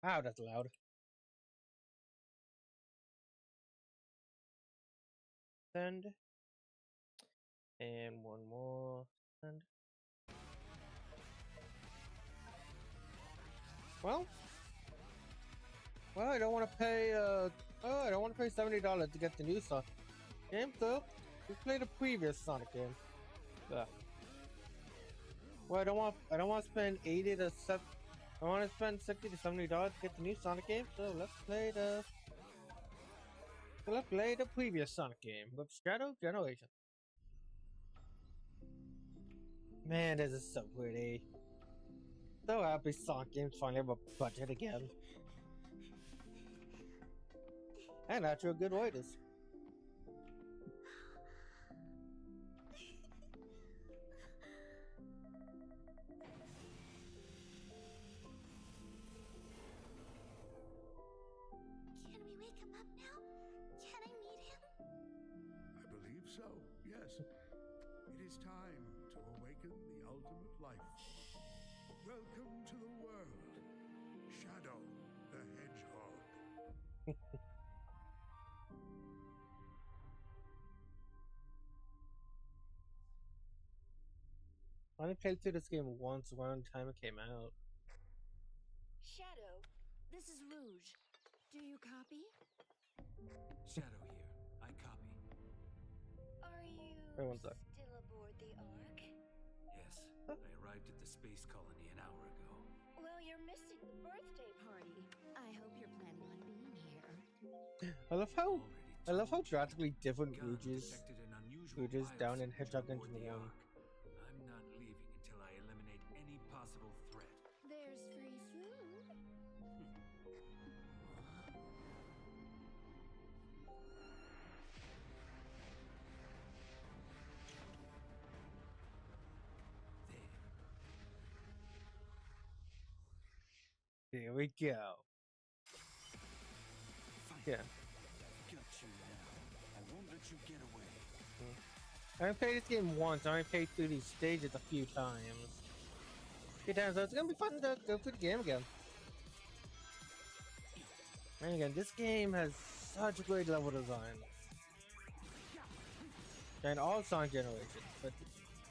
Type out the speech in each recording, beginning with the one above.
Wow, that's loud. Send. And one more. Send. Well, I don't want to pay. I don't want to pay $70 to get the new Sonic game. So we played the previous Sonic game. Ugh. Well, I don't want to spend 80 to 7. I want to spend $60 to $70 to get the new Sonic game. So let's play the. Let's play the previous Sonic game with Shadow Generation. Man, this is so pretty. So happy Sonic games finally have a budget again. And natural good waiters. Can we wake him up now? Can I meet him? I believe so, yes. It is time to awaken the ultimate life form. Welcome to the world, Shadow the Hedgehog. I only played through this game once around the time it came out. Shadow, this is Rouge. Do you copy? Shadow here. I copy. Are you Wait one sec. still aboard the Ark? Yes, I arrived at the space colony an hour ago. Well, you're missing the birthday party. I hope you're planning on being here. I love how drastically different Gun Rouge is. detected an unusual Rouge is down virus in Hedgehog aboard Engine the 1. Ark. I'm not leaving until I eliminate any possible threat. There's free food. Here we go. Fight. Yeah. Got you now. I won't let you get away. I haven't played this game once. I only played through these stages a few times. So it's gonna be fun to go through the game again. And again, this game has such a great level design. And all Sonic generations, but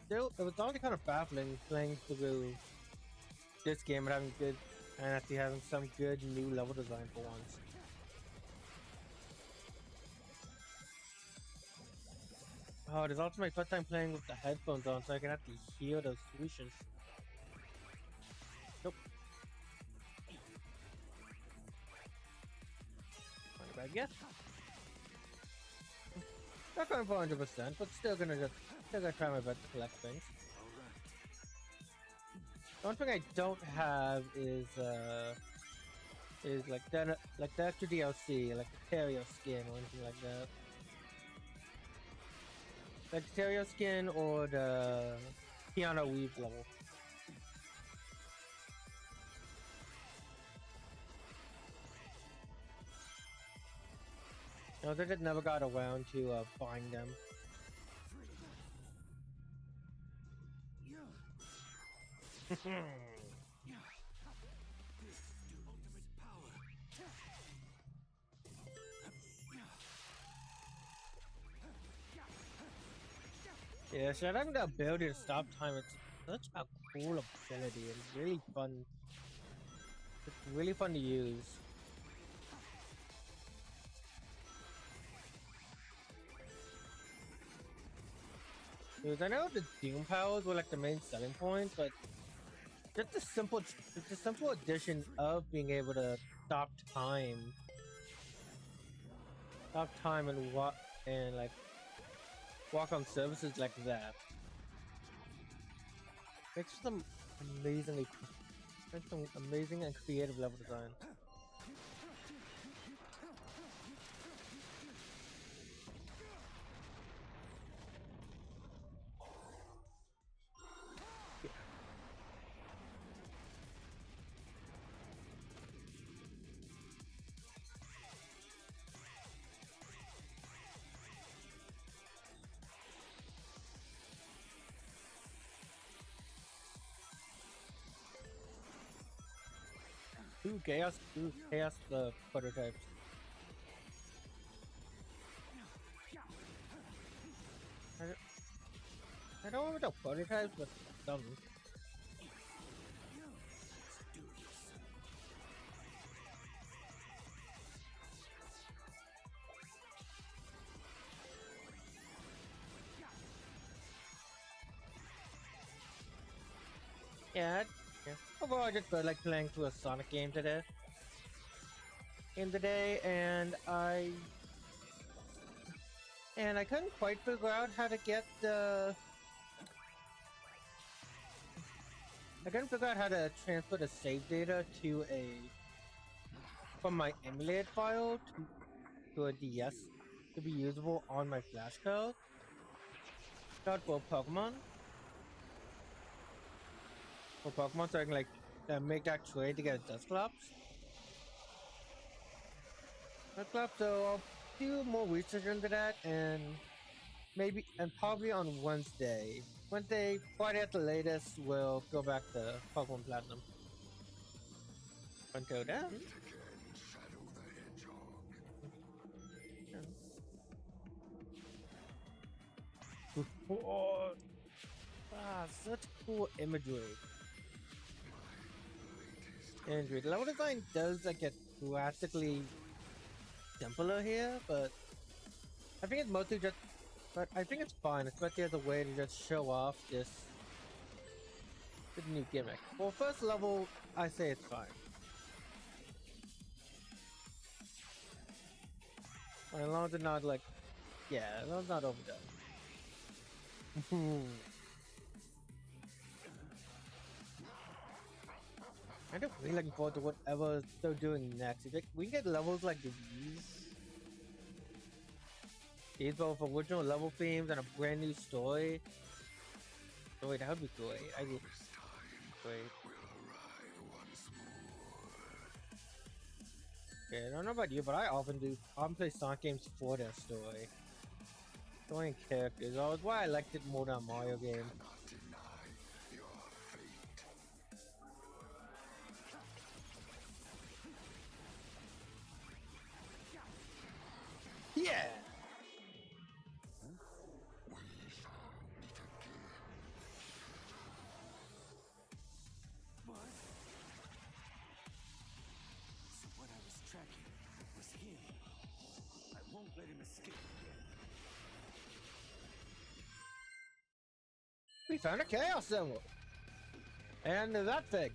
still, it was already kind of baffling playing through this game and actually having some good new level design for once. Oh, this is also my first time playing with the headphones on, so I can actually hear those solutions. Nope. Not bad yet. Not going for 100%, but still gonna try my best to collect things. The one thing I don't have is like the extra DLC, like the Terrio skin or anything like that. Like the Terrio skin or the Keanu Reeves level. No, they just never got around to buying them. This is the ultimate power. Yeah, so having the ability to stop time, it's such a cool ability. It's really fun. It's really fun to use. Because I know the Doom powers were like the main selling point, but just the simple addition of being able to stop time and walk on surfaces like that makes some amazing and creative level design. two chaos prototypes. I don't want the prototypes, but some. Yeah. Overall, I just felt like playing through a Sonic game today. In the day, and I couldn't quite figure out how to get the. I couldn't figure out how to transfer the save data to from my emulate file to a DS to be usable on my flash card. Not for Pokemon. For Pokemon, so I can like make that trade to get a Dusclops. So I'll do more research into that, and probably on Wednesday, Friday at the latest, we'll go back to Pokemon Platinum. Until then. Oh, such cool imagery. The level design does like get drastically simpler here, but I think it's mostly just. But I think it's fine, especially as a way to just show off this new gimmick. Well, first level, I say it's fine. As long as it's not like, yeah, as long as it's not overdone. I'm just really looking forward to whatever they're doing next. If we can get levels like these both original level themes and a brand new story. Oh wait, that would be great. Great. Okay, I don't know about you, but I often play Sonic games for their story. Story and characters. That's why I liked it more than a Mario game. Yeah! We found a chaos symbol! And that thing!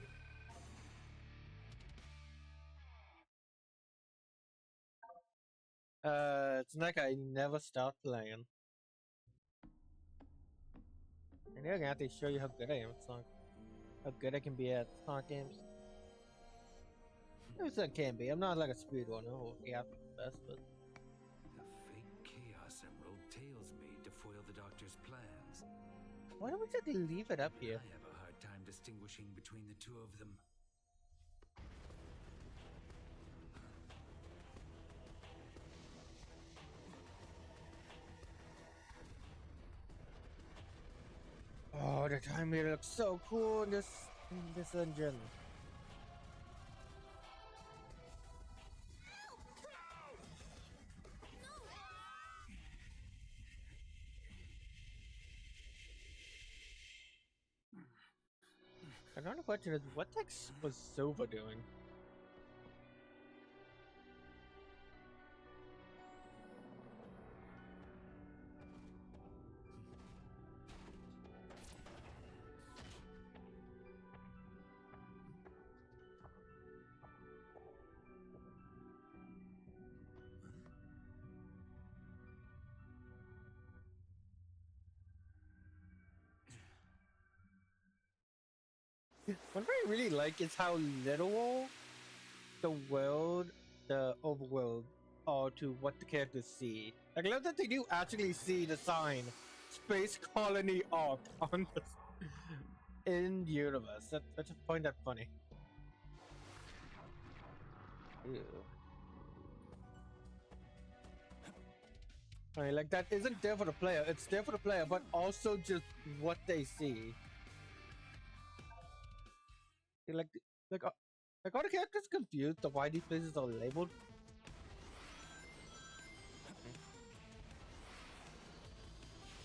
It's like I never stopped playing. And they're gonna have to show you how good I am at Sonic. How good I can be at Sonic games. It can be. I'm not like a speedrunner or the best, but. The fake Chaos Emerald Tails made to foil the Doctor's plans. Why don't we just leave it up here? I have a hard time distinguishing between the two of them. Oh, the time meter looks so cool in this engine. Another question is, what the heck was Silva doing? What I really like is how literal the overworld, are to what the characters see. Like, I love that they do actually see the sign, Space Colony Arc, on the in universe. I just find that funny. Ew. I mean, like, that isn't there for the player. It's there for the player, but also just what they see. Like all the characters confused on why these places are labeled?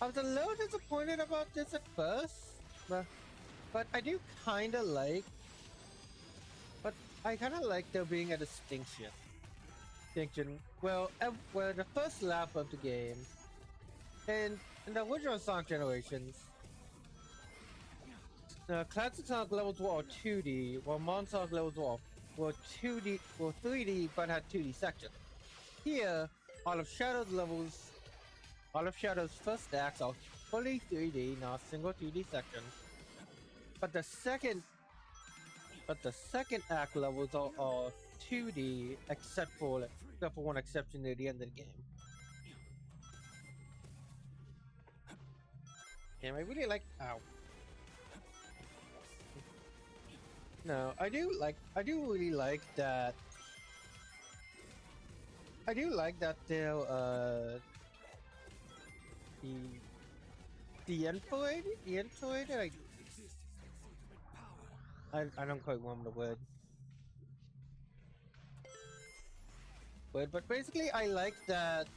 I was a little disappointed about this at first, but I do kind of like. But I kind of like there being a distinction. Well, well, the first lap of the game, and in the original Sonic generations, the classic Sonic levels were all 2D, while Modern Sonic levels were 2D, were 3D, but had 2D sections. Here, all of Shadow's first acts are fully 3D, not a single 2D section. But the second act levels are all 2D, except for one exception near the end of the game. And I really like. Ow. No, I do really like that. I do like that they'll the infiltrated. I don't quite remember the word. But basically, I like that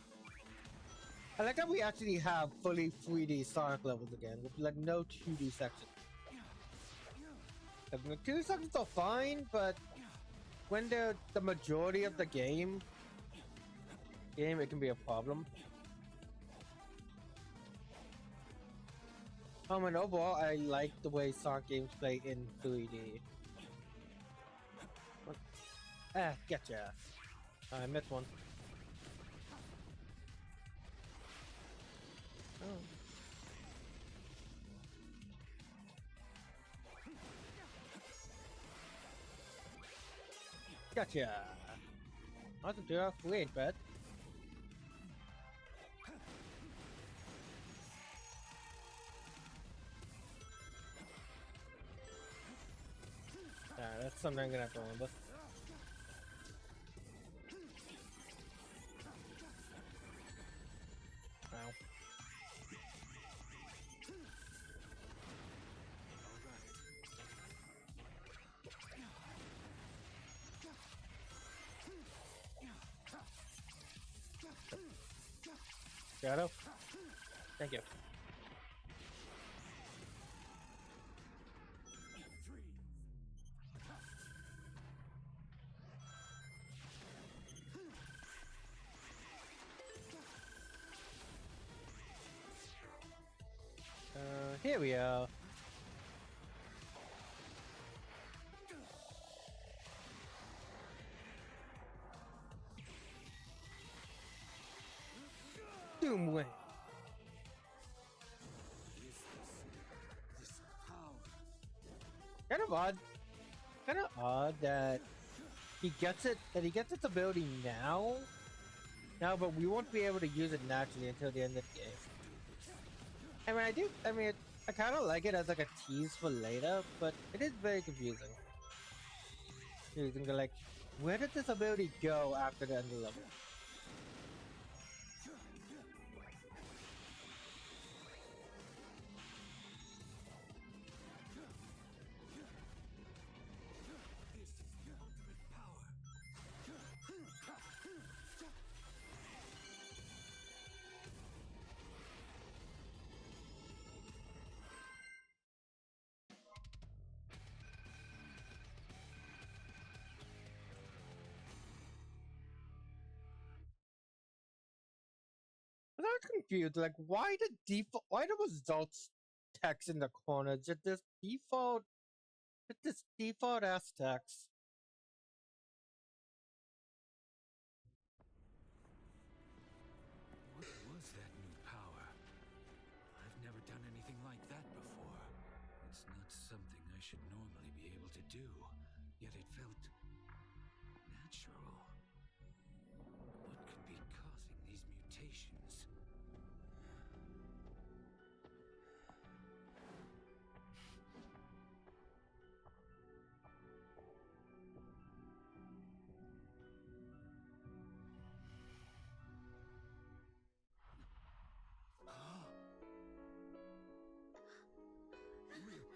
we actually have fully 3D Sonic levels again, with like no 2D sections. Like, the 2D sections are fine, but when they're the majority of the game, it can be a problem. And overall, I like the way Sonic games play in 3D. Getcha. I missed one. Oh. Gotcha. Not to do a great, but that's something I'm gonna have to remember. Ow. Shadow? Thank you. Here we are. Doomwing. Kind of odd that he gets it. That he gets its ability now, but we won't be able to use it naturally until the end of the game. I kind of like it as like a tease for later, but it is very confusing. Like, where did this ability go after the end of the level? I was confused. Like, why the results text in the corner? Just this default ass text. What was that new power? I've never done anything like that before. It's not something I should normally be able to do, yet it felt natural. What could be causing these mutations?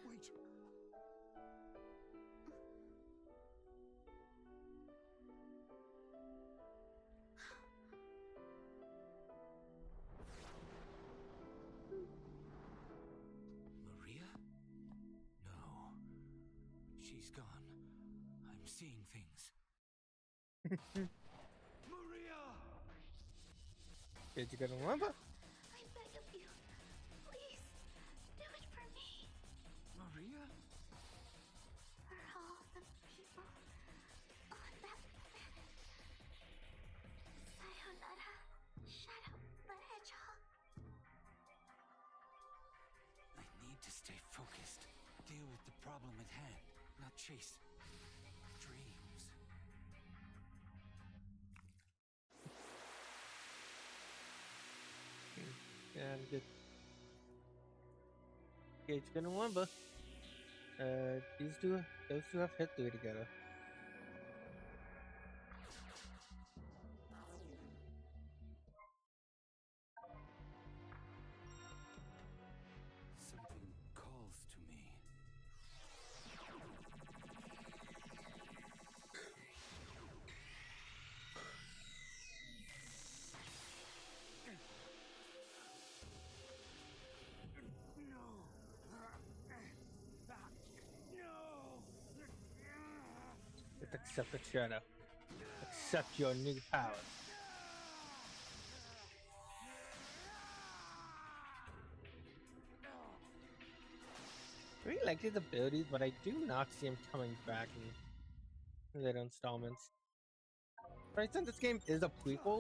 Wait. seeing things. Maria! Did you get a remember? I beg of you, please, do it for me. Maria? For all the people on that planet. Sayonara, Shadow the Hedgehog. I need to stay focused. Deal with the problem at hand, not chase dreams. And get Gage gonna remember. Those two have history together. Something calls to me. Just accept the shadow. Accept your new power. I really like his abilities, but I do not see him coming back in later installments. Right, since this game is a prequel, A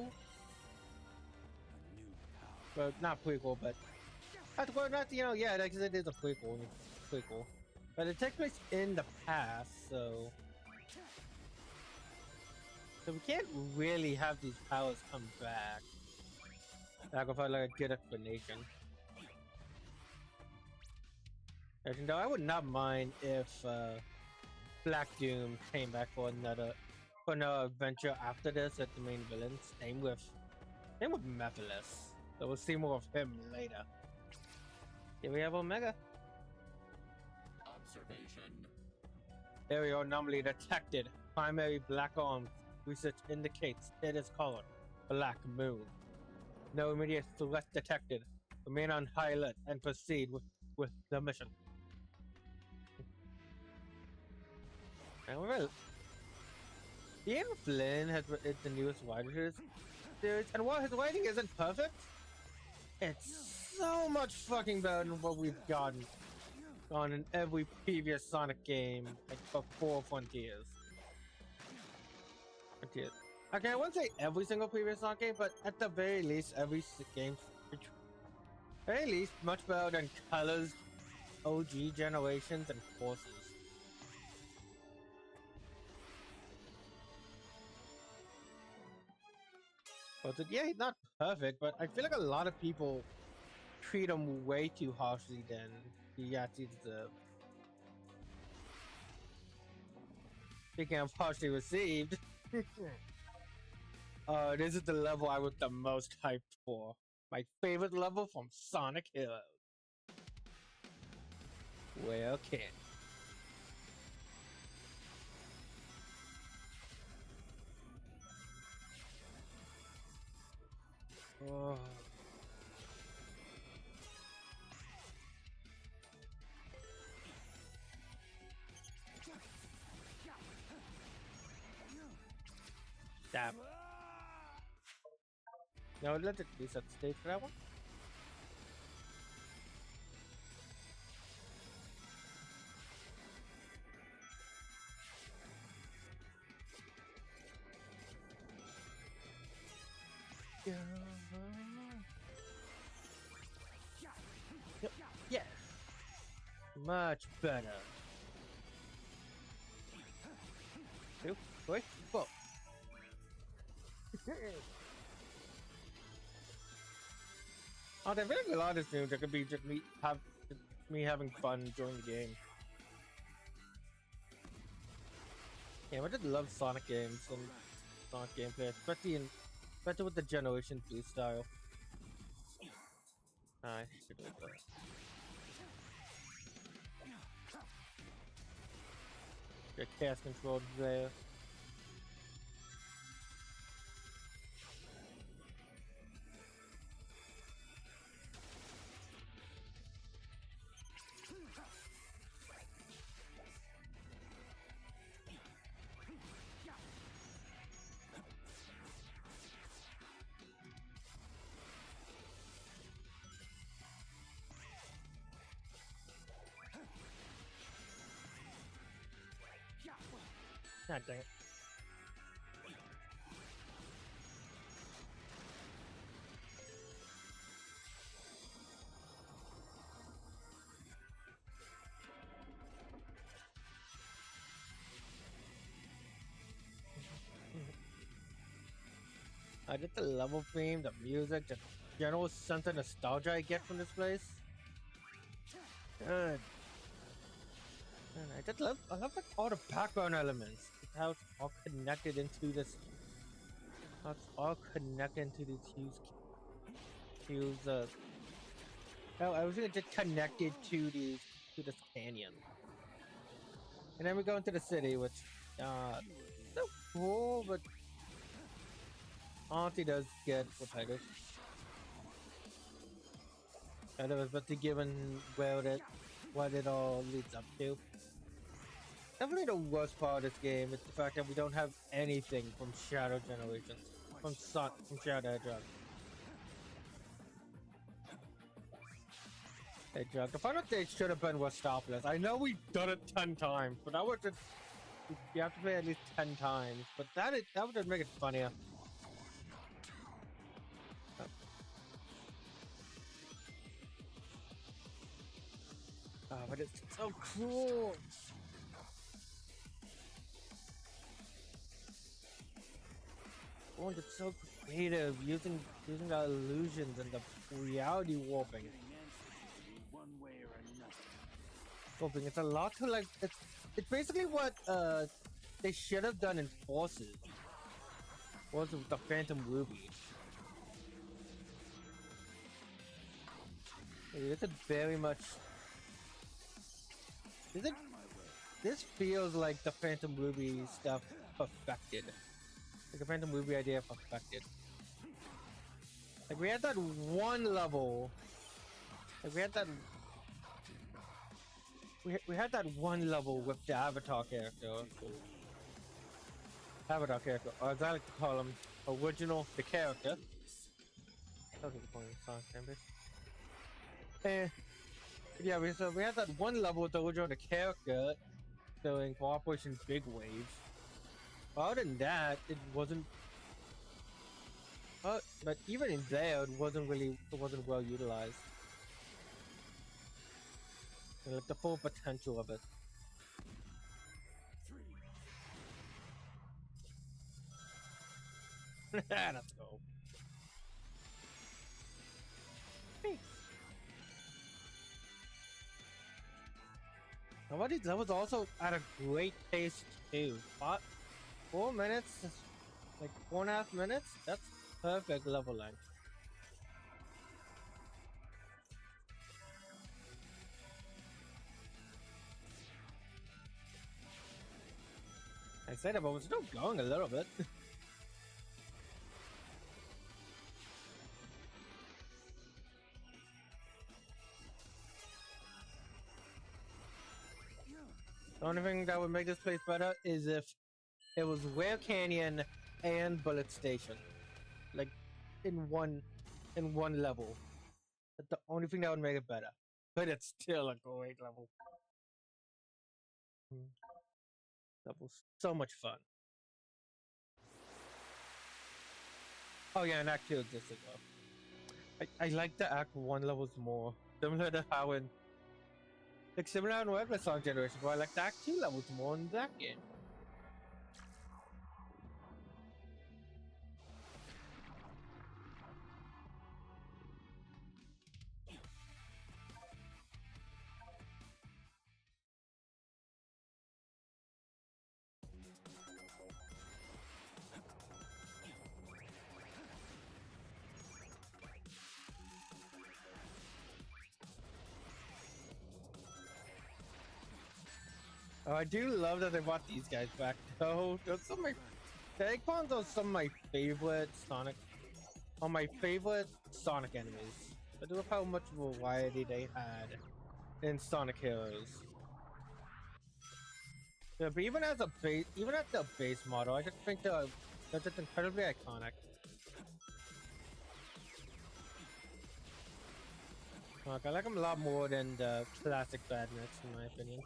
new power. well, not prequel, but well, not yeah, because it is a prequel, but it takes place in the past, so we can't really have these powers come back. Like without like a good explanation. And though I would not mind if Black Doom came back for another adventure after this at the main villain. Same with Mephiles. So we'll see more of him later. Here we have Omega. Observation. Area anomaly detected. Primary black arm. Research indicates it is colored Black Moon. No immediate threat detected. Remain on high alert and proceed with the mission. Alright. Ian Flynn is the newest writer series, and while his writing isn't perfect, it's so much fucking better than what we've gotten on in every previous Sonic game, like before Frontiers. Okay, I wouldn't say every single previous Sonic game, but at the very least, every game, very least, much better than Colors, OG Generations, and Forces. But yeah, he's not perfect, but I feel like a lot of people treat him way too harshly than he actually deserves. Speaking of harshly received, this is the level I was the most hyped for. My favorite level from Sonic Heroes. Well, Ken. Oh. Damn. Now let it reset stage for that one. Yeah. Much better. 2, 3, 4. Oh, there are really a lot of things that could be just me having fun during the game. Yeah, I just love Sonic games and Sonic gameplay, especially with the Generation 2 style. I should have that. Get cast controlled there. God dang it. I get the level theme, the music, the general sense of nostalgia I get from this place. Good. And I love like all the background elements, how it's all connected into this, how it's all connected into these huge, oh, I was gonna just connected to this canyon. And then we go into the city, which, so cool, but honestly does get repetitive. And it was but given what it all leads up to. Definitely the worst part of this game is the fact that we don't have anything from Shadow Generations, from Shadow Hedgehog. Hedgehog. The final stage should have been Westopolis. I know we've done it 10 times, but that would just, you have to play at least 10 times. But that would just make it funnier. Oh, but it's so cool. Oh, it's so creative, using the illusions and the reality warping. One way or another. Warping. It's a lot to like. It's basically what they should have done in Forces. Was with the Phantom Ruby. This is very much. This feels like the Phantom Ruby stuff perfected. Like the Phantom Ruby idea perfected. Like we had that one level. Like we had that. We had that one level with the Avatar character. Avatar character, or as I like to call him, original the character. That was the point of Sonic Campus. And yeah, we had that one level with the original the character doing Operation Big Wave. Other than that, it wasn't. But even in there, it wasn't well utilized. And like the full potential of it. Let's go. Hey. Some of these levels also at a great pace too. 4 minutes, like 4.5 minutes. That's perfect level length. I said it, but we're still going a little bit. The only thing that would make this place better is if it was Ware Canyon and Bullet Station, like in one level. That's the only thing that would make it better. But it's still a great level. That was so much fun. Oh yeah, and Act 2 exists as well. I like the Act 1 levels more. Similar to how in similar in Web Song Generation, but I like the Act 2 levels more in that game. Oh, I do love that they brought these guys back. Oh, those some of my the Eggpawns are some of my favorite Sonic enemies. I do love how much variety they had in Sonic Heroes. Yeah, but even at the base model, I just think they're just incredibly iconic. Like, I like them a lot more than the classic Badniks, in my opinion.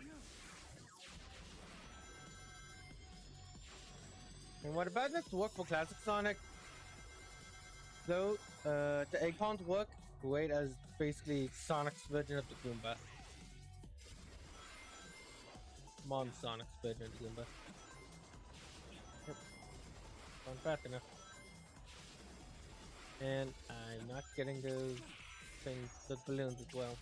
And what about this work for Classic Sonic? Though, the egg pawns work great as basically Sonic's version of the Goomba. Mom Sonic's version of the Goomba. Yep. Gone fast enough. And I'm not getting those things, those balloons as well.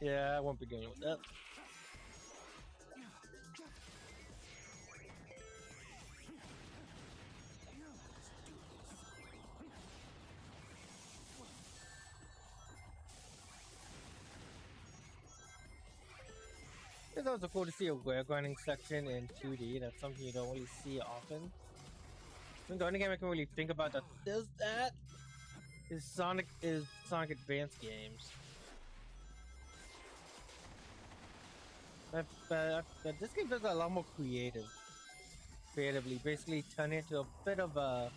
Yeah, I won't be dealing with that. It's also cool to see a wear grinding section in 2D. That's something you don't really see often. The only game I can really think about that does that is Sonic Advance games. But this game does a lot more creatively, basically turning it into a bit of a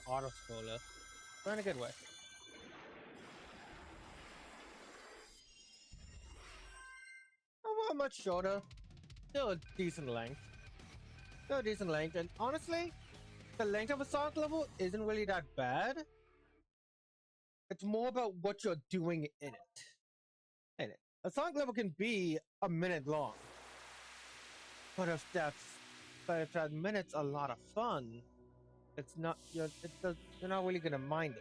auto scroller, but in a good way. Not much shorter, still a decent length. And honestly, the length of a Sonic level isn't really that bad. It's more about what you're doing in it. A Sonic level can be a minute long, but if that minute's a lot of fun, you're not really gonna mind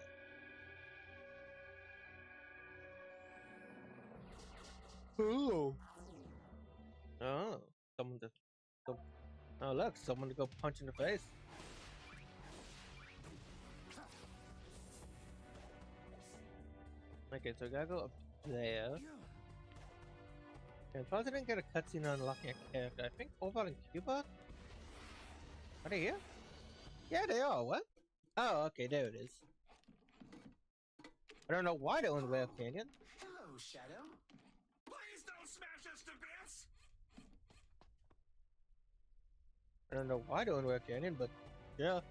it. Ooh. Oh, oh look, someone to go punch in the face. Okay, so I gotta go up there. Okay, plus I didn't get a cutscene on unlocking a character. I think Orbot and Cubot? Are they here? Yeah, they are. What? Oh, okay, there it is. I don't know why they're in Whale Canyon. Hello, Shadow. Please don't smash us to bits! I don't know why they're in Whale Canyon, but yeah.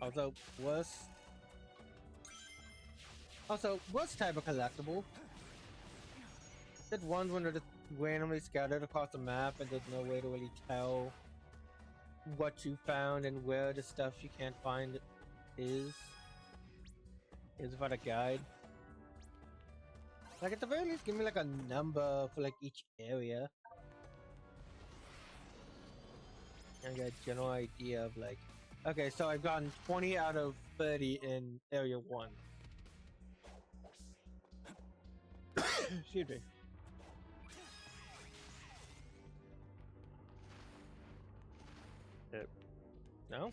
Also, worst type of collectible. That ones when they're just randomly scattered across the map and there's no way to really tell what you found and where the stuff you can't find is about a guide. Like at the very least give me like a number for like each area. I get a general idea of like, okay, so I've gotten 20 out of 30 in area 1. Excuse me. No?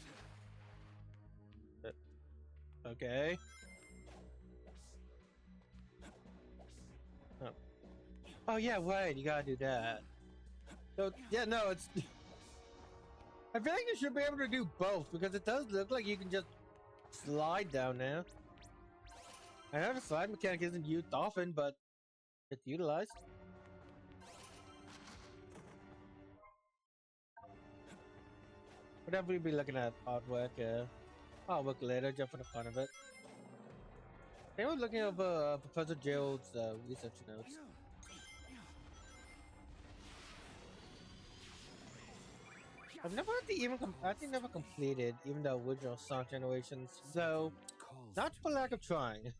Okay. Oh. Oh yeah, right, you gotta do that. So, yeah, no, it's... I feel like you should be able to do both, because it does look like you can just slide down there. I know the slide mechanic isn't used often, but it's utilized. We'll definitely be looking at artwork later, just for the fun of it. They were looking over Professor Gerald's research notes. I've never actually never completed even the original Sonic Generations, though not for lack of trying.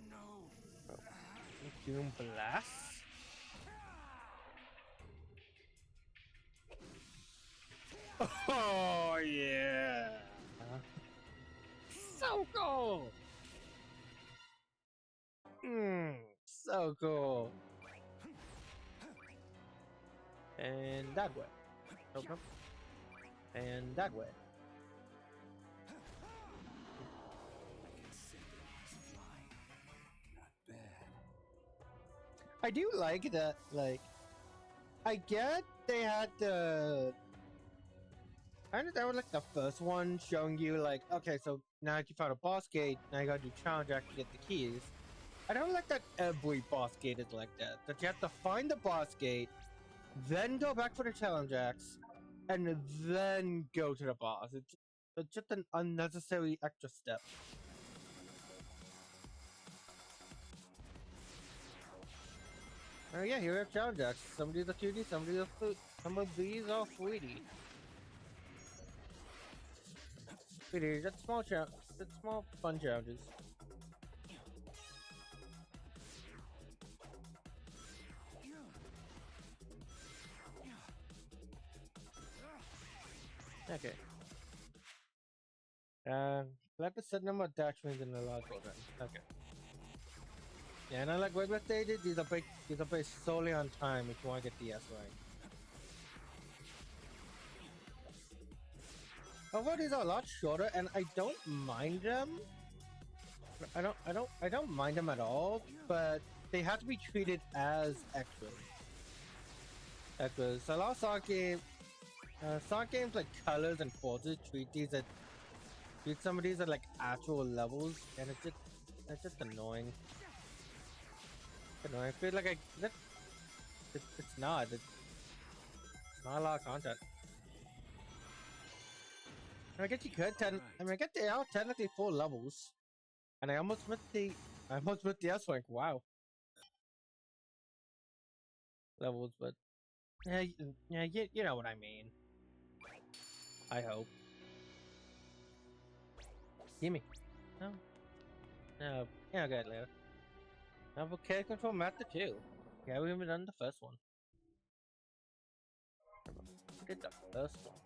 No. Doom Blast. Oh yeah! So cool! So cool. And that way. Nope, nope. And that way. I do like that, like, I get they had the... I understand was like the first one showing you like, okay, so now you found a boss gate, now you gotta do challenge act to get the keys. I don't like that every boss gate is like that. That you have to find the boss gate, then go back for the challenge acts, and then go to the boss. It's just an unnecessary extra step. Oh yeah, here we have challenge acts. Some of these are 2D, some of these are 3D. That's small fun challenges. Okay. Let the set number attachments in the large order. Okay. Yeah, and unlike regular stages, these are based solely on time if you want to get the S rank. Although these are a lot shorter, and I don't mind them. I don't mind them at all, but they have to be treated as extras. A lot of Sonic games like Colors and Forza treat some of these at like actual levels, and it's just annoying. I feel like it's not a lot of content. I guess you could I guess they are technically 4 levels, and I almost missed the S rank. Wow, levels, but yeah, you know what I mean. I hope. Gimme. No. Yeah, I'll get it later. Now for Chaos Control Master 2. Yeah, we haven't done the first one. We did the first one.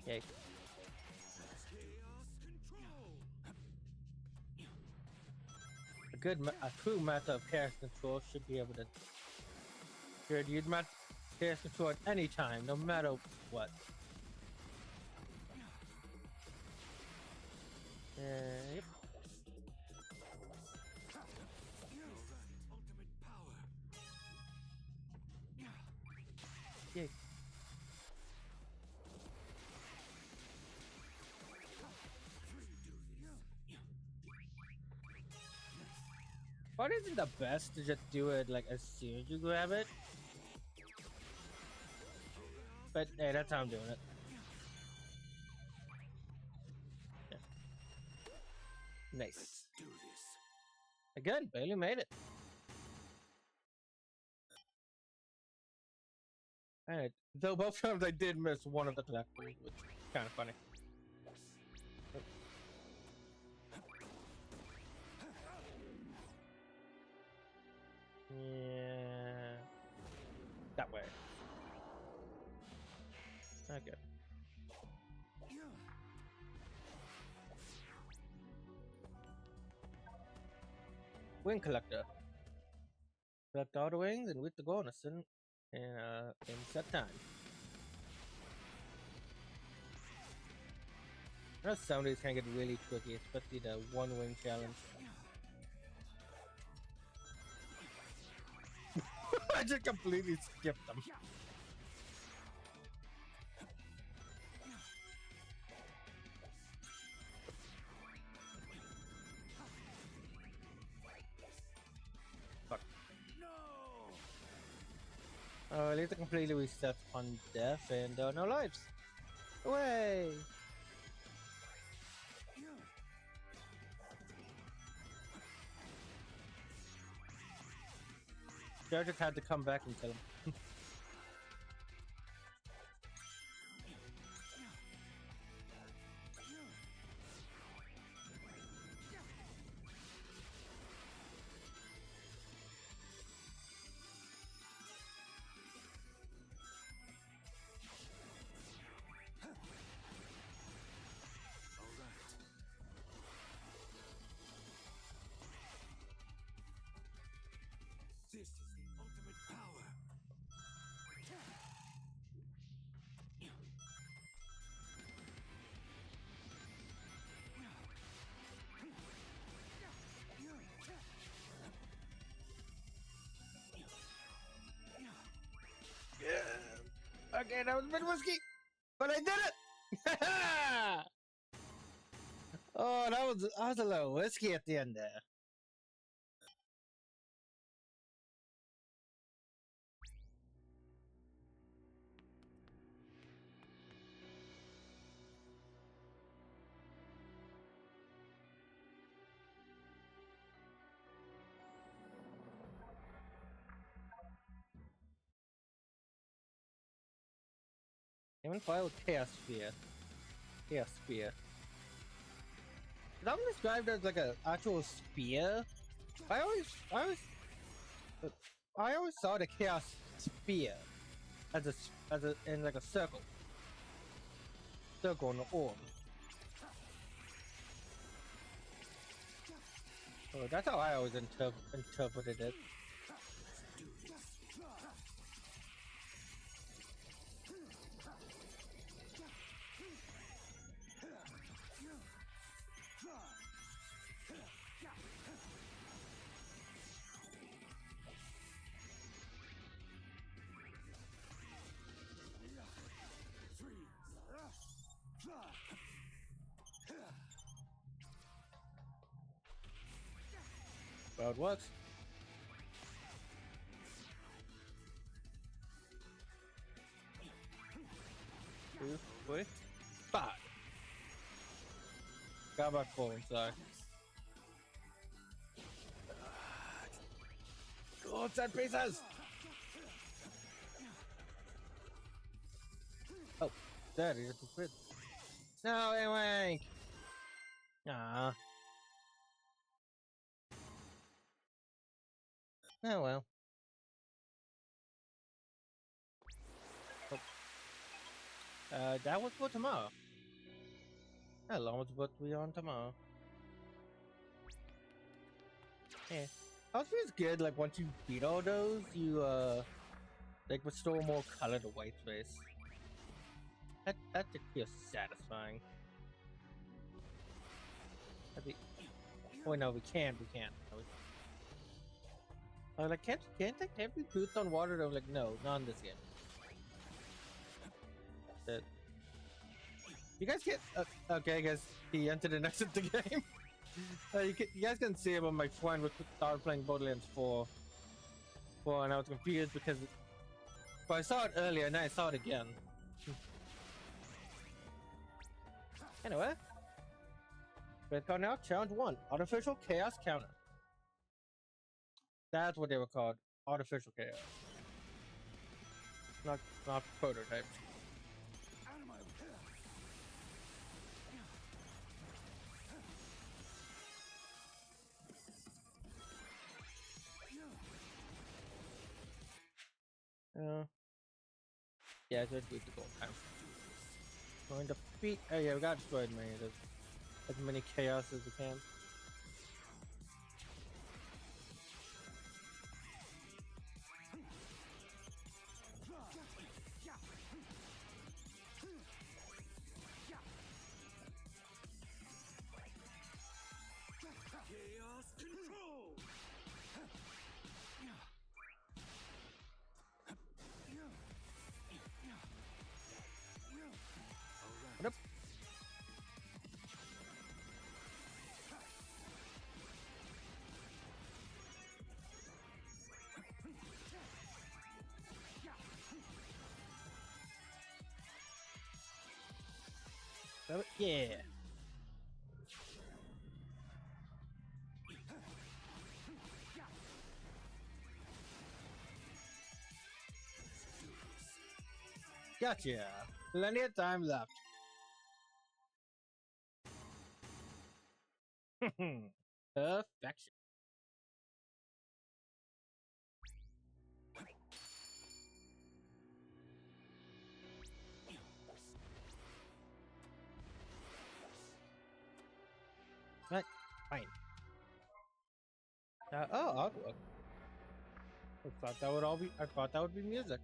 Yay. A true master of Chaos Control should be able to... You'd master Chaos Control at any time, no matter what. Yep. Yay. What isn't the best to just do it like as soon as you grab it? But hey, that's how I'm doing it. Yeah. Nice. Do this. Again, barely made it. Alright. Though both times I did miss one of the collectors, which is kind of funny. Yeah. That way. Okay. Wing collector. Collect all the wings and with the bonus in set time. I know some of these can get really tricky, especially the one wing challenge. I just completely skipped them. Fuck. Oh, at least I completely reset on death and no lives. Away! I just had to come back and kill him. Okay, that was a bit risky, but I did it! Oh, that was a little risky at the end there. Even file Chaos Sphere. Chaos Sphere. Is that described as like an actual spear? I always saw the Chaos Spear as a in like a circle in the orb. So that's how I always interpreted it. Well, it works. 2, 3, 5. Got about 4 inside. Oh, set pieces! Oh, there he is. No, Wank! Ah. Oh well. Oh. That was for tomorrow. How long was supposed to be on tomorrow? Yeah. Also feels good, like once you beat all those, you like restore more color to white space. That just feels satisfying. Oh no, we can't. I was like, can't we boost on water? I was like, no, not in this game. That you guys get okay. I guess he entered and exited the game. You guys can see it when my friend started playing Borderlands 4, and I was confused because I saw it earlier and then I saw it again. Anyway, let's go now. Challenge 1: Artificial Chaos Counter. That's what they were called. Artificial Chaos. Not prototypes. Yeah, so it's good to go time. Going to beat. Oh yeah, we got destroyed as many chaos as we can. Chaos control. What up? Yeah. Gotcha. Plenty of time left. Perfection. Right, fine. Oh, artwork. I thought that would be music.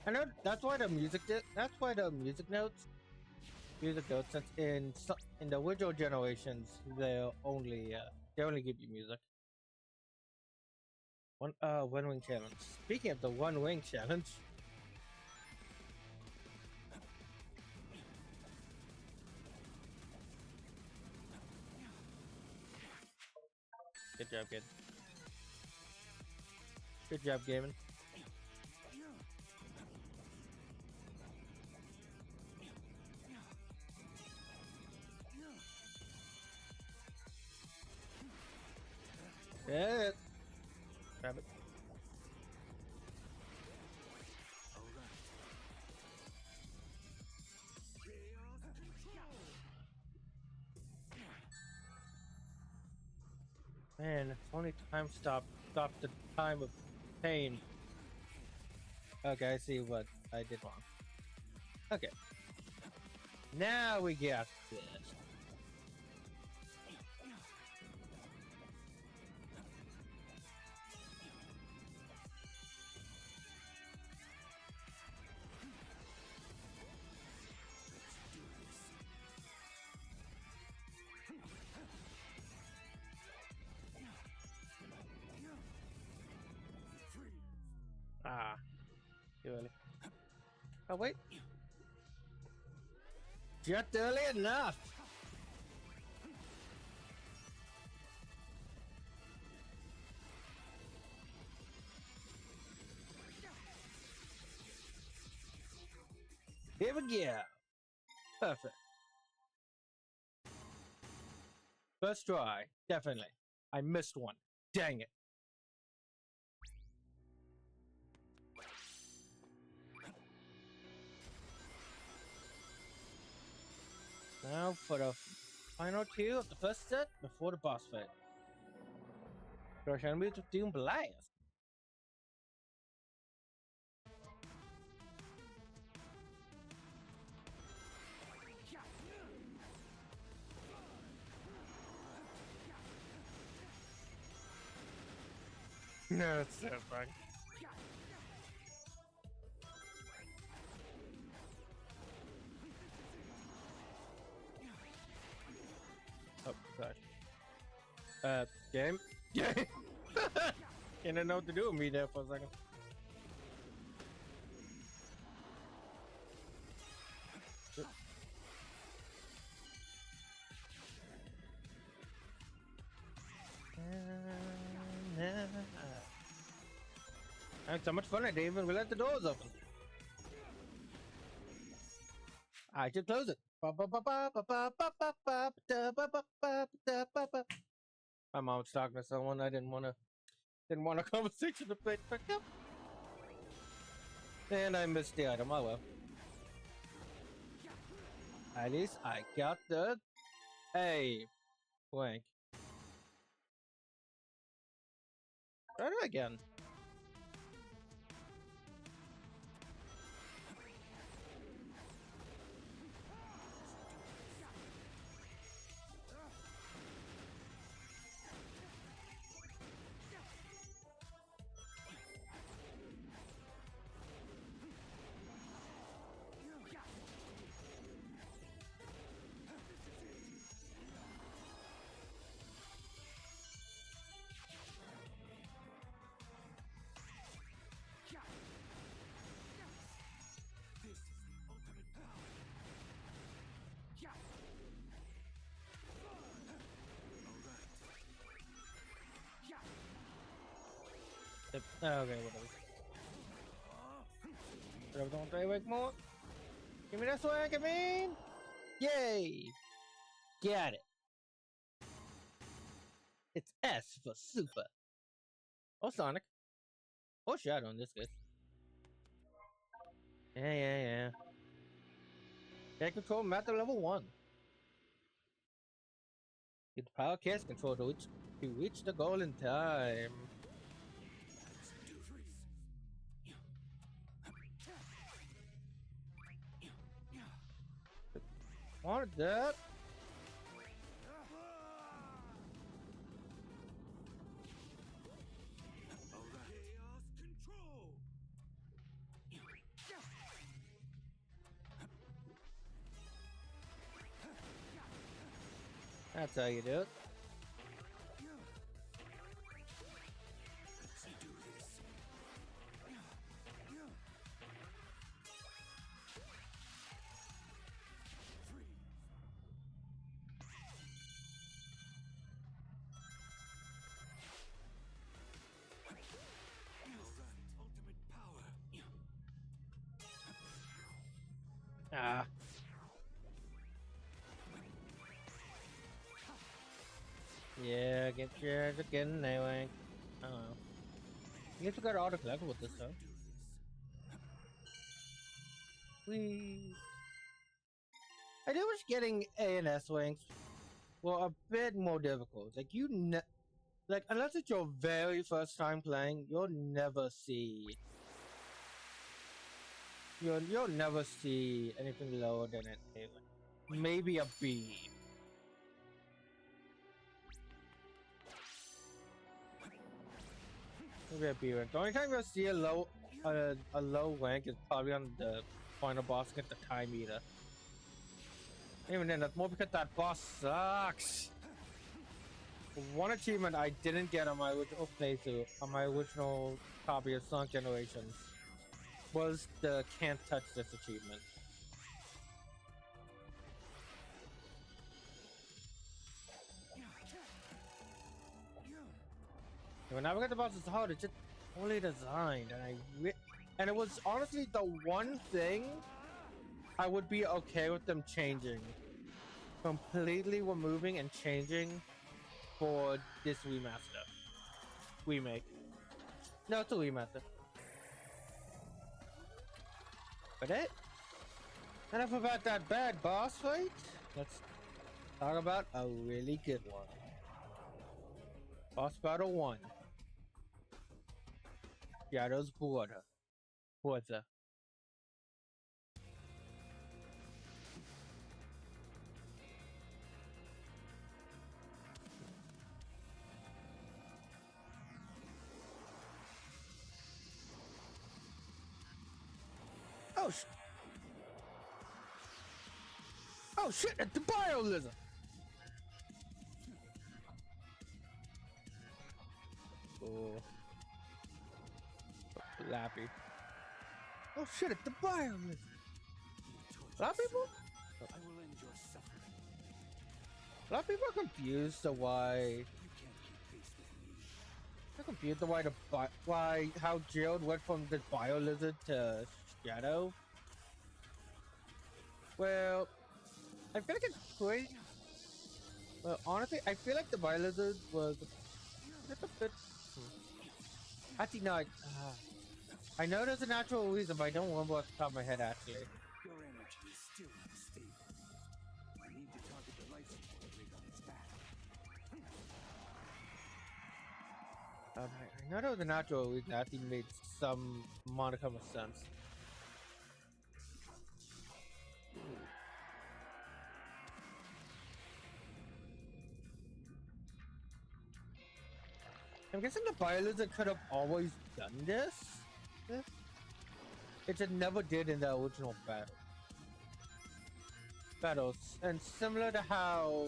I know that's why the music music notes, since in the original generations they only give you music. One wing challenge. Speaking of the one wing challenge, Good job, kid. Good job, Gavin. Yeah. Grab it. Man, if only time stop the time of pain. Okay, I see what I did wrong. Okay. Now we got this. Ah, too early. Oh wait, just early enough. Here we go. Perfect. First try, definitely. I missed one. Dang it. Now for the final two of the first set before the boss fight. Crush enemies with Doom Blast. No, it's so fun. Oh, gosh. Game? Game? Didn't know what to do with me there for a second. I had so much fun I didn't even let the doors open. I should close it. My mom was talking to someone. I didn't want a conversation to play back up. And I missed the item. Oh well. At least I got the blank. Try it again. Okay, whatever. Whatever, don't try to wake more. Give me that swag, I mean! Yay! Got it. It's S for super. Or Sonic. Or Shadow in this case. Yeah. Take control master level 1. Get the power cast control to reach the goal in time. Wanted that. That's how you do it. get shares again anyway. I don't know. You guess we got all the collectibles this time. I do wish getting A and S wings were a bit more difficult. Like like unless it's your very first time playing, you'll never see anything lower than an A wing. Maybe a B. Maybe a B rank. The only time you'll see a low rank is probably on the final boss against the Time Eater. Even then, that's more because that boss sucks. One achievement I didn't get on my original playthrough, on my original copy of Sonic Generations, was the can't touch this achievement. Whenever I get the boss, it's hard. It's just poorly designed, and it was honestly the one thing I would be okay with them changing, completely removing and changing for this remake. No, it's a remaster. But enough about that bad boss fight. Let's talk about a really good one. Boss battle 1. Shadow's Border. Forza. Oh shit, it's the Bio Lizard! Oh. Lappy. Oh shit, it's the Bio Lizard! A lot of people? I will end your suffering. A lot of people are confused to why. You can't keep pace with me. They're confused to why how Gerald went from the Bio Lizard to Shadow. Well, I feel like it's great. Well, honestly, I feel like the Bio Lizard was just a bit. Actually, no. I know there's a natural reason, but I don't remember off the top of my head actually. Your energy is still unstable. I need to target the life support rig on its back. I know there was a natural reason that actually made some modicum of sense. I'm guessing the Bio Lizard could have always done this. It just never did in the original battles. And similar to how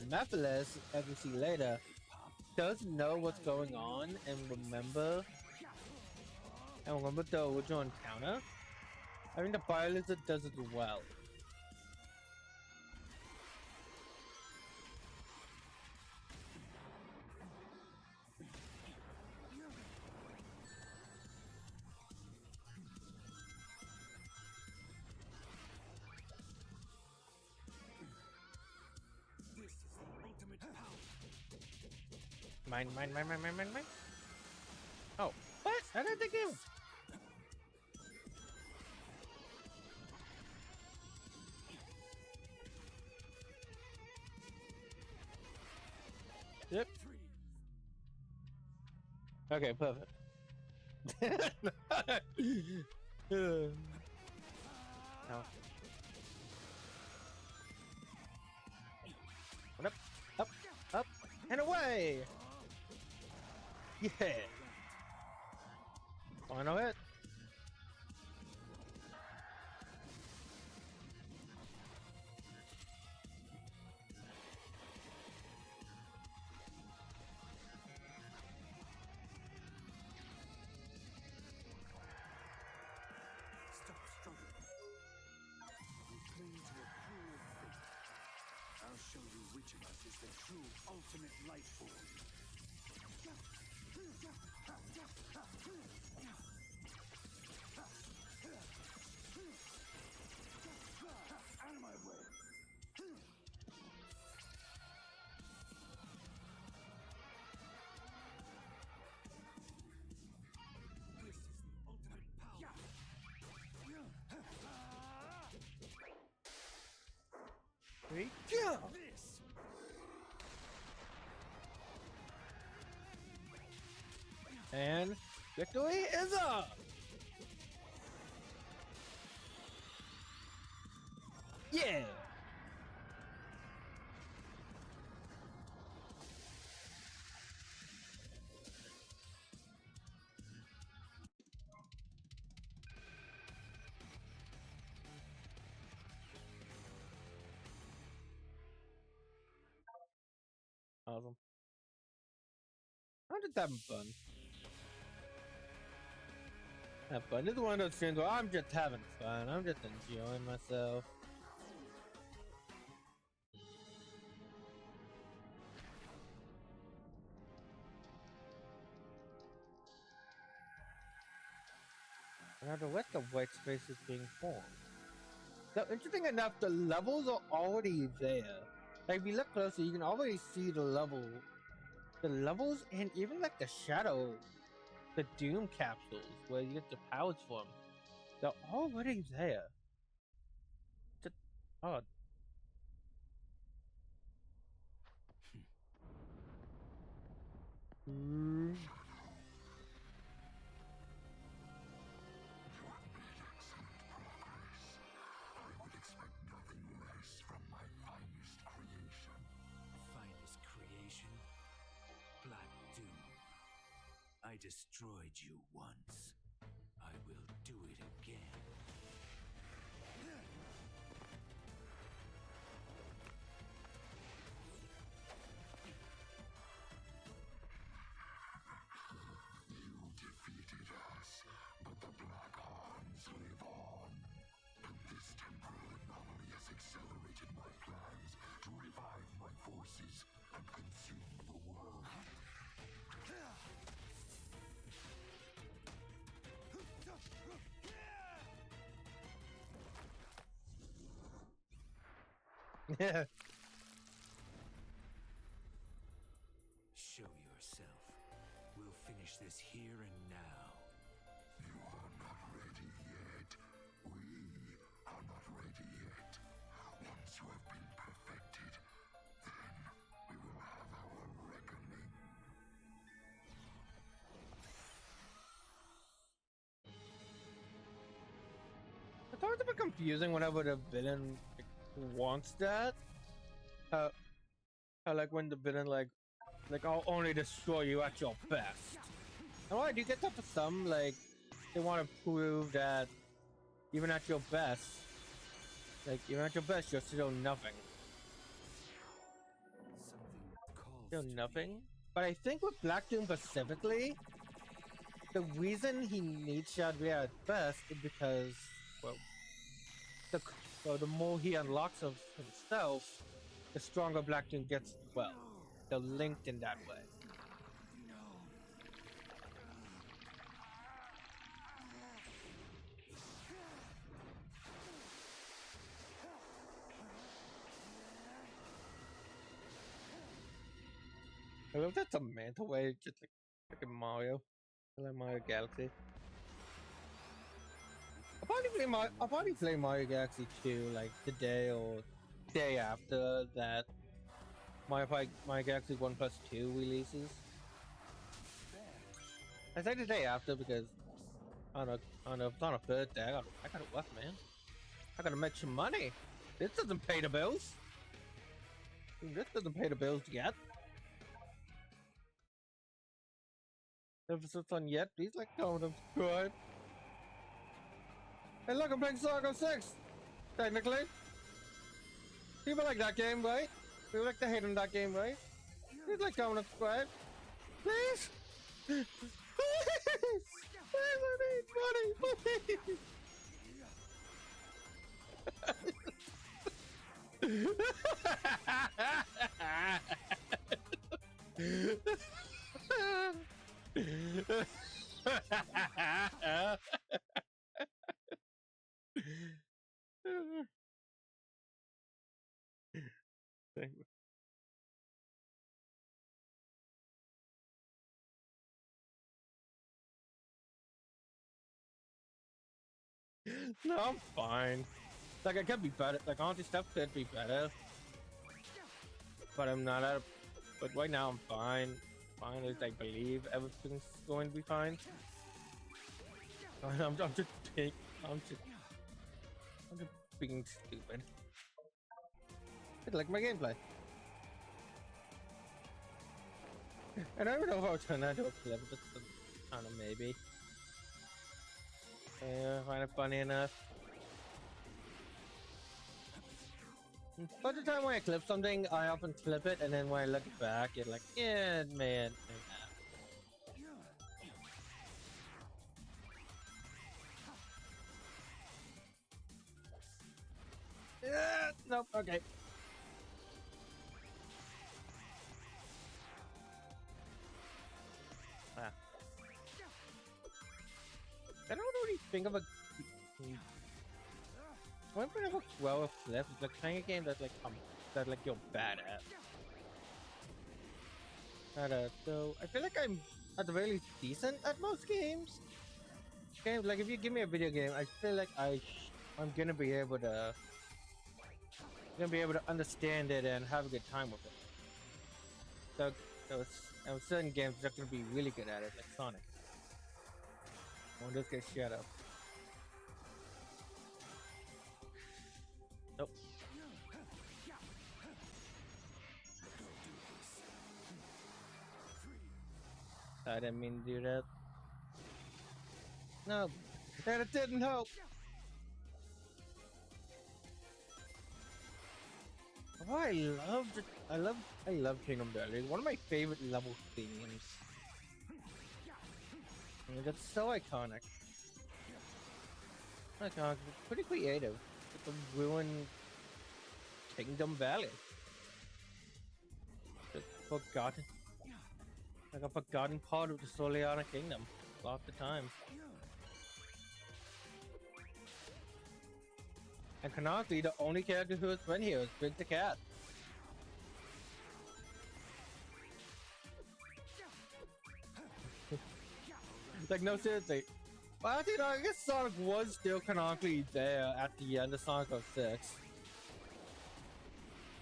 Mephiles, as we see later, does know what's going on and remember the original encounter. I think the Bio Lizard does it well. Mine. Oh, what? I didn't think it was. Yep. Okay, perfect. No. Up, and away! Yeah! Final hit! Stop struggling. You cling to a cruel fate. I'll show you which of us is the true ultimate life form. Out of my Here we go. And victory is up. Yeah. Awesome. I'm just having fun. Have fun. This is one of those streams where I'm just having fun. I'm just enjoying myself. Now the what the white space is being formed. So interesting enough, the levels are already there. Like if you look closer, you can already see the levels, and even like the shadow, the Doom capsules where you get the powers from. They're already there. Just odd. Mm. Finest creation? Black Doom. I destroyed you once. I will do it again. You defeated us, but the Black Arms live on. And this temporal anomaly has accelerated my plans to revive my forces and consume the world. Yeah. Show yourself. We'll finish this here and now. You are not ready yet. We are not ready yet. Once you have been perfected, then we will have our reckoning. It's always a bit confusing whenever the villain like, wants that. How like when the villain like I'll only destroy you at your best. And why do you get that for some? Like they want to prove that even at your best, you're still nothing. Something calls Still to nothing. me. But I think with Black Doom specifically, the reason he needs Shadria at best is because, well, the more he unlocks of himself, the stronger Black Doom gets as well. They're linked in that way. I love that Samantha way, just like freaking Mario. I like Mario Galaxy. I'll probably play Mario Galaxy 2 like the day or day after that Mario Galaxy 1 plus 2 releases. I say the day after because I don't know, if it's on a birthday, I gotta work, man. I gotta make some money. This doesn't pay the bills. This doesn't pay the bills yet. If it's on yet, please like, comment, and subscribe. Hey look, I'm playing Saga 6! Technically. People like that game, right? People like to hate on that game, right? Please like, comment, and subscribe. Please! Please! Please, I need money, please! No, I'm fine. Like, I could be better. Like, honestly, stuff could be better. but I'm not at. But right now I'm fine. Fine, at least I believe everything's going to be fine. I'm just being, I'm just being stupid. It's like my gameplay. And I don't know if I'll turn that into a clip, but I don't know, maybe. Yeah, I find it funny enough. But the time when I clip something, I often clip it, and then when I look back, it's like, yeah, man. Yeah, nope, okay. Ah. I don't really think of a. When I have a 12 left, it's like playing a game that's like you're bad at. So I feel like I'm at the very least decent at most games. Games like if you give me a video game, I feel like I'm gonna be able to understand it and have a good time with it. So certain games that are gonna be really good at it, like Sonic. Won't just get shut up. Nope. I didn't mean to do that. No, that it didn't help. Oh, I love Kingdom Battle. It's one of my favorite level themes. I mean, that's so iconic. Iconic, pretty creative. It's a ruined Kingdom Valley. It's forgotten. Like a forgotten part of the Soliana Kingdom. Lots of time. And canonically, the only character who has been here is Big the Cat. Like, no, seriously. Well, actually, no, I guess Sonic was still canonically there at the end of Sonic 06.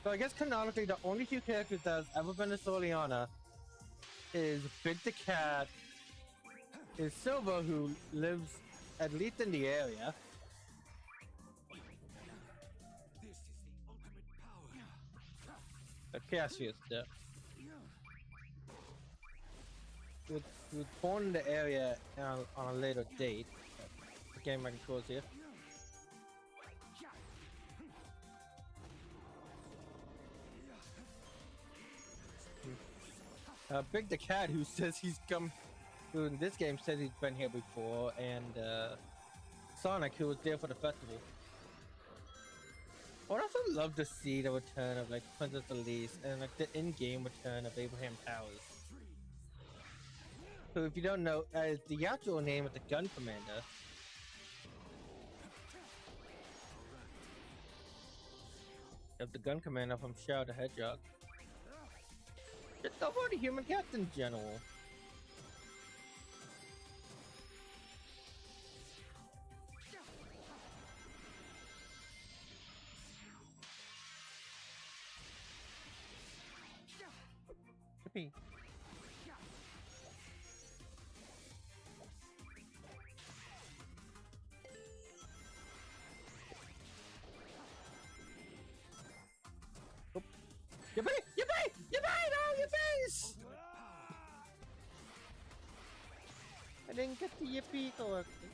So I guess canonically, the only two characters that has ever been to Soliana is Big the Cat, is Silver, who lives at least in the area. Cassius, yeah. He was born in the area on a later date. The game I can close here. Big the Cat, who says he's who in this game says he's been here before, and Sonic, who was there for the festival. I would also love to see the return of like Princess Elise and like the in-game return of Abraham Towers. So if you don't know, the actual name of the Gun Commander. Of the Gun Commander from Shadow the Hedgehog. Just over the human cats in general. Yippee. Yippee! Yippee! Yippee! No, your face! I didn't get the yippee correctly.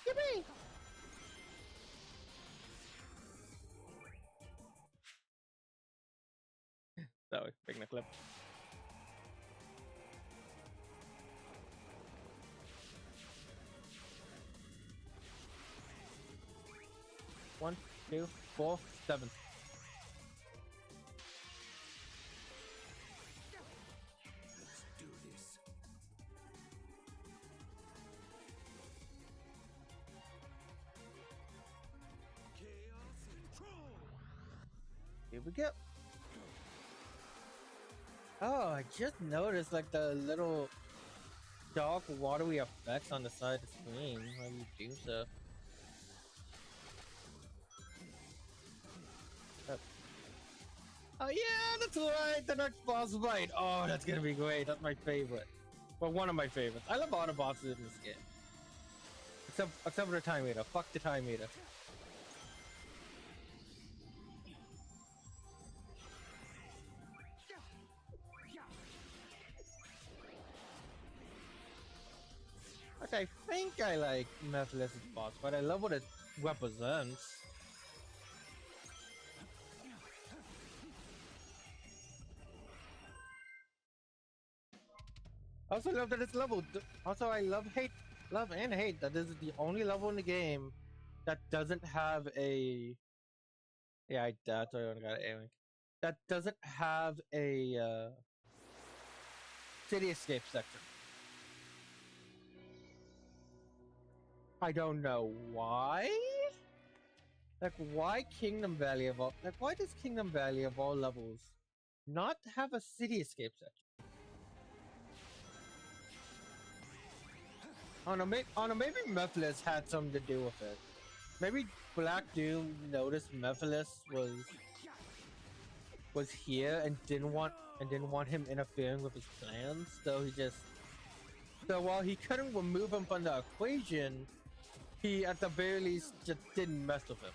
Yippee! Sorry, bring the clip. One, 2, 4, 7. Here we go. Oh, I just noticed like the little dark watery effects on the side of the screen when you do so. Oh yeah, that's right. The next boss fight. Oh, that's gonna be great. That's my favorite. Well, one of my favorites. I love all the bosses in this game. Except for the Time Eater. Fuck the Time Eater. But I think I like Merciless' boss, but I love what it represents. I also love that it's level. Also, I love and hate that this is the only level in the game that doesn't have a. Yeah, that's why I got aiming. That doesn't have a city escape section. I don't know why. Like, why Kingdom Valley of all? Like, why does Kingdom Valley of all levels not have a city escape section? I don't know, maybe Mephiles had something to do with it. Maybe Black Doom noticed Mephiles was here and didn't want him interfering with his plans, so while he couldn't remove him from the equation, he at the very least just didn't mess with him.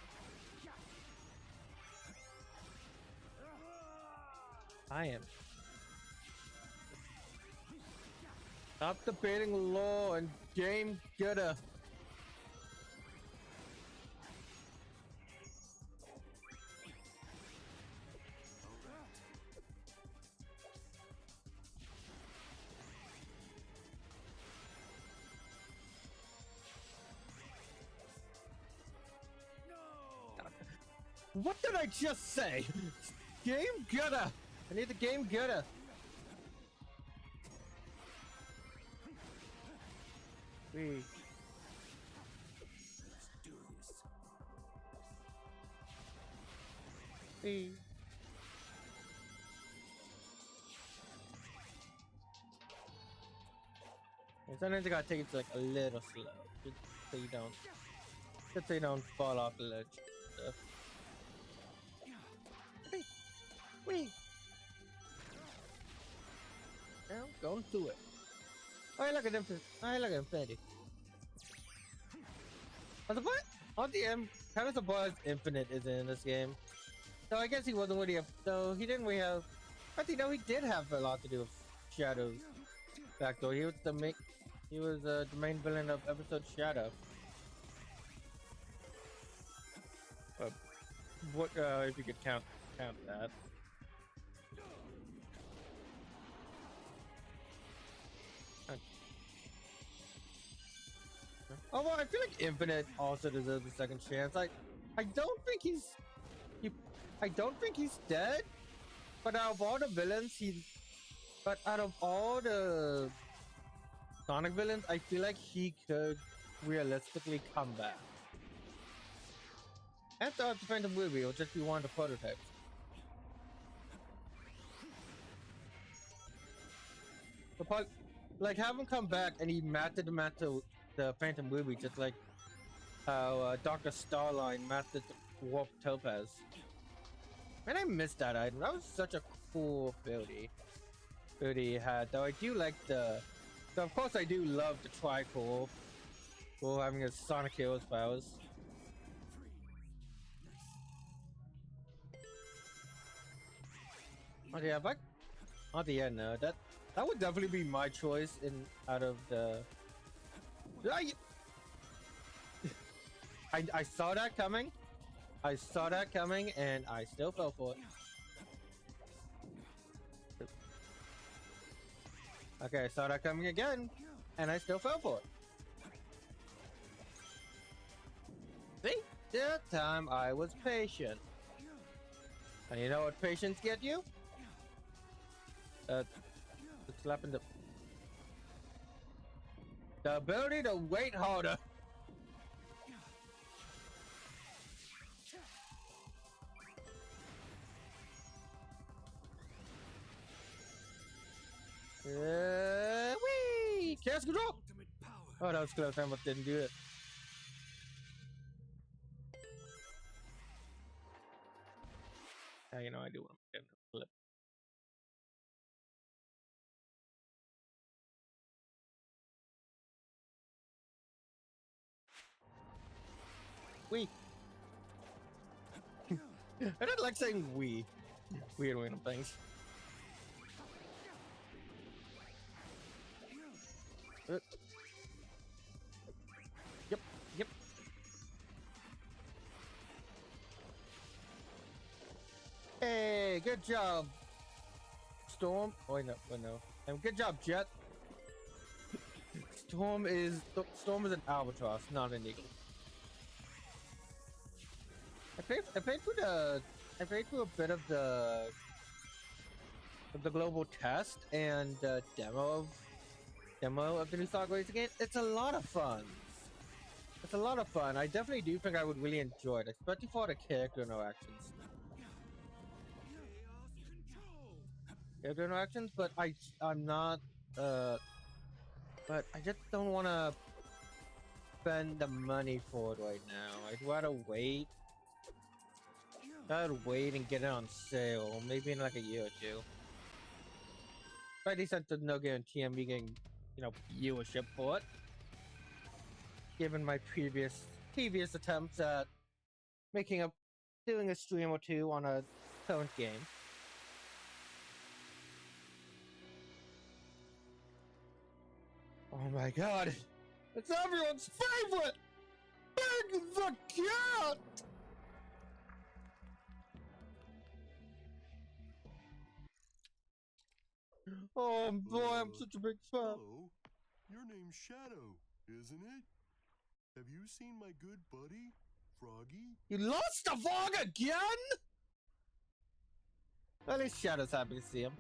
I am. Stop debating law and game getter. What did I just say? Game getter. I need the game getter. Let's do this. Sometimes you gotta take it like a little slow, just so you don't fall off the ledge. Stuff. Wait. Now go through it. Oh, look at them! I look at Infinity. The point on the end, kind of surprised Infinite is in this game. So I guess he wasn't really. So he didn't really have. I think he did have a lot to do with Shadow's backstory. He was the main. He was the main villain of episode Shadow. What if you could count that? Although I feel like Infinite also deserves a second chance. I don't think he's dead. But out of all the villains, out of all the Sonic villains, I feel like he could realistically come back. After the Phantom Ruby, it'll just be one of the prototypes. But like have him come back and he matted the Phantom Ruby, just like how Dr. Starline matted Warp Topaz. Man, I missed that item. That was such a cool ability he had. Though I do like so of course I do love the Tricore for having his Sonic Heroes powers. Okay, if at the end, no, that would definitely be my choice out of the. I saw that coming. I saw that coming, and I still fell for it. Okay, I saw that coming again, and I still fell for it. See? That time I was patient. And you know what patience get you? Slapping the ability to wait harder. Whee! Chaos control! Oh, that was close. I almost didn't do it. Yeah, you know, I do want to get a clip. We. I don't like saying we. Weird random things. Yep, yep. Hey, good job, Storm. Oh, wait, no, wait, no. Good job, Jet. Storm is an albatross, not an eagle. I paid for a bit of the global test and demo of the new Star Race again. It's a lot of fun. It's a lot of fun. I definitely do think I would really enjoy it, especially for the character interactions. Character interactions, but I'm not but I just don't want to spend the money for it right now. I'd rather wait. I'd wait and get it on sale, maybe in like a year or two. But since there's no guarantee I'm getting, you know, viewership for it, given my previous attempts at doing a stream or two on a current game. Oh my god! It's everyone's favorite! Big the Cat! Oh boy, I'm such a big fan. Hello, your name's Shadow, isn't it? Have you seen my good buddy, Froggy? You lost the vlog again? At least Shadow's happy to see him.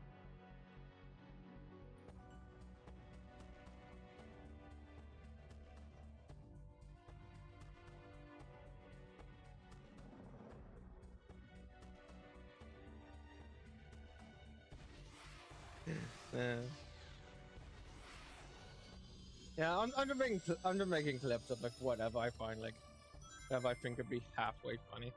Yeah, I'm just making clips of like whatever I find like whatever I think could be halfway funny.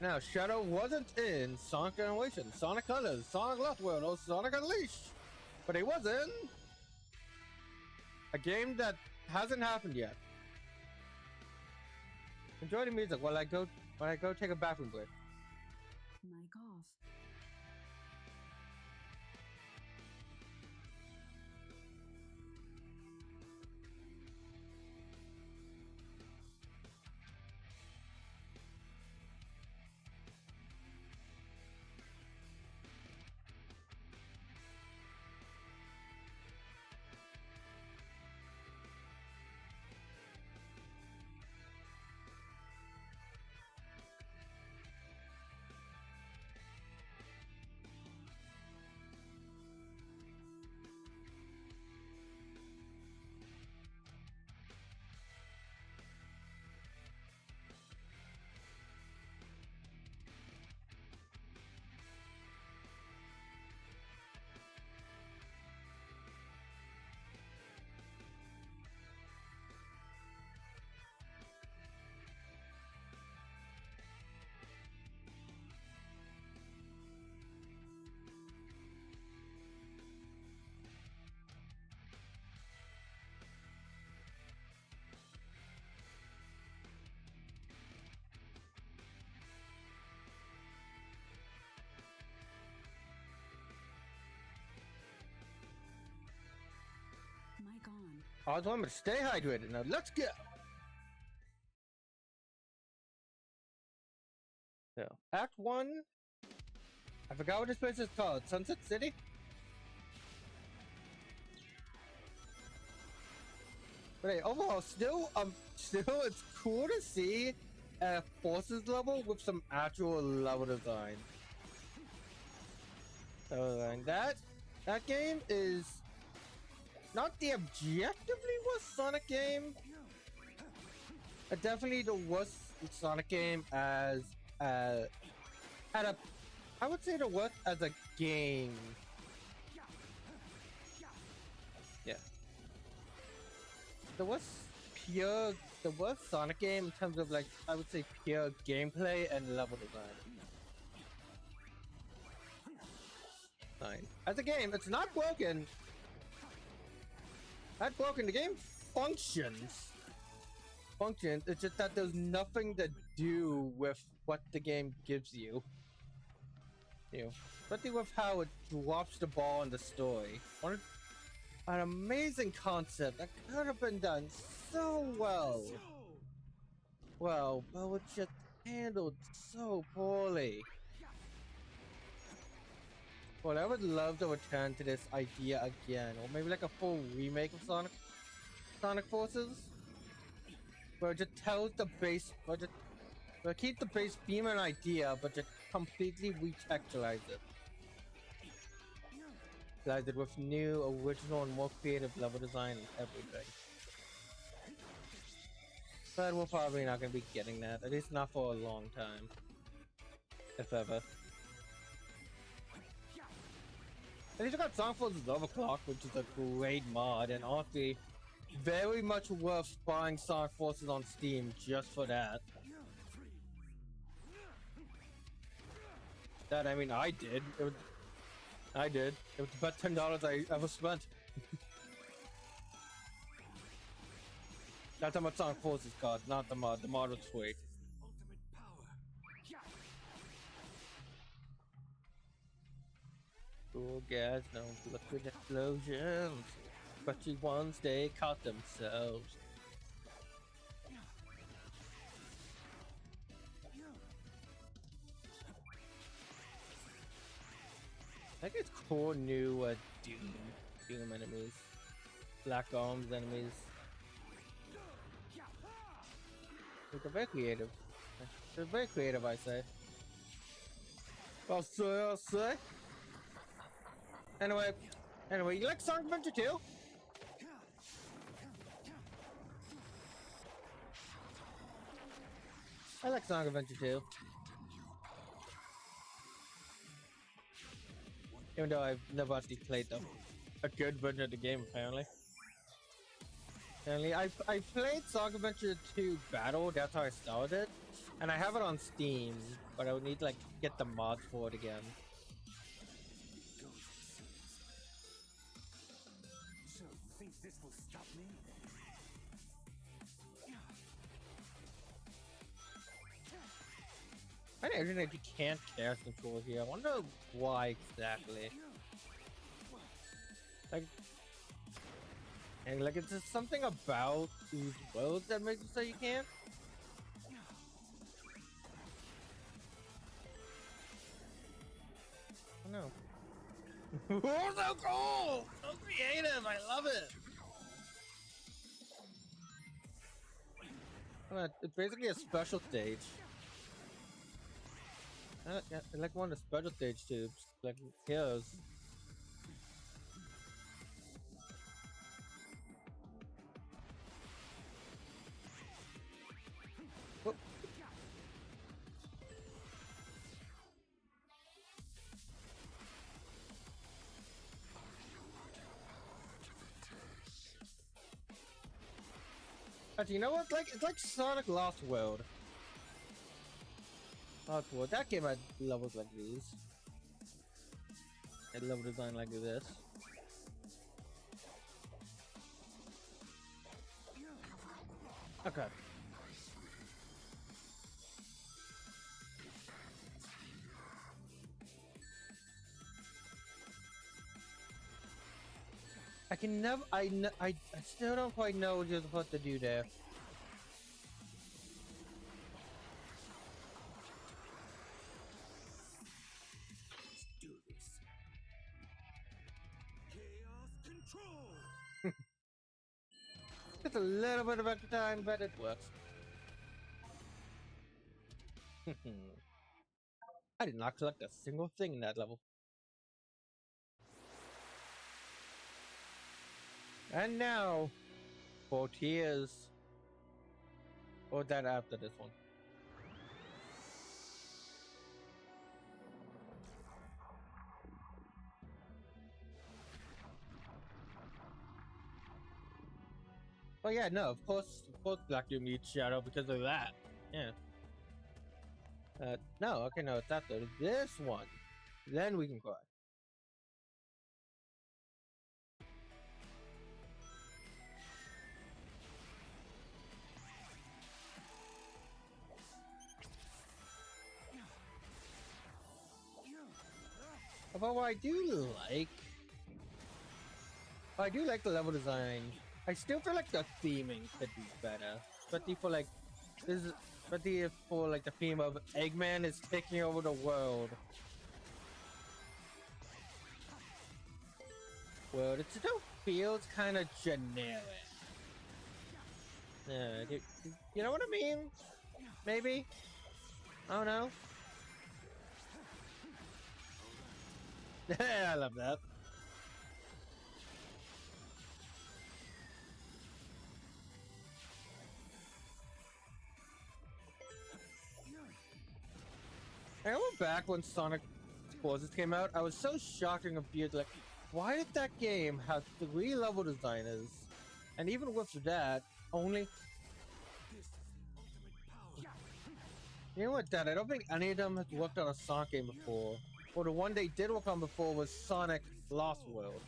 Now, Shadow wasn't in Sonic Generation, Sonic Colors, Sonic Lost World, or Sonic Unleashed, but he was in a game that hasn't happened yet. Enjoy the music while I go take a bathroom break. Mic off. Mic on. I was want me to stay hydrated. Now let's go. So, Act 1. I forgot what this place is called. Sunset City? But hey, overall, still, it's cool to see a Forces level with some actual level design. So, that game is not the objectively worst Sonic game. Definitely the worst Sonic game I would say the worst as a game. Yeah. The the worst Sonic game in terms of like I would say pure gameplay and level design. Fine. As a game, it's not broken. Not broken. The game functions. Functions. It's just that there's nothing to do with what the game gives you. Especially with how it drops the ball in the story. An amazing concept that could have been done so well. Well, but it's just handled so poorly. Well, I would love to return to this idea again, or maybe like a full remake of Sonic Forces, where it just tells the base, where keep the base theme and idea, but just completely retextualize it. Guys, it with new, original, and more creative level design and everything. But we're probably not going to be getting that, at least not for a long time. If ever. At least I got Sonic Forces Overclock, which is a great mod, and honestly, very much worth buying Sonic Forces on Steam just for that. That, I mean, I did. I did. It was about $10 I ever spent. That's how much Sonic Forces cost, not the mod. The mod was sweet. Ultimate power. Cool guys don't look with explosions, especially ones they caught themselves. I think it's cool new Doom enemies, Black Arms enemies. They're very creative. They're very creative, I say. I'll say. Anyway, you like Sonic Adventure 2? I like Sonic Adventure 2. Even though I've never actually played a good version of the game, apparently. I played Sonic Adventure 2 Battle, that's how I started it. And I have it on Steam, but I would need to like get the mods for it again. So, you think this will stop me? I didn't know if you can't cast control here. I wonder why exactly. Like, is there something about these worlds that makes it so you can't? I don't know. Oh, so cool! So creative! I love it! It's basically a special stage. I like one of the special stage tubes, like heroes. Whoop. Actually, you know what? It's like Sonic Lost World. Lost World. That game had levels like these. Had level design like this. Okay. I still don't quite know what you're supposed to do there. Let's do this. Chaos control. Just a little bit of extra time, but it works. I did not collect a single thing in that level. And now, for Tears. Or that after this one. Oh yeah, no, of course Black Doom needs Shadow because of that. Yeah. No, okay, no, it's after this one. Then we can cry. Although what I do like the level design. I still feel like the theming could be better. Especially for like especially for like the theme of Eggman is taking over the world. Well, it still feels kind of generic. Yeah, you know what I mean? Maybe? I don't know. I love that. I remember back when Sonic Forces came out, I was so shocked and confused. Like, why did that game have 3 level designers? And even with that, only. You know what, Dad? I don't think any of them has worked on a Sonic game before. Or the one they did work on before was Sonic Lost World.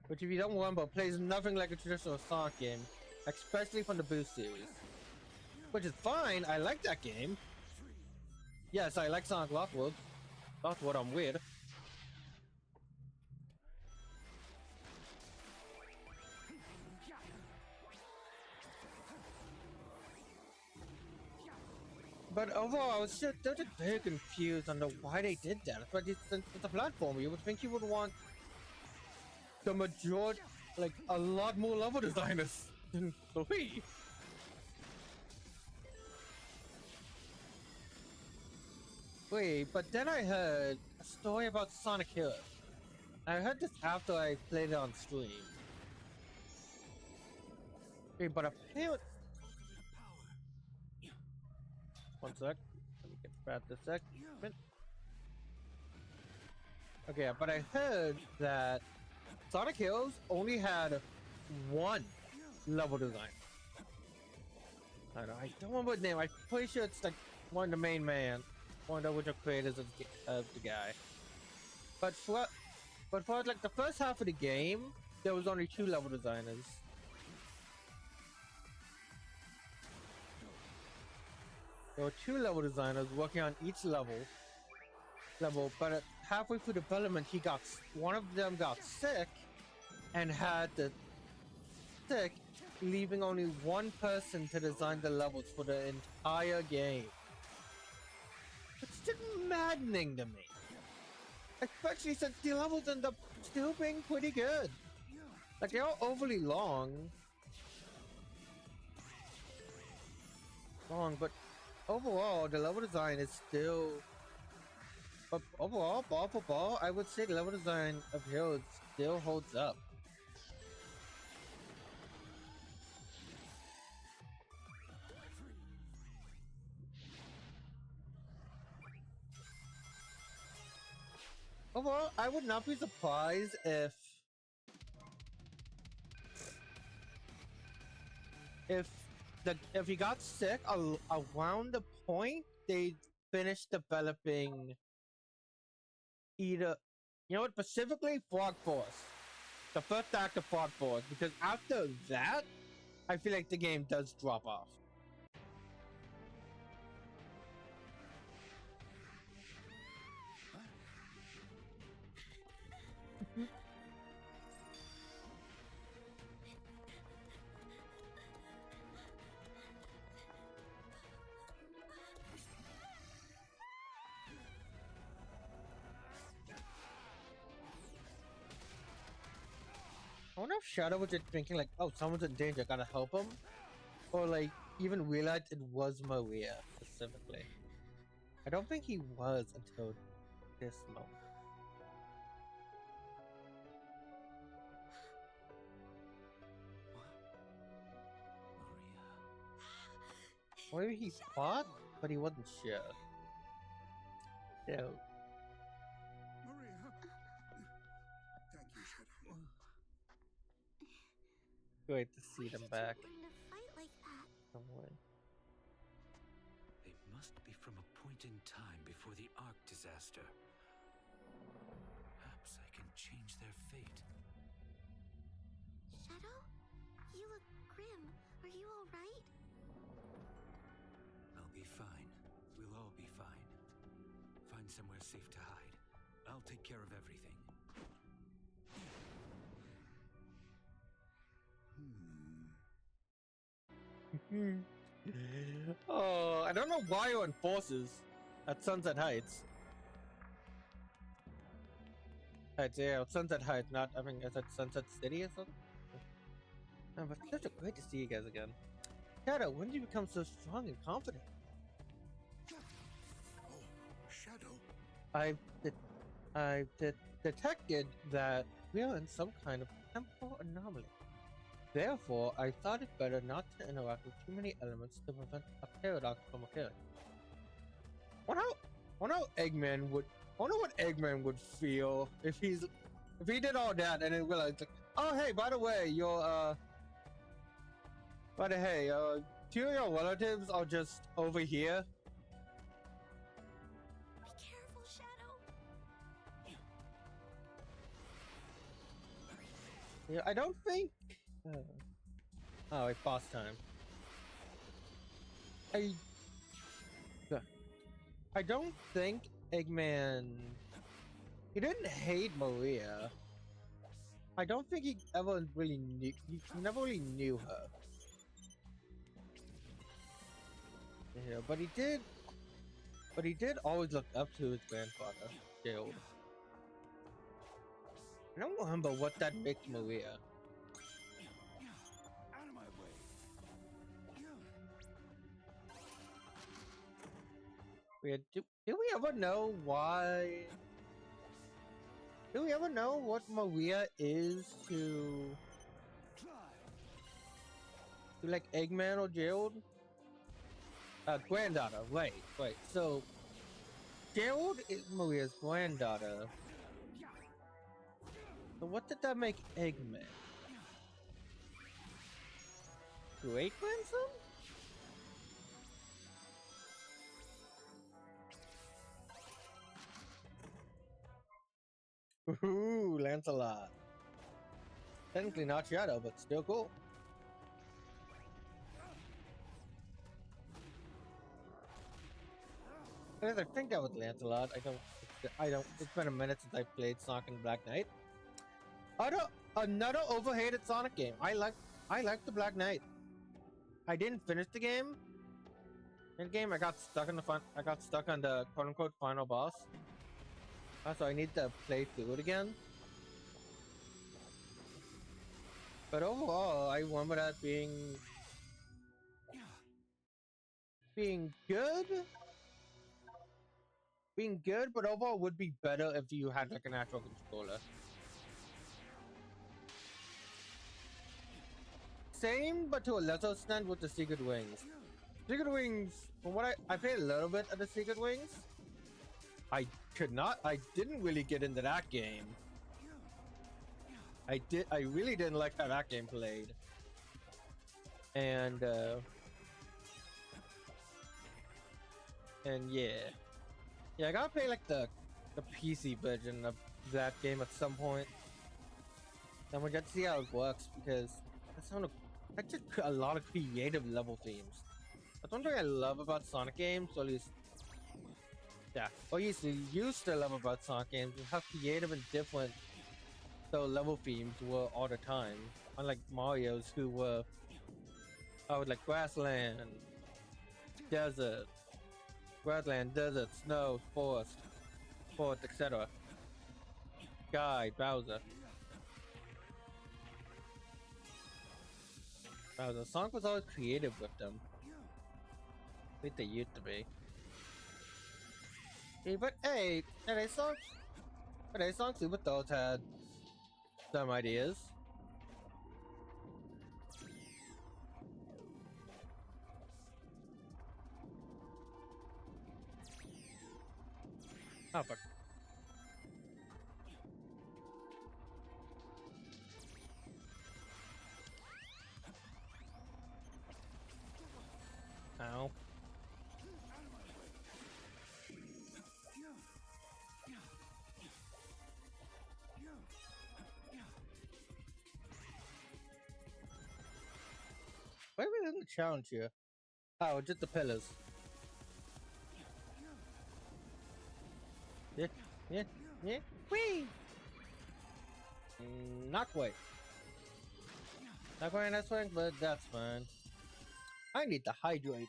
Which, if you don't remember, plays nothing like a traditional Sonic game, especially from the Boost series. Which is fine, I like that game. Yes, I like Sonic Lost World. That's what I'm weird. But overall, I was just very confused on why they did that. But it's a platform. You would think you would want the majority, like a lot more level designers than 3. Wait, but then I heard a story about Sonic Heroes. I heard this after I played it on stream. Wait, but apparently. One sec. Let me get back this segment. Okay, but I heard that Sonic Heroes only had 1 level design. I don't remember the name. I'm pretty sure it's like one of the main man, one of the original creators of the guy. But for like the first half of the game, there was only 2 level designers. There were 2 level designers working on each level, but halfway through development, one of them got sick, and had the sick, leaving only 1 person to design the levels for the entire game. It's just maddening to me, especially since the levels end up still being pretty good. Like, they are overly long, but overall, the level design is still. But overall, ball for ball, I would say the level design of Heroes still holds up. Overall, I would not be surprised if he got sick around the point they finished developing either, you know what, specifically Frog Force, the first act of Frog Force, because after that, I feel like the game does drop off. I wonder if Shadow was just thinking like, oh, someone's in danger, gotta help him, or like even realized it was Maria specifically. I don't think he was until this moment. Or maybe he thought, but he wasn't sure. So. Maria! Thank you, Shadow. Great to see them back. Learn to fight like that. Some way. They must be from a point in time before the Ark disaster. Perhaps I can change their fate. Shadow? You look grim. Are you alright? I'll be fine. We'll all be fine. Find somewhere safe to hide. I'll take care of everything. Oh, I don't know why you're in forces at Sunset Heights. Heights, yeah, Sunset Heights, not, I mean, is it Sunset City or something? Oh, but it's such great to see you guys again. Shadow, when did you become so strong and confident? Oh, Shadow. I detected that we are in some kind of temporal anomaly. Therefore, I thought it better not to interact with too many elements to prevent a paradox from occurring. Wonder how Eggman would. I wonder what Eggman would feel if he did all that and then realized, like, oh hey, by the way, two of your relatives are just over here. Be careful, Shadow. Yeah, I don't think. Oh, wait, boss time. I don't think Eggman. He didn't hate Maria. I don't think he ever really knew. He never really knew her. Yeah, but he did. But he did always look up to his grandfather, Gerald. I don't remember what that makes Maria. Out of my way. Do we ever know why? Do we ever know what Maria is to like Eggman or Gerald? Granddaughter. Wait. So Gerald is Maria's granddaughter. So what did that make Eggman? Great grandson? Ooh, Lancelot. Technically not Shadow, but still cool. I think that was Lancelot. I don't. It's been a minute since I played Sonic and Black Knight. Another overhated Sonic game. I like the Black Knight. I didn't finish the game. In the game, I got stuck on the quote unquote final boss. So I need to play through it again. But overall, I remember that being good. Being good, but overall would be better if you had like an actual controller. Same, but to a lesser extent with the Secret Wings. Secret Wings, from what I played a little bit of the Secret Wings. I didn't really get into that game. I really didn't like how that game played. And yeah, I gotta play like the PC version of that game at some point. Then we get to see how it works because that's just a lot of creative level themes. That's one thing I love about Sonic games, or at least used to love about Sonic games is how creative and different the level themes were all the time. Unlike Mario's, who were like grassland, desert, snow, forest, etc. Guy, Bowser. Sonic was always creative with them. At least they used to be. Yeah, but hey, Sonic Super Thoughts had some ideas. Oh fuck. Why are we in the challenge here? Oh, just the pillars. Yeah, yeah, yeah. Whee! Not quite. Not quite in S-Wing, but that's fine. I need to hydrate.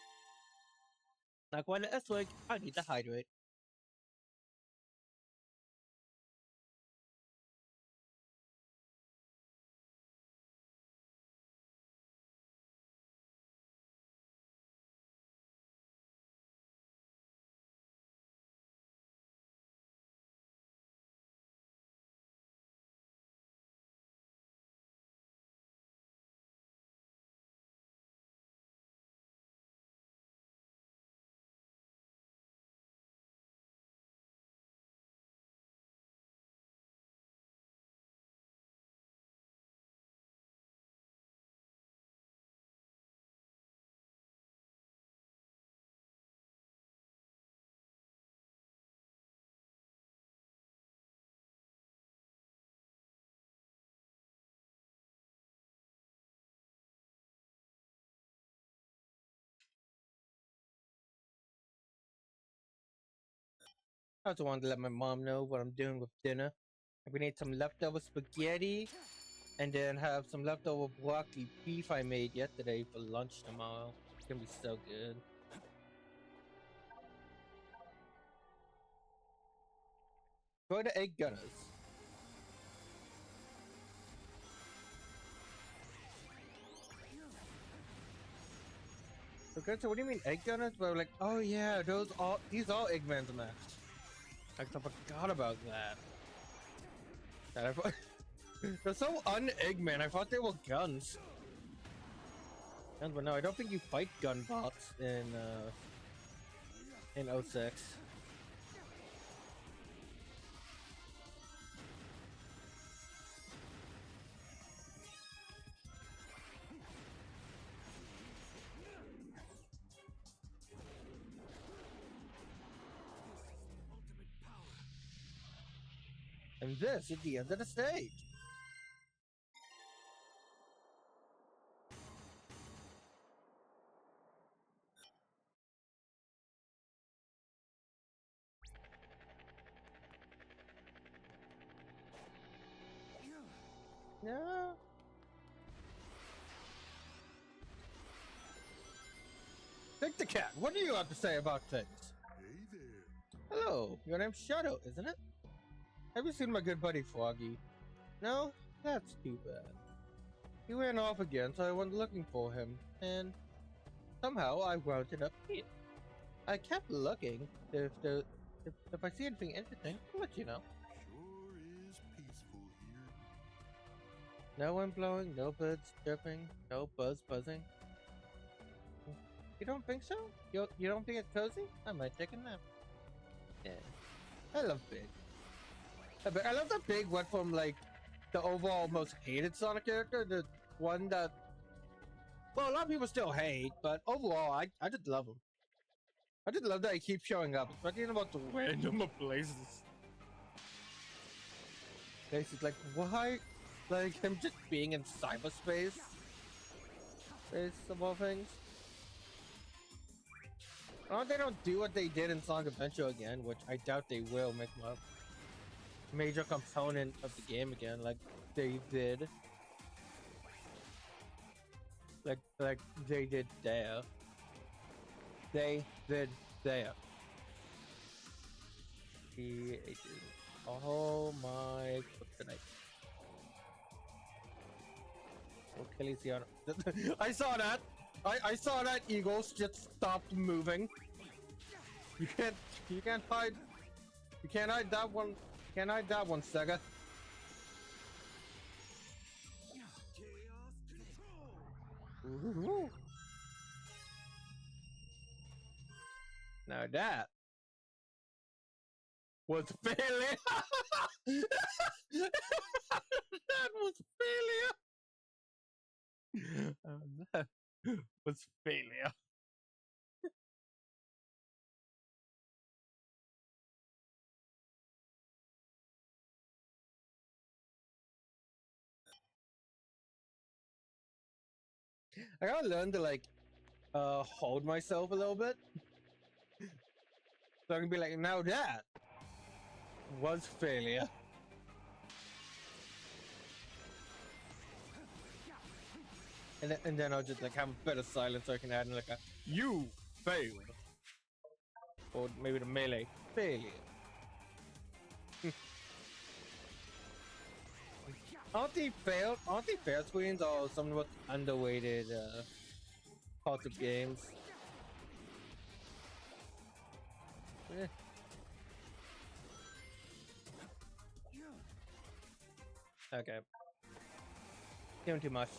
Not quite in S-Wing, I need to hydrate. I also wanted to let my mom know what I'm doing with dinner. I'm gonna eat some leftover spaghetti and then have some leftover broccoli beef I made yesterday for lunch tomorrow. It's gonna be so good. Go to egg gunners. Okay, so what do you mean egg gunners? But like, oh yeah, these are Eggman's masks. I forgot about that. They're so un-Eggman. I thought they were guns. But no, I don't think you fight gun bots in 06. And this is the end of the stage. No. Take the cat. What do you have to say about things? Hey there. Hello. Your name's Shadow, isn't it? Have you seen my good buddy Froggy? No? That's too bad. He ran off again, so I went looking for him, and somehow I wound up here. I kept looking. If I see anything interesting, I'll let you know. Sure is peaceful here. No wind blowing, no birds chirping, no buzz buzzing. You don't think so? You don't think it's cozy? I might take a nap. Yeah. I love Big. I love that Big went from like the overall most hated Sonic character to one that, well, a lot of people still hate, but overall I just love him. I just love that he keeps showing up, especially in about the random places. Places like, why? Like him just being in cyberspace? Space of all things. I hope they don't do what they did in Sonic Adventure again, which I doubt they will make them a major component of the game again, like they did. Like they did there. They did there. The agent. Oh my tonight. Oh, Feliciano. I saw that. I saw that Eagles just stopped moving. You can't hide. You can't hide that one. Can't hide that one, Sega. Ooh. Now that was failure. That was failure. That was failure. I gotta learn to like hold myself a little bit. So I can be like, now that was failure. And then I'll just like have a bit of silence so I can add in like a you failed. Or maybe the melee failure. Aren't the fail screens or somewhat underrated parts of games? Eh. Okay. Doing too much.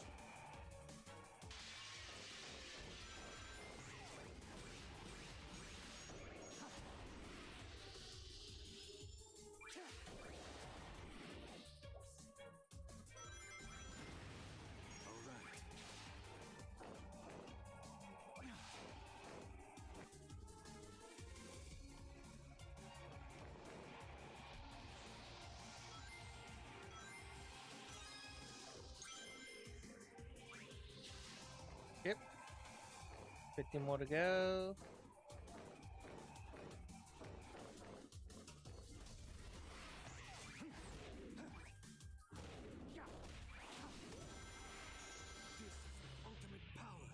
Yep. 50 more to go. Ultimate power.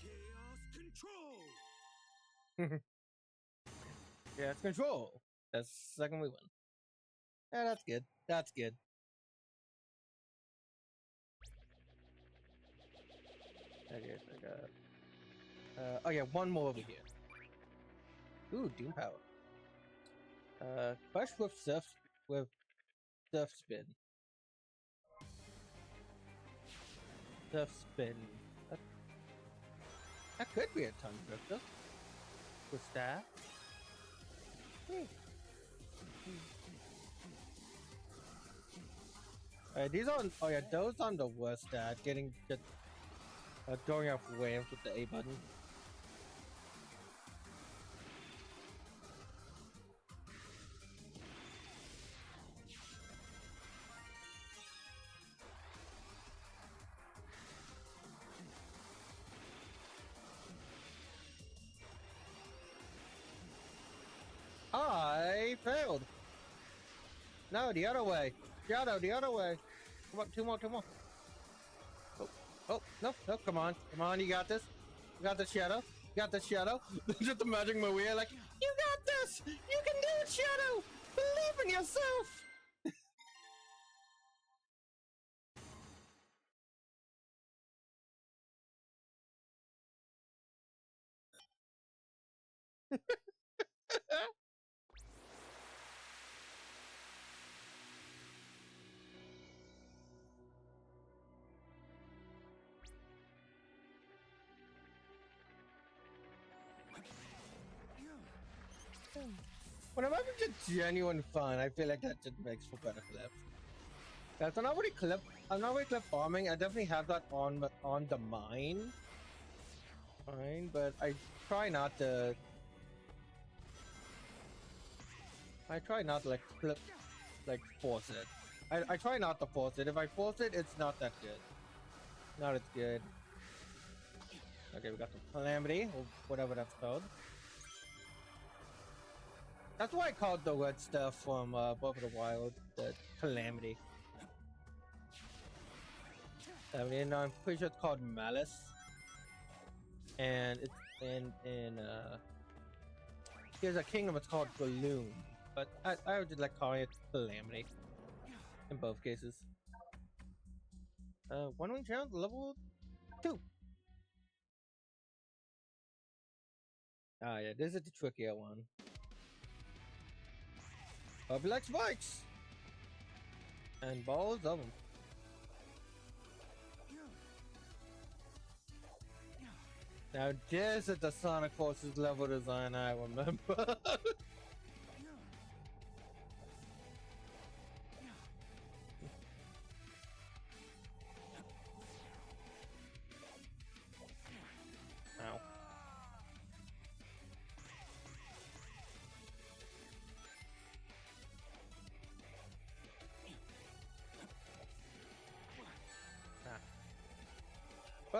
Chaos control. Yeah, it's control. That's the second we win. Yeah, that's good. That's good. Okay, so I got. Oh yeah, one more over here. Ooh, Doom Power. Crush with surf spin. Surf spin. That could be a tongue drifter. With that. These on. Oh yeah, those on the worst stat. Getting just going off waves with the A button. I failed. No, the other way. Shadow, the other way. Come on, two more. Oh, no, come on, you got this. You got the Shadow. You got the Shadow. Just imagining my way like, you got this. You can do it, Shadow. Believe in yourself. Whenever I'm just genuine fun, I feel like that just makes for better clips. That's I'm not really clip farming. I definitely have that on the mine. Fine, but I try not to. I try not to like force it. I try not to force it. If I force it, it's not that good. Not as good. Okay, we got the Calamity, or whatever that's called. That's why I called the red stuff from Breath of the Wild the Calamity. I mean, I'm pretty sure it's called Malice, and it's in here's a kingdom. It's called Gloom, but I would just like calling it Calamity in both cases. One wing challenge level 2. Ah, yeah, this is the trickier one. Black spikes and balls of them. Now this is the Sonic Forces level design I remember. Ow.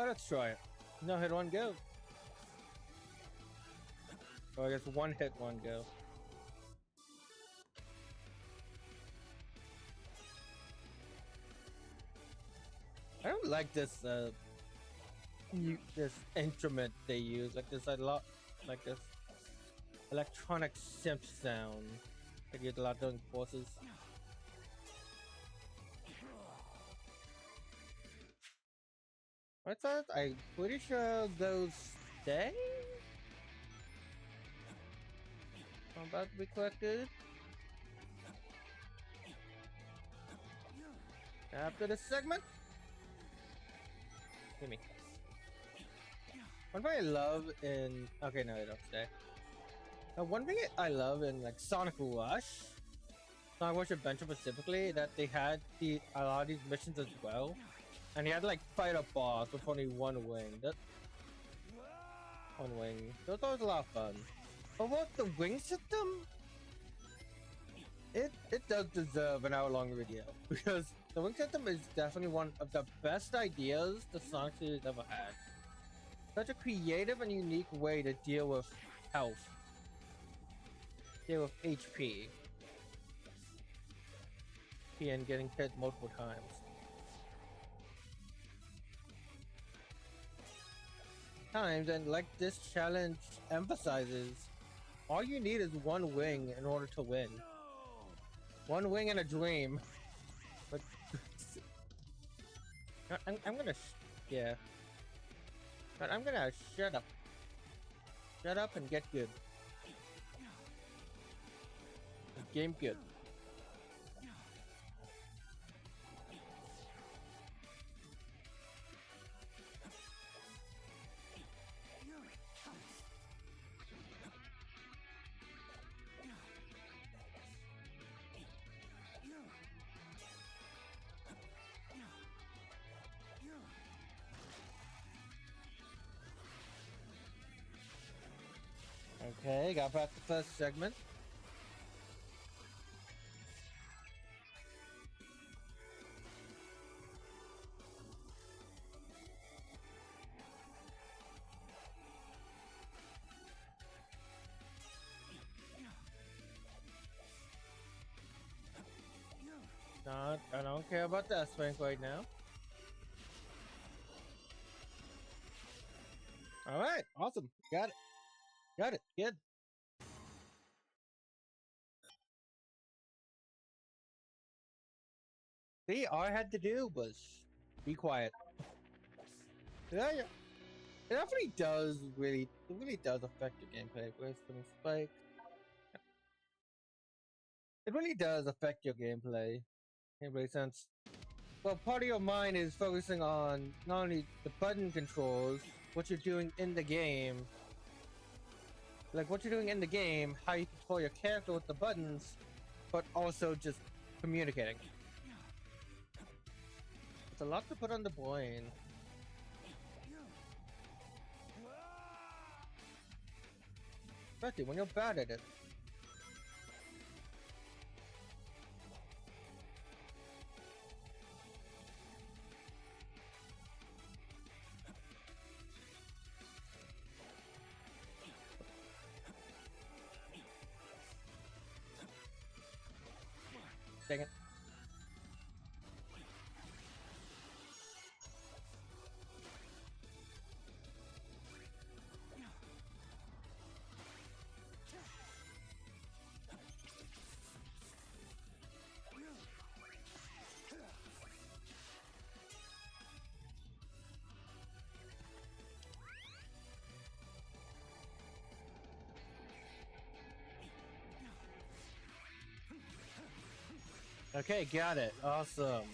Oh, let's try it. No hit, one go. Oh, I guess one hit, one go. I don't like this this instrument they use, like this a lot, like this electronic synth sound. They get a lot during bosses. What's that? I'm pretty sure those stay. I'm about to be collected. After this segment. Gimme. One thing I love in okay, no, they don't stay. One thing I love in like Sonic Rush Adventure specifically, that they had a lot of these missions as well, and you had to like fight a boss with only one wing. One wing. That was a lot of fun. But what the wing system? It does deserve an hour-long video because the wing system is definitely one of the best ideas the Sonic series ever had. Such a creative and unique way to deal with health. Deal with HP. And getting hit multiple times. And like this challenge emphasizes, all you need is one wing in order to win. One wing and a dream. But I'm gonna yeah. But I'm gonna shut up. Shut up and get good. Game good. Okay, got past the first segment. I don't care about that strength right now. Alright, awesome. Got it. Got it. Good. See, all I had to do was be quiet. Yeah, yeah. It definitely does it really does affect your gameplay. Where's spinning spike? It really does affect your gameplay. Since, well, part of your mind is focusing on not only the button controls, what you're doing in the game, like what you're doing in the game, how you control your character with the buttons, but also just communicating. It's a lot to put on the brain. Especially when you're bad at it. Dang it. Okay, got it. Awesome.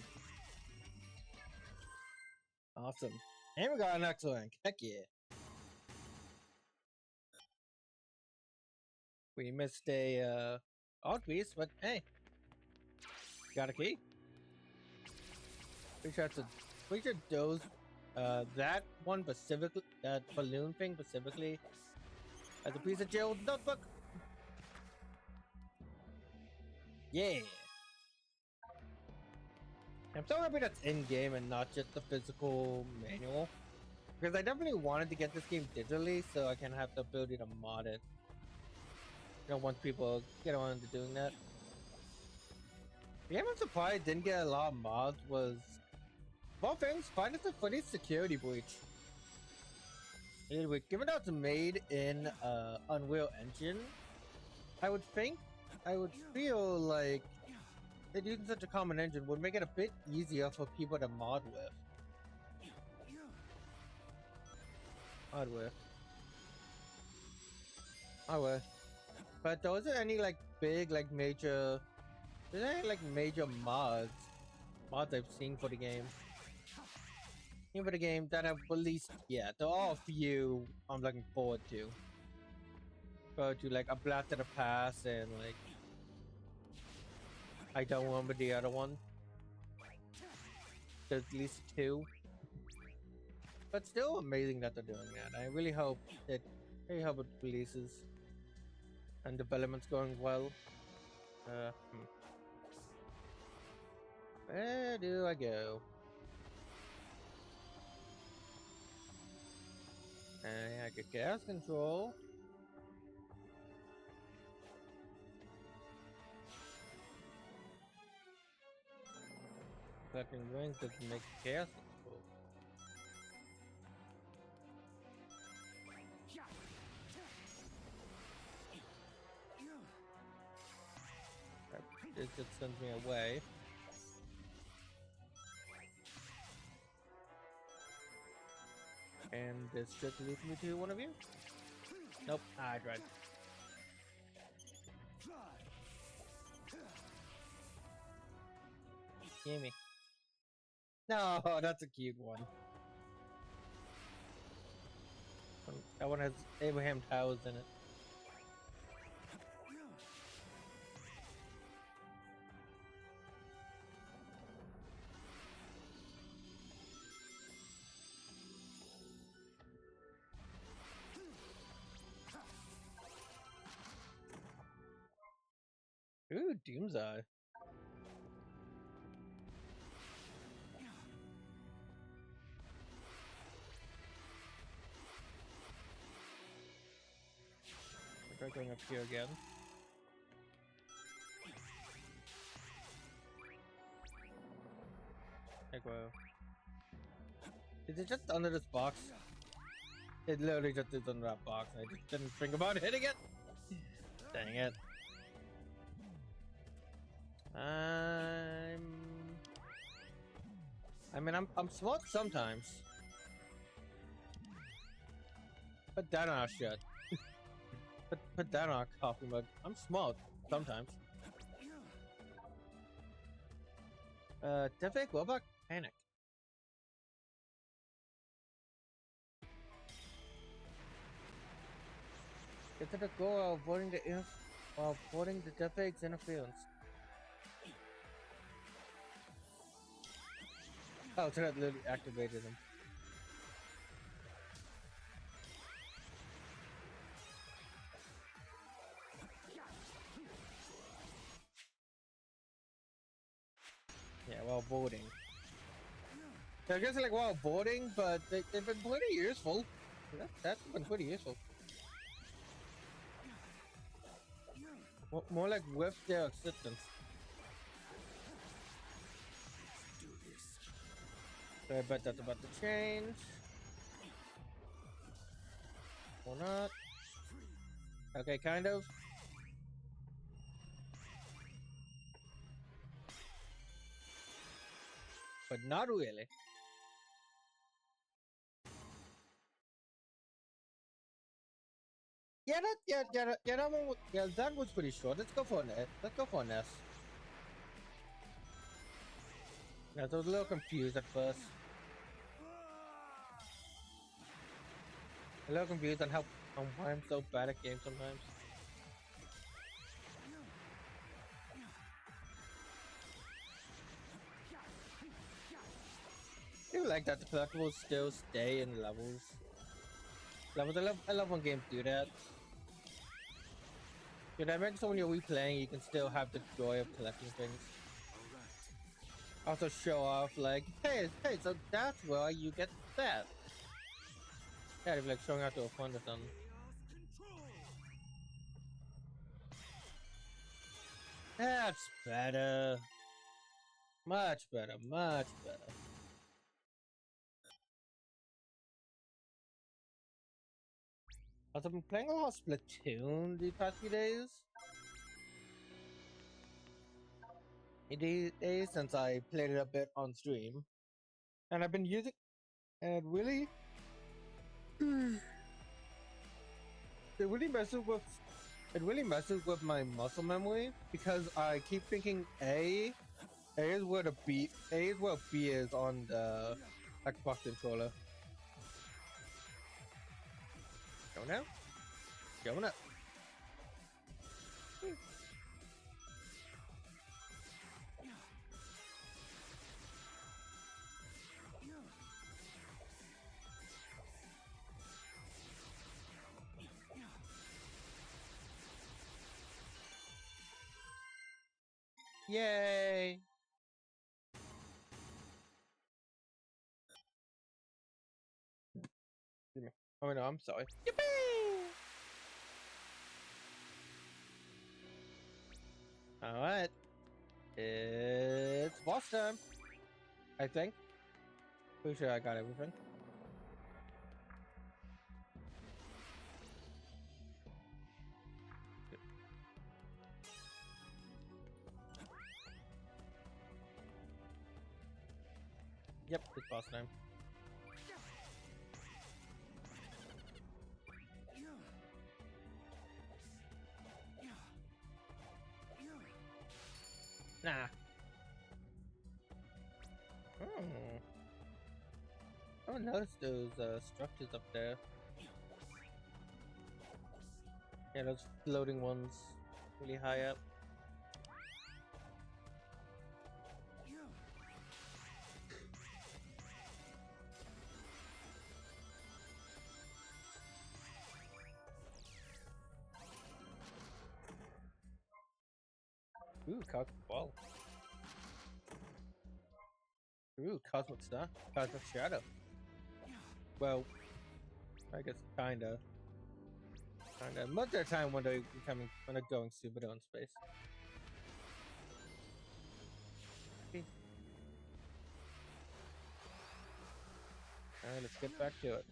Awesome. And we got an X-Wing. Heck yeah. We missed a odd piece, but hey. Got a key. Pretty sure those that one specifically, that balloon thing specifically, as a piece of Gerald's notebook. Yeah. I'm so happy that's in game and not just the physical manual. Because I definitely wanted to get this game digitally so I can have the ability to mod it. You know, once people get on to doing that. The game I'm surprised didn't get a lot of mods was, of all things, Final Fantasy Security Breach. Anyway, given that it's made in Unreal Engine, I would feel like that using such a common engine would make it a bit easier for people to mod with. But there wasn't any like big like major mods I've seen for the game. Even for the game that I've released yet. There are a few I'm looking forward to. Like A Blast of the Past and like I don't remember the other one. There's at least 2. But still amazing that they're doing that. I really hope it releases and development's going well. Where do I go? I get gas control. Collecting rings doesn't make gas control. It just sends me away. And this just leads me to one of you? Nope, I tried. Gimme. No, that's a cute one. That one has Abraham Towers in it. Ooh, Doom's Eye. We're going up here again. Like, wow. Is it just under this box? It literally just is under that box. I just didn't think about hitting it. Dang it. I'm smart sometimes. Put that on our shit. Put that on our coffee mug. I'm smart sometimes. Defect Robot Panic. Get to the goal of avoiding the Defect's interference. Oh, so that literally activated him. Yeah, while boarding. Yeah, I guess like while boarding, but they've been pretty useful. That's been pretty useful. More like with their assistance. So I bet that's about to change. Or not. Okay, kind of. But not really. That was pretty short. Let's go for an S. Yeah, I was a little confused at first. A little confused on why I'm so bad at games sometimes. I do like that the collectibles still stay in levels. I love when games do that. Yeah, that makes so when you're replaying, you can still have the joy of collecting things. Also show off like, hey, so that's why you get that. Yeah, they're like showing out to a fund or something. That's better. Much better, much better. Also, I've been playing a lot of Splatoon the past few days. Days since I played it a bit on stream. And I've been using and really it really messes with my muscle memory because I keep thinking A is where A is where B is on the Xbox controller. Going out? Going up. Yay! Excuse me. Oh no, I'm sorry. Yippee! Alright. It's boss time. I think. Pretty sure I got everything. Yep, it's boss time. Nah. Oh, notice those structures up there. Yeah, those floating ones really high up. Ooh, cosmic ball. Ooh, cosmic star. Cosmic shadow. Well, I guess kinda. Most of the time when they're going super in space. Okay. Alright, let's get back to it.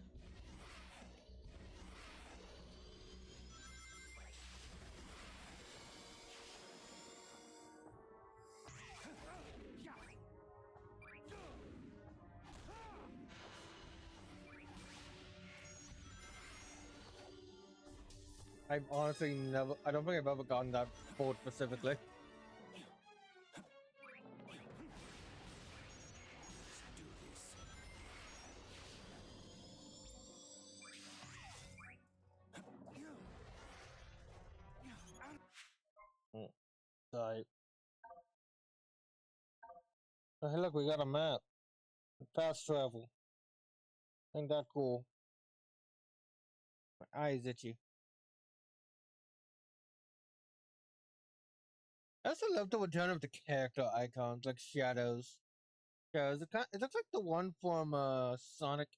I've honestly I don't think I've ever gotten that board specifically. Sorry. Oh, hey, look, we got a map. Fast travel. Ain't that cool? My eyes itchy. I also love the return of the character icons, like shadows. Shadows. It looks like the one from Sonic.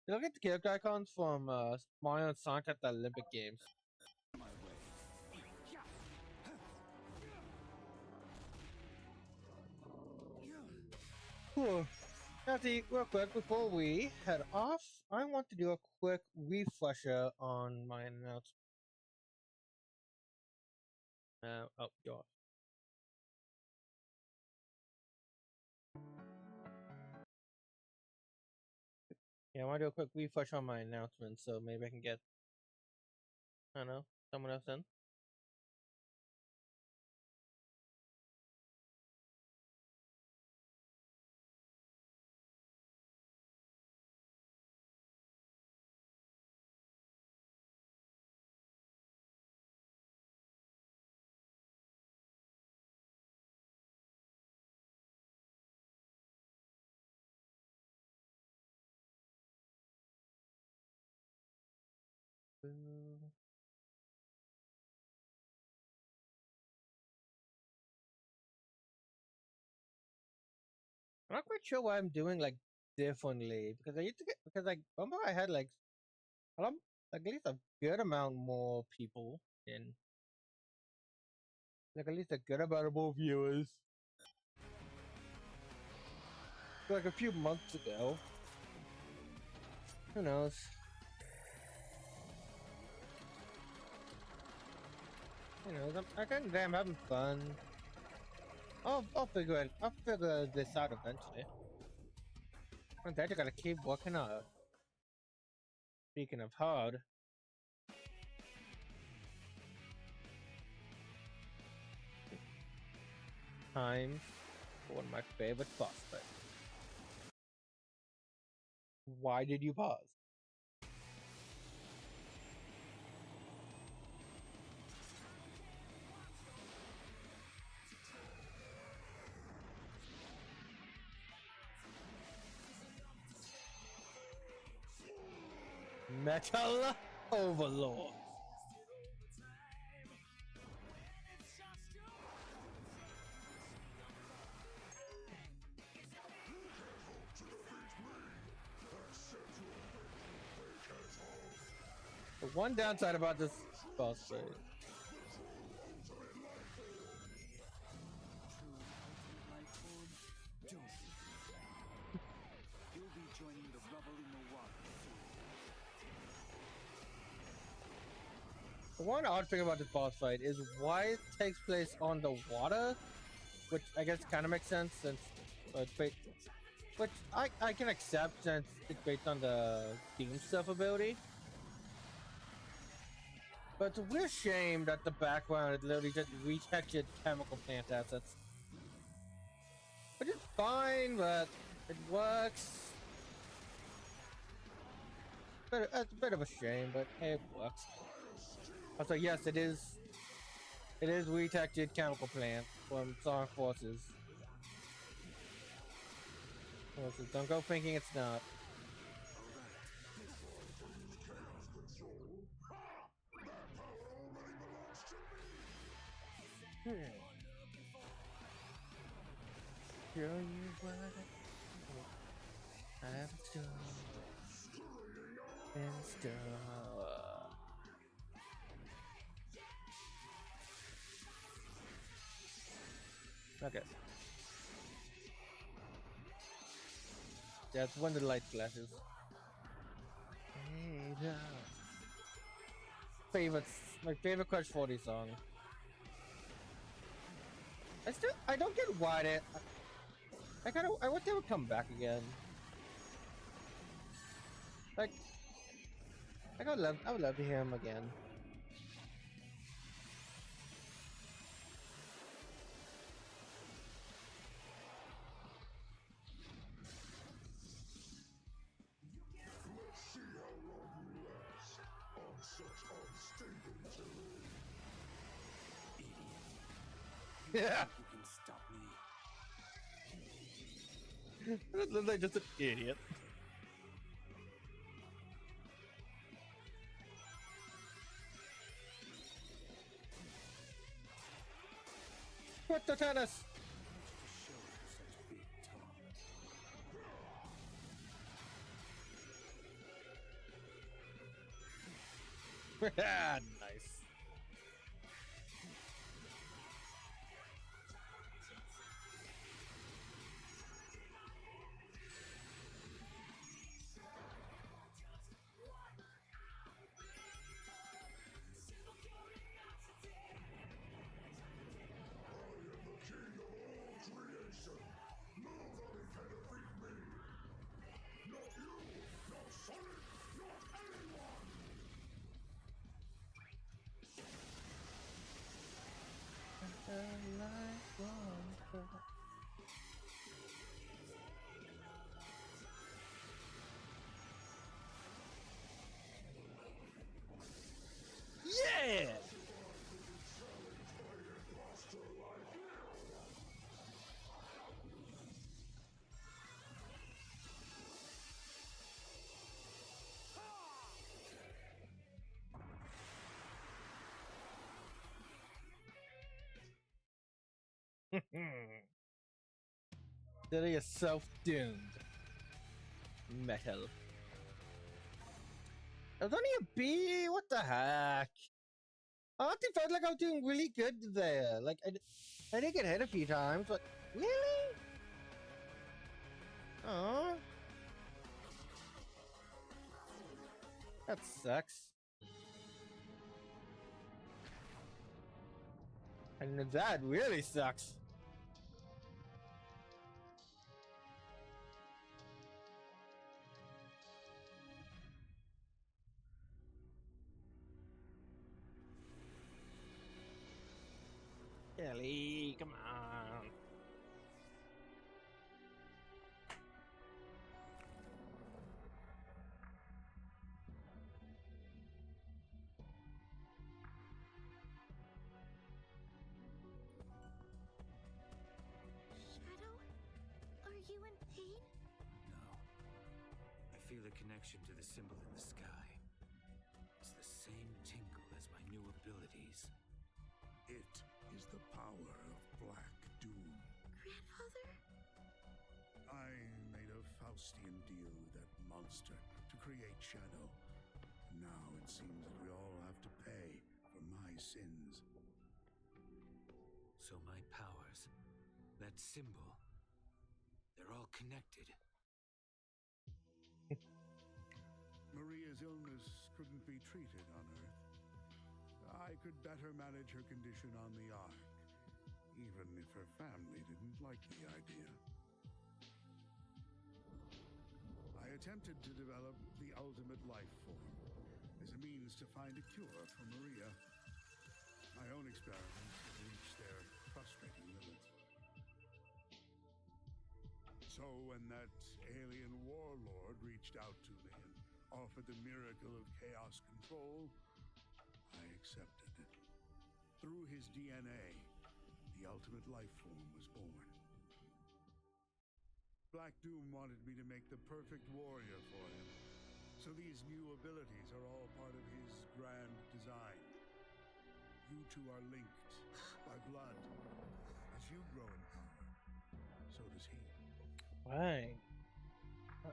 You look at the character icons from Mario and Sonic at the Olympic Games. Cool. Natty, real quick, before we head off, I want to do a quick refresher on my announcement. Oh, you're off. Yeah, I want to do a quick refresh on my announcement, so maybe I can get, I don't know, someone else in. I'm not quite sure what I'm doing like differently because I used to get because like remember I had like Well, at least a good amount more people in. Like at least a good amount of more viewers. Like a few months ago. Who knows? You know, I think I'm having fun. I'll figure it. I'll figure this out eventually. I'm glad you gotta keep working up. Speaking of hard, time for one of my favorite boss fights. Why did you pause? Metal Overlord. The one downside about this boss fight. You'll be joining the rubble in the water soon. The one odd thing about this boss fight is why it takes place on the water, which I guess kind of makes sense since which I can accept since it's based on the Doom Stuff ability. But it's a weird shame that the background is literally just retextured chemical plant assets. Which is fine, but it works. But it's a bit of a shame, but hey, it works. Also, yes, it is retextured chemical plant from Sonic Forces. Don't go thinking it's not. Show you what I have done and stuff. Okay. Yeah, it's when the light flashes. Hey, my favorite Crush 40 song. I don't get why they. I wish they would come back again. Like, I would love to hear him again. Yeah. You can stop me. They're just an idiot. What the tennis? Nice. Yeah! Consider yourself doomed. Metal. It was only a B. What the heck? I honestly felt like I was doing really good there. Like I did get hit a few times, but really? Oh, that sucks. And that really sucks. Kelly, come on. Shadow, are you in pain? No. I feel a connection to the symbol in the sky. It's the same tingle as my new abilities. It is the power of Black Doom. Grandfather? I made a Faustian deal with that monster to create Shadow. Now it seems that we all have to pay for my sins. So my powers, that symbol, they're all connected. Maria's illness couldn't be treated on Earth. I could better manage her condition on the Ark, even if her family didn't like the idea. I attempted to develop the ultimate life form as a means to find a cure for Maria. My own experiments have reached their frustrating limits. So when that alien warlord reached out to me and offered the miracle of chaos control, I accepted it. Through his DNA, the ultimate life form was born. Black Doom wanted me to make the perfect warrior for him, so these new abilities are all part of his grand design. You two are linked by blood. As you grow in power, so does he. Why?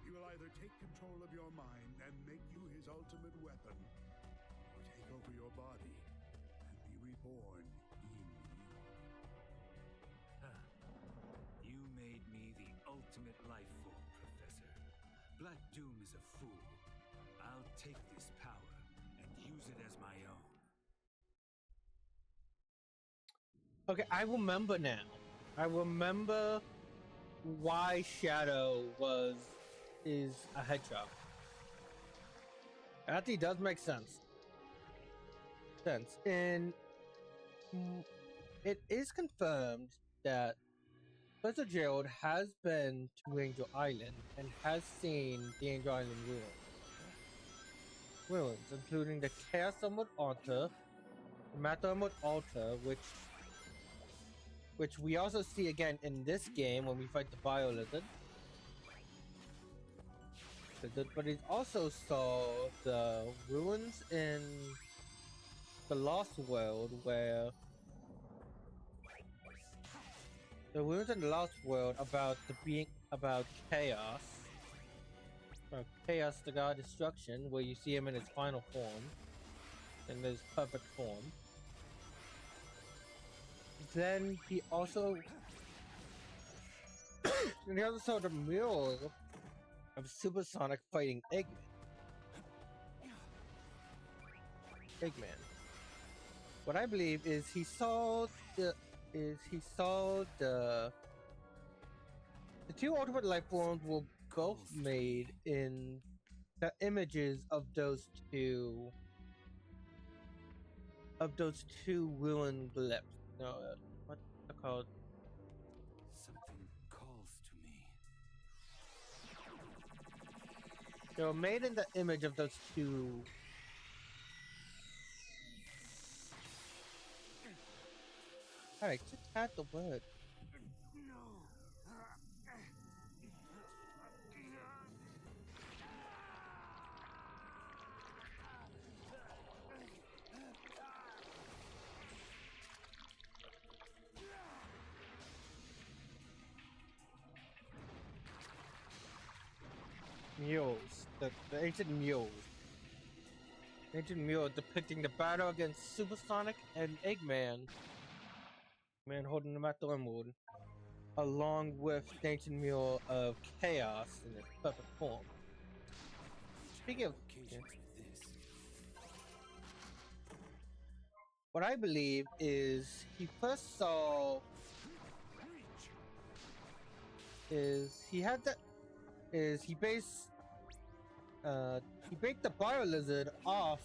He will either take control of your mind and make you his ultimate weapon, or take over your body and be reborn in you. You made me the ultimate life form, Professor. Black Doom is a fool. I'll take this power and use it as my own. Okay, I remember now. I remember why Shadow is a hedgehog. That actually does make sense. And it is confirmed that Professor Gerald has been to Angel Island and has seen the Angel Island ruins, including the Chaos Emerald Altar, the Matter Emerald Altar, which we also see again in this game when we fight the Bio Lizard. But he also saw the ruins in the Lost World, where the ruins in the Lost World about chaos, or chaos the god destruction, where you see him in his final form, in his perfect form. Then he also saw the mural of Supersonic fighting Eggman. What I believe is he saw the two ultimate life forms were both made in the images of those two ruined lips. No, what they're called? Something calls to me. They were made in the image of those two. Alright, just add the word. Mules. The ancient mules. Ancient mural depicting the battle against Supersonic and Eggman. Man holding them at the emerald, along with the ancient mural of Chaos in its perfect form. Speaking of, what I believe is he first saw he based the Bio Lizard off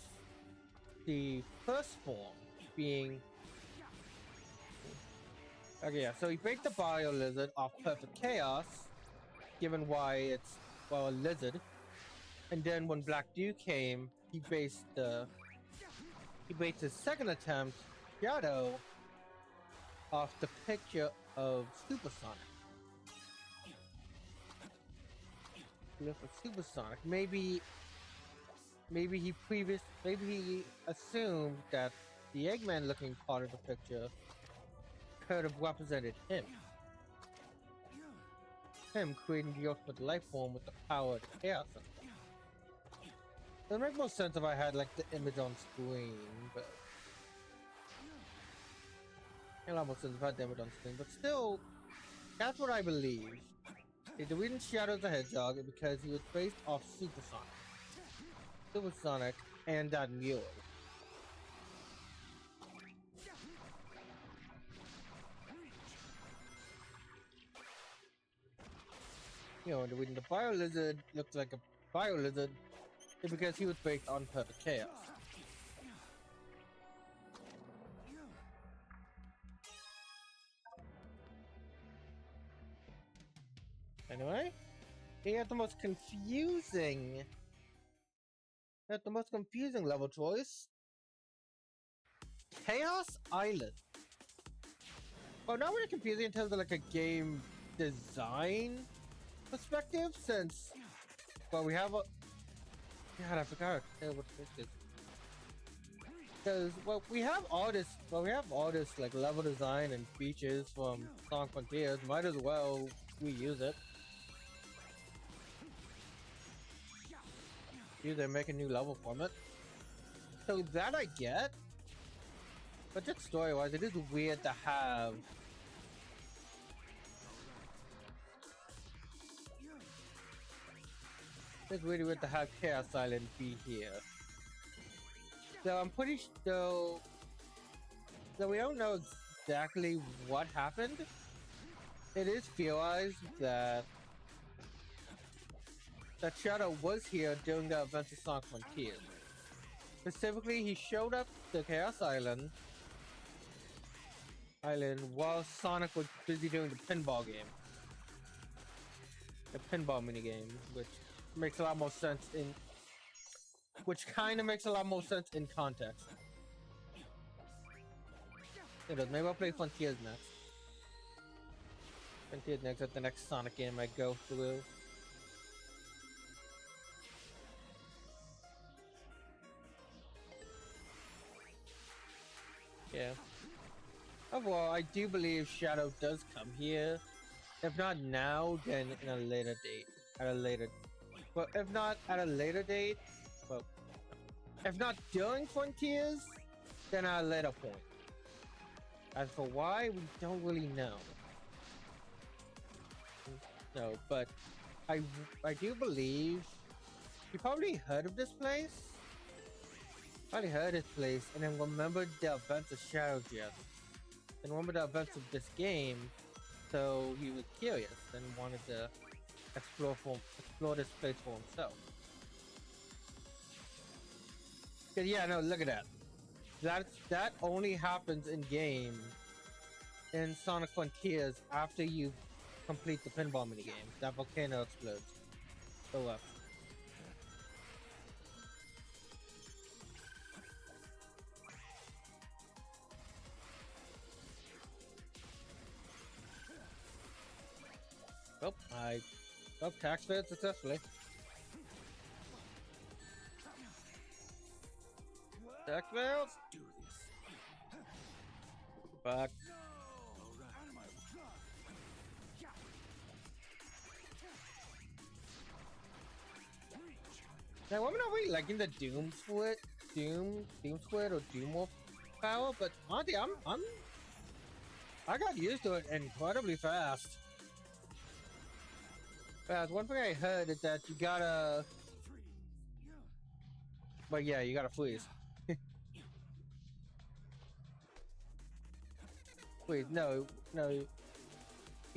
the first form being. Okay, yeah, so he baked the Bio Lizard off Perfect Chaos, given why it's, well, a lizard. And then when Black Dew came, he based his second attempt, Shadow, off the picture of Supersonic. Look for Supersonic. Maybe he assumed that the Eggman looking part of the picture could have represented him. Him creating the ultimate life form with the power of chaos. It would make more sense if I had like the image on screen, but a lot more sense if I had the image on screen. But still, that's what I believe. The reason Shadow the Hedgehog is because he was based off Supersonic, and that mule. You know, the reason the Bio Lizard looks like a Bio Lizard is because he was based on Perfect Chaos. Anyway, he had the most confusing level choice. Chaos Island. Well, not really confusing in terms of like a game design perspective, since, well, we have a, God, I forgot what this is. Because, well, we have all this like level design and features from Sonic Frontiers. Might as well reuse it. Use it and make a new level from it. So that I get. But just story-wise, it is weird to have it's really weird to have Chaos Island be here. So I'm pretty sure. So we don't know exactly what happened. It is theorized that Shadow was here during the events of Sonic Frontiers. Specifically, he showed up to Chaos Island while Sonic was busy doing the pinball game. The pinball minigame, which makes a lot more sense kind of makes a lot more sense in context. It does. Maybe I'll play Frontiers next. Frontiers next at the next Sonic game I go through. Yeah. Overall, I do believe Shadow does come here. If not now, then in a later date. Well, if not at a later date, well, if not during Frontiers, then at a later point. As for why, we don't really know. No, but I do believe you probably heard of this place. And then remembered the events of Shadow Jest. And remembered the events of this game, so he was curious and wanted to explore this place for himself. Cause yeah, no, look at that. That only happens in game in Sonic Frontiers after you complete the pinball minigame. That volcano explodes. Go left. Oh, tax failed successfully. Tax failed. Do this. Back. Now, I'm not really liking the Doom split. Doom Squid or Doom Wolf power, but honestly, I got used to it incredibly fast. One thing I heard is that you gotta, but yeah, you gotta freeze. Wait, no, you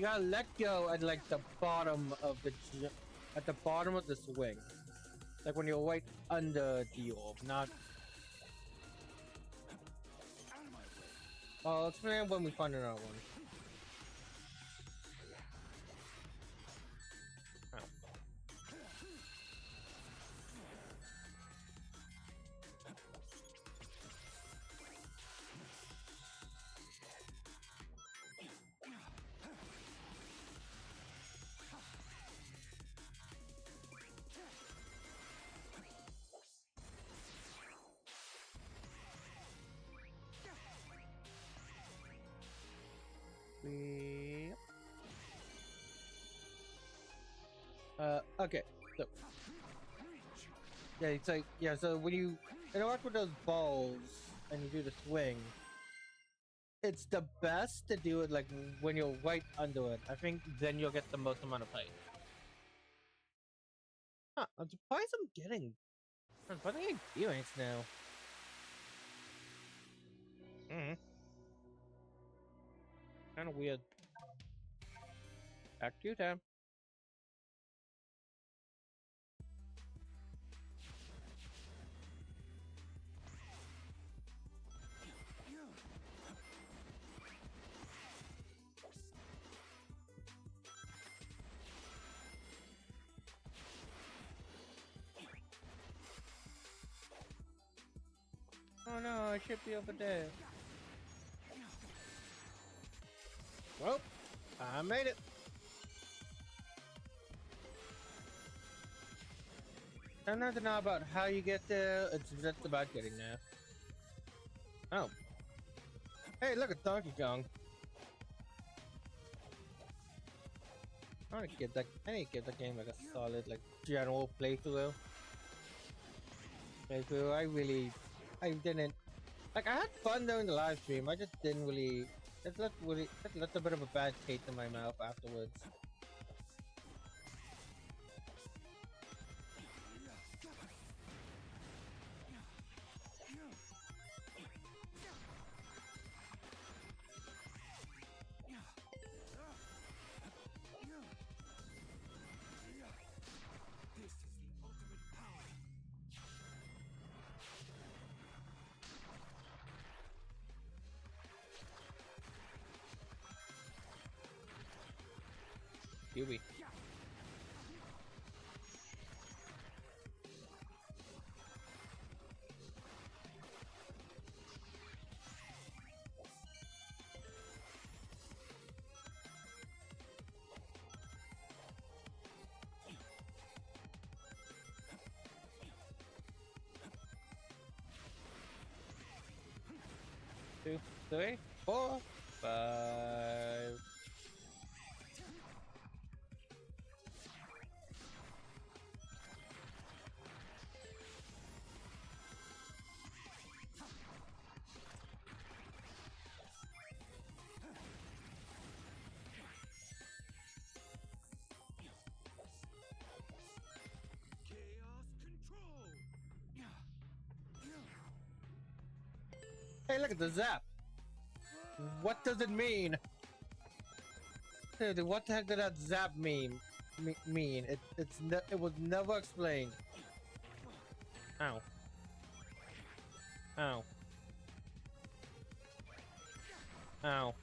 gotta let go at like the bottom of the swing, like when you're right under the orb, not. Well, I'll explain when we find another one. Okay, so yeah, it's like so when you interact with those balls and you do the swing, it's the best to do it like when you're right under it. I think then you'll get the most amount of height. Huh, I'm surprised I'm getting feelings now. Kind of weird. Back to you, Tam. Oh no, I should be over there. Well, I made it. I don't have to know about how you get there, it's just about getting there. Oh. Hey, look at Donkey Kong. I need to give that game like a solid, like, general playthrough. I didn't, like, I had fun during the live stream, I just didn't really, it left a bit of a bad taste in my mouth afterwards. Yui. Two, 3, 4, 5. Hey, look at the zap. What does it mean? Dude, what the heck did that zap mean? It was never explained. Ow. Ow. Ow.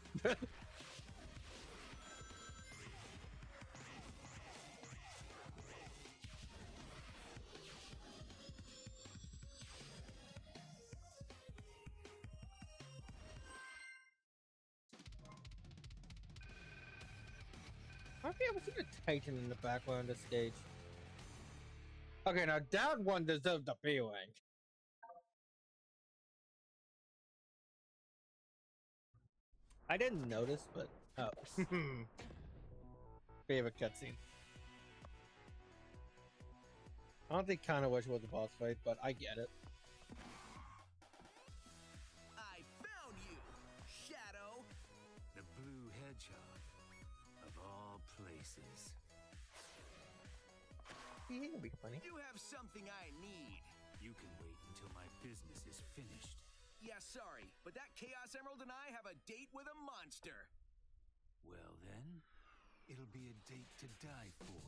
I've never seen a Titan in the background of the stage. Okay, now that one deserves the B rank. I didn't notice, but oh. Favorite cutscene. I don't think Kind of Wish was the boss fight, but I get it. He can be funny. You have something I need. You can wait until my business is finished. Yeah, sorry, but that Chaos Emerald and I have a date with a monster. Well then, it'll be a date to die for.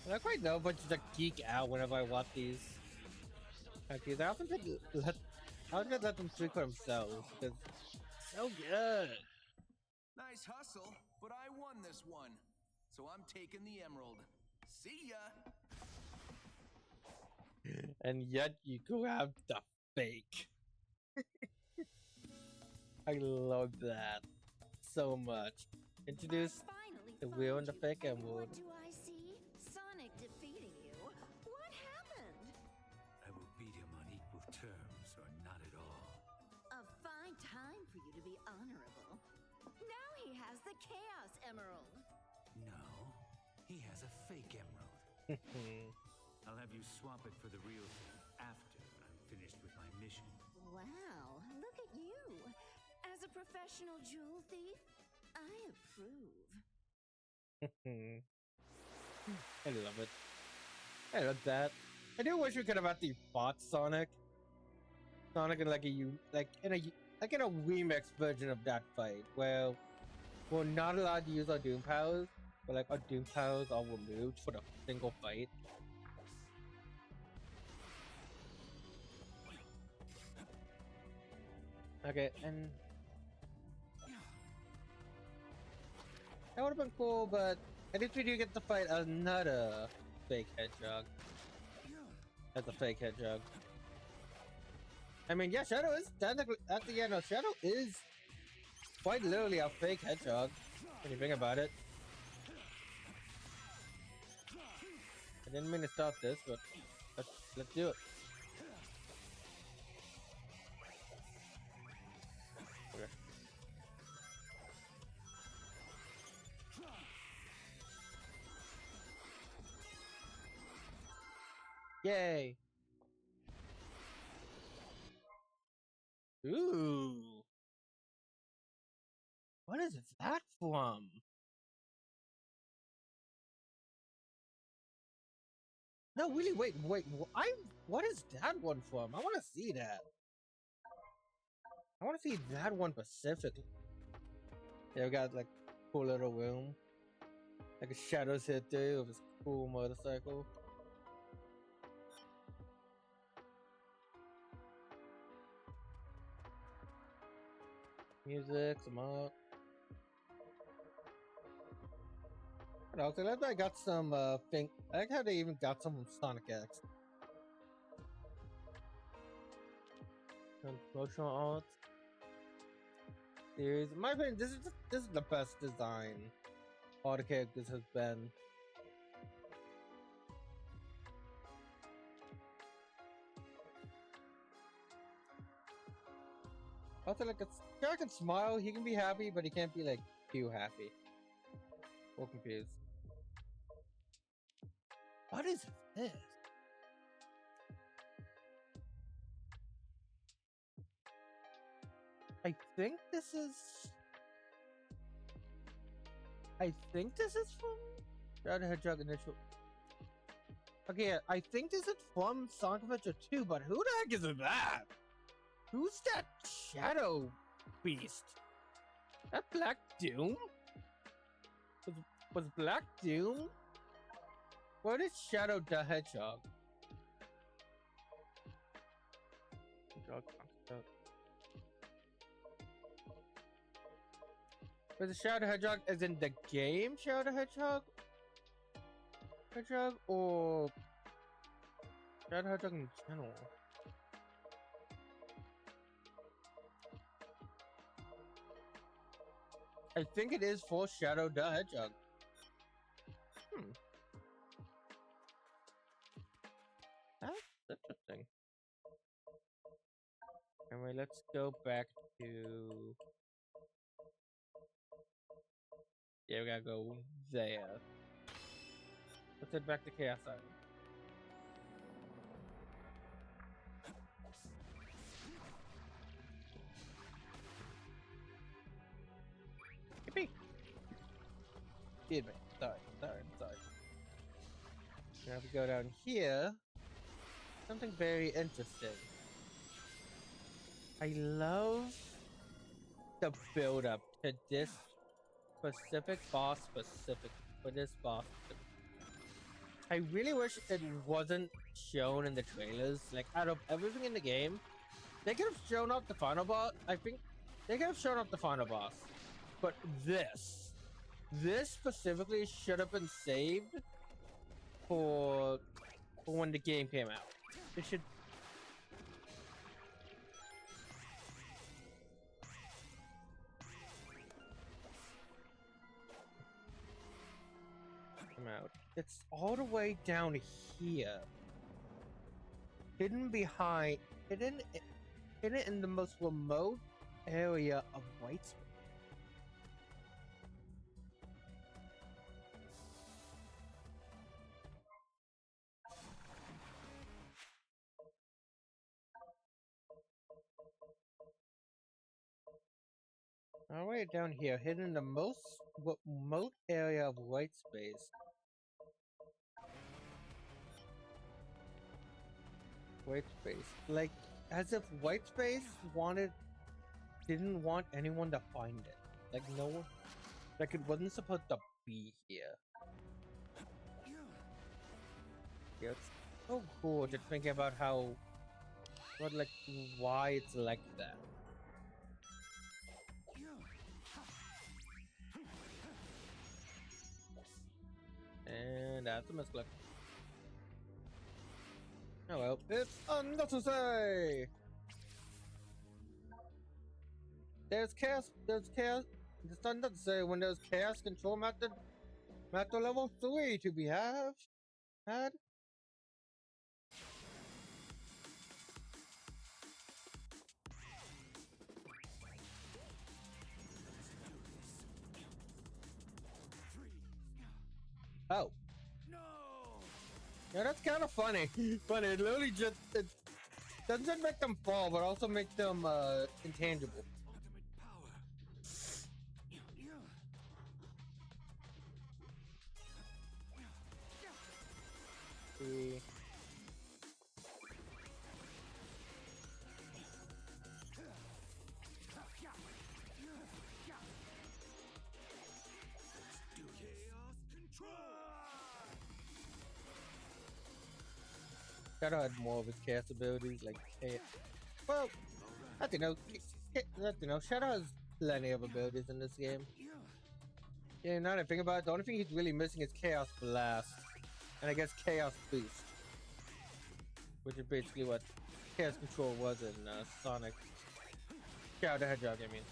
I don't quite know, but just geek out whenever I watch these. Like these, I often let them speak for themselves because it's so good. Nice hustle, but I won this one. So I'm taking the emerald. See ya! And yet you grab the fake. I love that so much. Introduce Finally the wheel and the found you. fake emerald. What do I see? Sonic defeating you? What happened? I will beat him on equal terms or not at all. A fine time for you to be honorable. Now he has the Chaos Emerald. No, he has a fake emerald. I'll have you swap it for the real thing after I'm finished with my mission. Wow, look at you. As a professional jewel thief, I approve. I love it. I love that. I do wish we could have had the bot Sonic. Sonic in like in a remix version of that fight where we're not allowed to use our Doom powers, but like our Doom powers are removed for the single fight. Okay, and that would have been cool, but at least we do get to fight another fake hedgehog. That's a fake hedgehog. I mean, yeah, Shadow is technically, Shadow is quite literally a fake hedgehog when you think about it. I didn't mean to stop this, but let's do it. Okay. Yay! Ooh! What is that from? No, really, wait, what is that one from? I want to see that. I want to see that one specifically. Yeah, we got like cool little room. Like a shadows hit through of his cool motorcycle. Music, some up. I also like that I got some I like how they even got some from Sonic X. Some promotional art. Series. In my opinion, this is the best design all the characters has been. Also, like, Jack can smile, he can be happy, but he can't be like too happy. Or confused. What is this? I think this is from Shadow Hedgehog initial. Okay, yeah, I think this is from Sonic Adventure 2, but who the heck is that? Who's that shadow beast? That Black Doom? Was Black Doom? What is Shadow the Hedgehog? Was the Shadow Hedgehog as in the game Shadow Hedgehog? Or Shadow Hedgehog in general? I think it is for Shadow the Hedgehog. That's interesting. Anyway, let's go back to... Yeah, we gotta go there. Let's head back to Chaos Island. Yippee! Excuse me. Sorry. Now if we go down here, something very interesting. I love the build up to this specific boss for this boss. I really wish it wasn't shown in the trailers. Like, out of everything in the game, they could have shown off the final boss. I think they could have shown off the final boss. But this specifically should have been saved for when the game came out. It should. Come out. It's all the way down here, hidden in the most remote area of White Space. All right, down here, hidden in the most remote area of White Space. White Space, like as if White Space didn't want anyone to find it. Like no one, like it wasn't supposed to be here. Yeah, it's so cool to think about why it's like that. And that's a misclick. Oh well, it's unnecessary! There's chaos. It's unnecessary when there's chaos control method level 3 to be had. Oh. No. Yeah, that's kind of funny, but it literally just it doesn't make them fall, but also make them intangible. See. Shadow had more of his chaos abilities, like well, I don't know. Shadow has plenty of abilities in this game. Yeah, now that I think about it, the only thing he's really missing is Chaos Blast, and I guess Chaos Boost, which is basically what Chaos Control was in Sonic. Shadow the Hedgehog, I mean.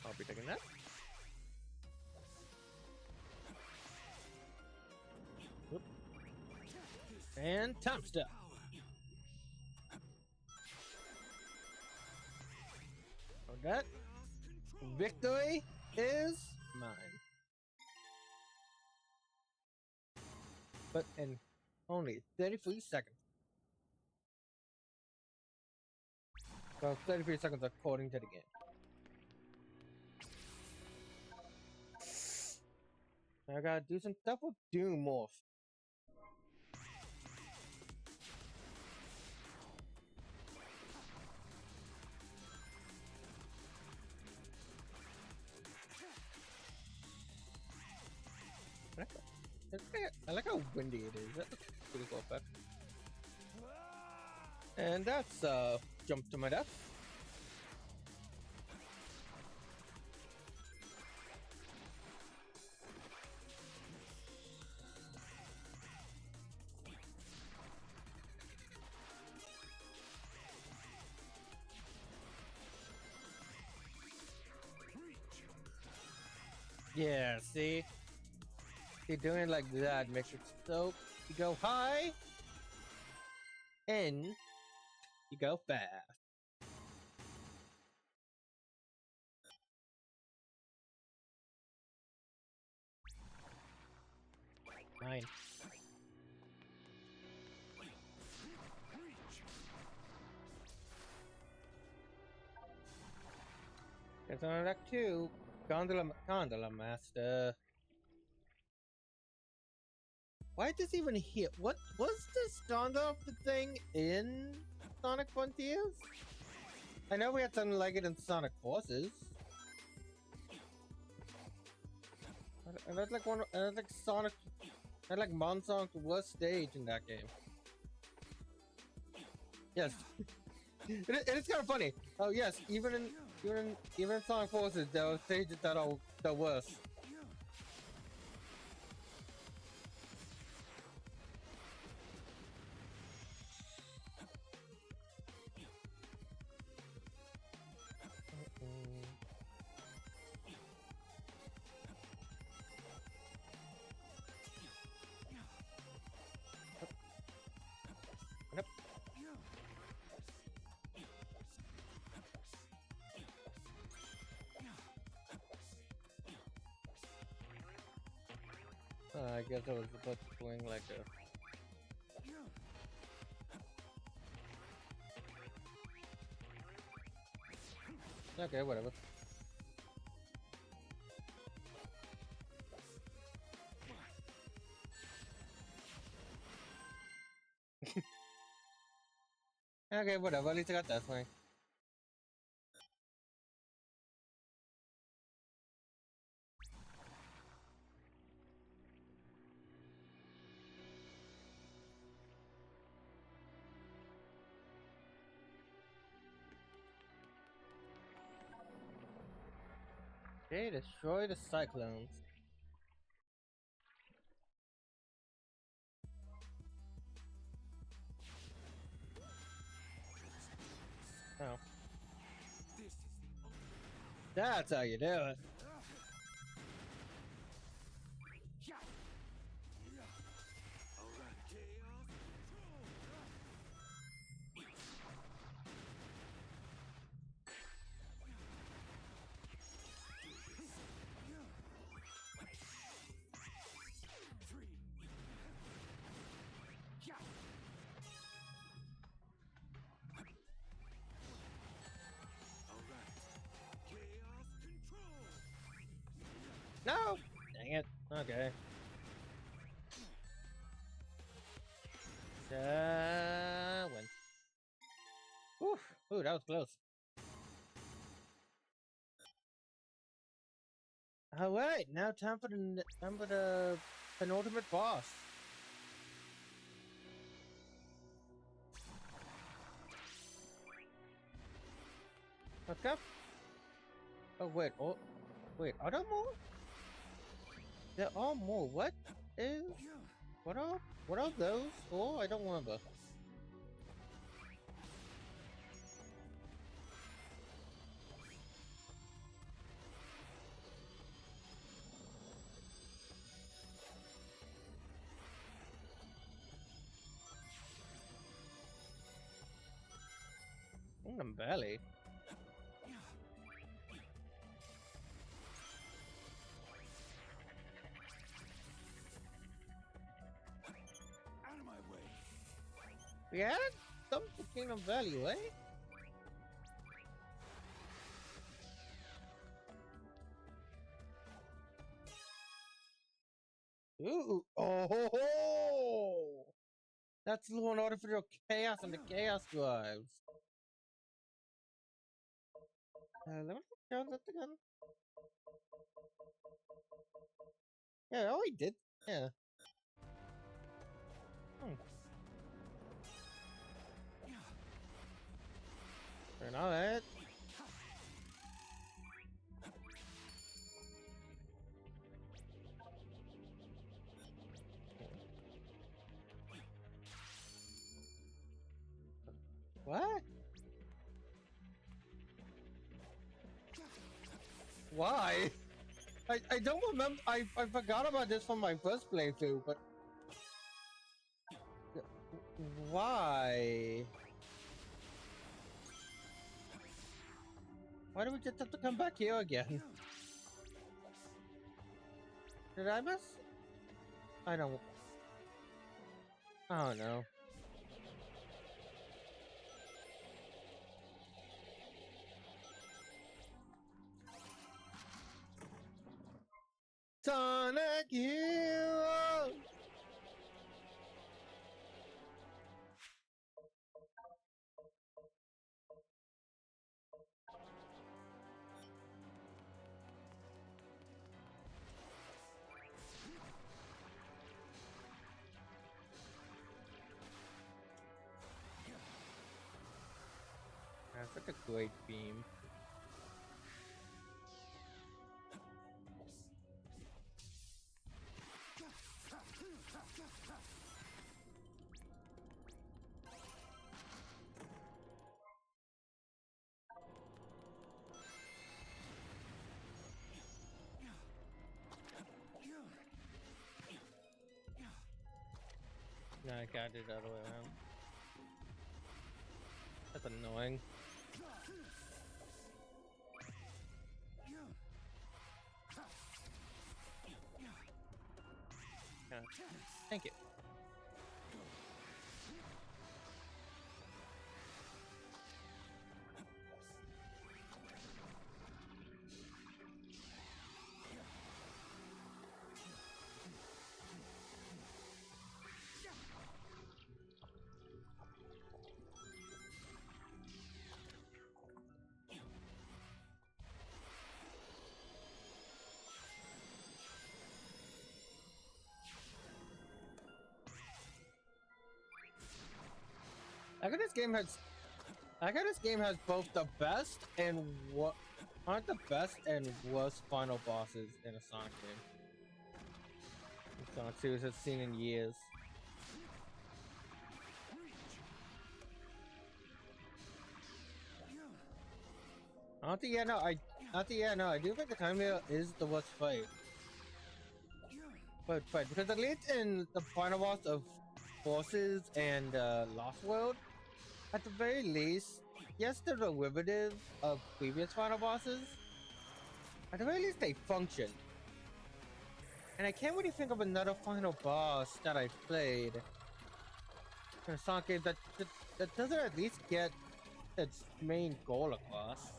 I'll be taking that. Whoop. And time step. For that, victory is mine. But in only 33 seconds. Well, 33 seconds according to the game. I gotta do some stuff with Doom Morph. I like how windy it is. That's pretty cool effect. And that's jump to my death. Yeah, see? See, doing it like that makes it so you go high and you go fast. Nine. It's on deck 2. Gondola Master. Why does even here? What was this Gondola thing in Sonic Frontiers? I know we had something like it in Sonic Forces. And that's like one. And that's like Sonic. That's like Monsonic's worst stage in that game. Yes, it's kind of funny. Oh yes, even in Sonic Forces, there are stages that are the worst. I guess I was supposed to swing like a... Okay, whatever. Okay, whatever, at least I got that swing. Okay, destroy the Cyclones. Oh. That's how you do it. No! Dang it. Okay. Win. Oof. Ooh, that was close. Alright, now time for the penultimate boss. Let's go. Oh wait, are there more? There are more. What are those for? I don't remember. Kingdom Valley. We had some for Kingdom Valley, eh? Ooh, oh ho ho! That's Law and Order for your Chaos and the Chaos Drives. Let me show that again. Yeah, oh, he did. Yeah. Turn on it. What? Why? I don't remember. I forgot about this from my first playthrough, but why? Why do we just have to come back here again? Did I miss? I don't know. Sonic Hero! That's such a great theme. No, I gotta do the other way around. That's annoying. Yeah. Thank you. I got this game has both the best and aren't the best and worst final bosses in a Sonic game. Sonic series has seen in years. I do think the Time Wheel is the worst fight. But because at least in the final boss of Forces and Lost World, at the very least, yes, they're derivative of previous final bosses. At the very least, they function. And I can't really think of another final boss that I've played in a Sonic game that doesn't at least get its main goal across.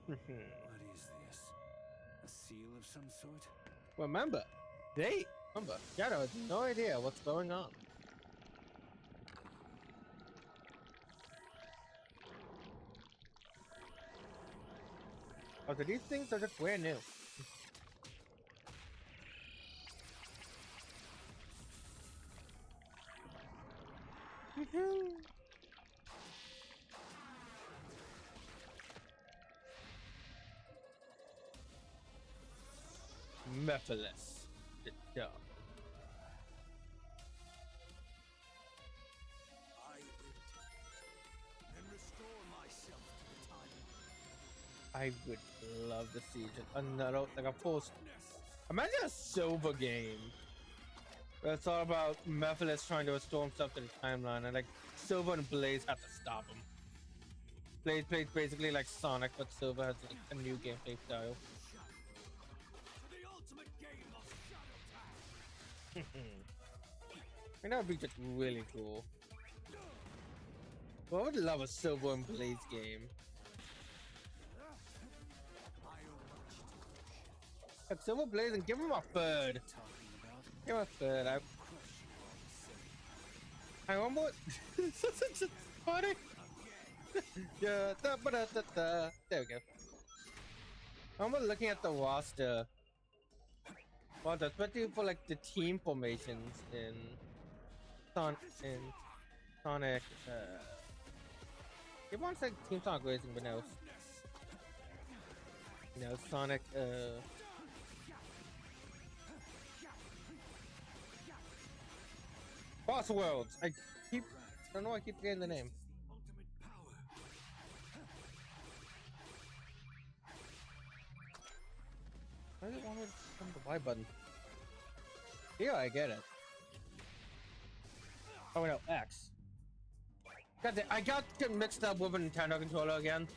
What is this? A seal of some sort? Remember, Shadow has no idea what's going on. Oh, so these things are just brand new. Mephiles, the dog. I will and restore myself to the time. I would love to see just another, like a post. Imagine a Silver game. Where it's all about Mephiles trying to restore himself to the timeline, and like Silver and Blaze have to stop him. Blaze plays basically like Sonic, but Silver has like a new gameplay style. The ultimate game of Shadow Time. And that would be just really cool. Well, I would love a Silver and Blaze game. Like Silver Blaze and give him a third. Give him a third. I remember. It's just funny. Yeah, there we go. I remember looking at the roster. Well, especially for like the team formations in Sonic. Everyone said Team Sonic Racing, but no. No, Sonic. Boss Worlds. I don't know. I keep getting the name. Ultimate power. Why does it want me to come to the Y button? Yeah, I get it. Oh no, X. God, I got mixed up with a Nintendo controller again.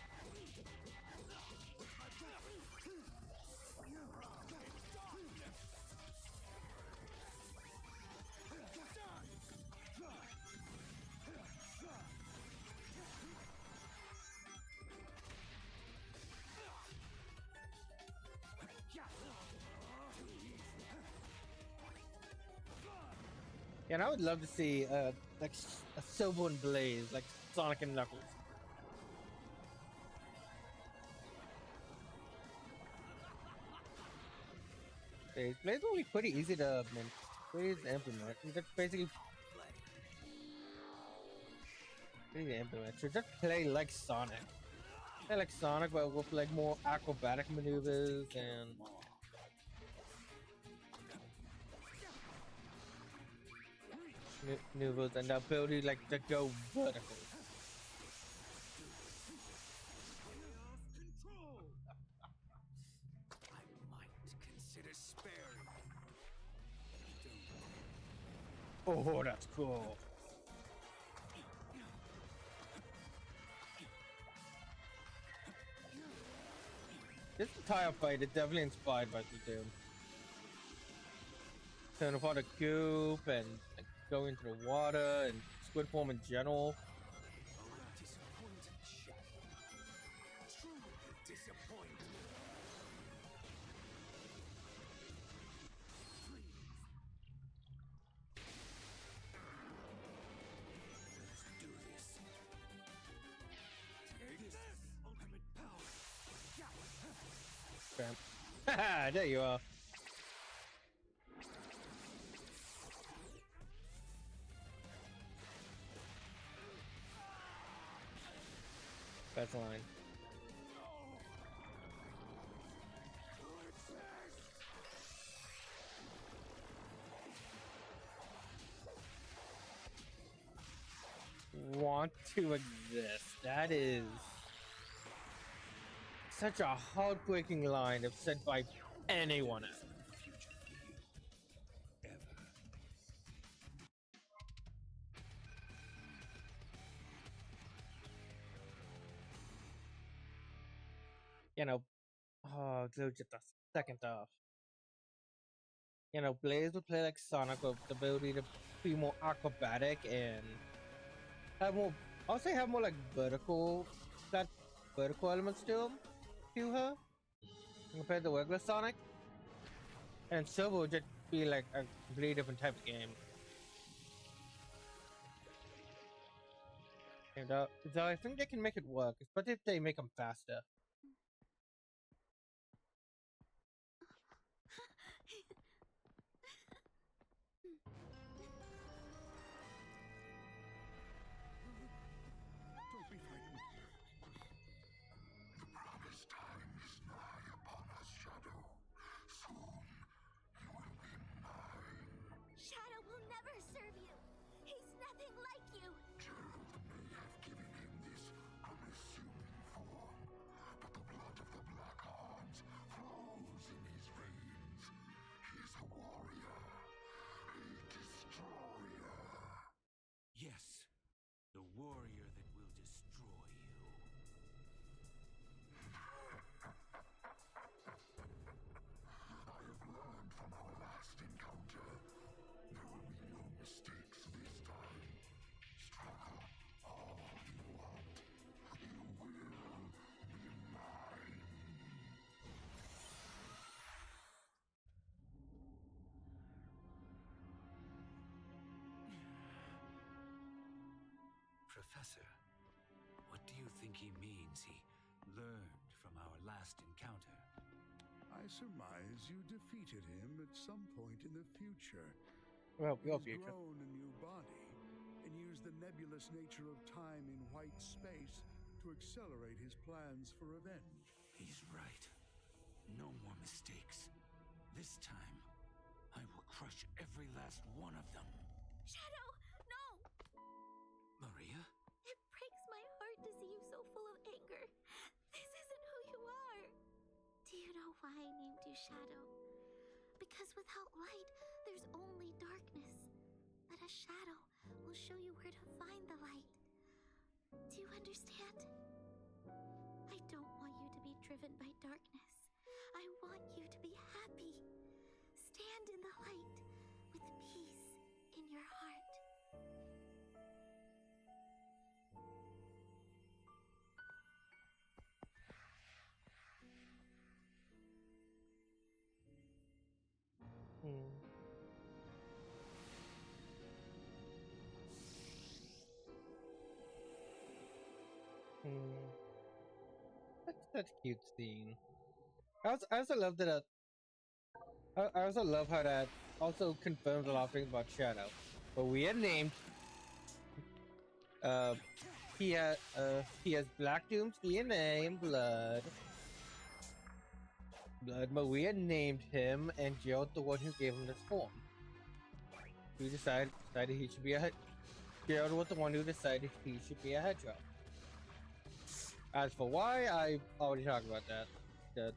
Yeah, and I would love to see like a Silver and Blaze, like Sonic and Knuckles. Blaze will be pretty easy to implement. You just basically So just play like Sonic. Play like Sonic, but with like more acrobatic maneuvers and. Maneuvers and the ability like to go vertical. I might consider sparing. Oh, that's cool. This entire fight is definitely inspired by the Doom. Turn apart the goop and go into the water and squid form in general. Disappointed, Shadow. Truly disappointed. Let's do this. Take this, ultimate power. Bam. Haha, there you are. That's line. Want to exist. That is such a heartbreaking line if said by anyone else. You know, oh, just a second off. You know, Blaze would play like Sonic with the ability to be more acrobatic and have more, I'll say have more like vertical elements to her compared to regular Sonic. And Silver would just be like a completely different type of game. And so I think they can make it work, especially if they make them faster. Don't be frightened. The promised time is nigh upon us, Shadow. Soon you will be mine. Shadow will never serve you. He's nothing like you. Gerald may have given him this unassuming form, but the blood of the Black Hans flows in his veins. He is a warrior, a destroyer. Yes, the warrior that will destroy you. I have learned from our last encounter. There will be no mistakes this time. Struggle all you want. You will be mine. Professor, what do you think he means he learned from our last encounter? I surmise you defeated him at some point in the future. Well, He your has future. grown a new body and used the nebulous nature of time in white space to accelerate his plans for revenge. He's right. No more mistakes. This time, I will crush every last one of them. Shadow, why I named you Shadow. Because without light, there's only darkness. But a shadow will show you where to find the light. Do you understand? I don't want you to be driven by darkness. I want you to be happy. Stand in the light with peace in your heart. Hmm. Hmm. That's such a cute scene. I also love that. I also love how that also confirms a lot of things about Shadow. But we had named. Uh, he has Black Doom's DNA and blood. Maria named him, and Gerald the one who gave him this form. Who decided he should be a head. Gerald was the one who decided he should be a Hedgehog. As for why, I already talked about that.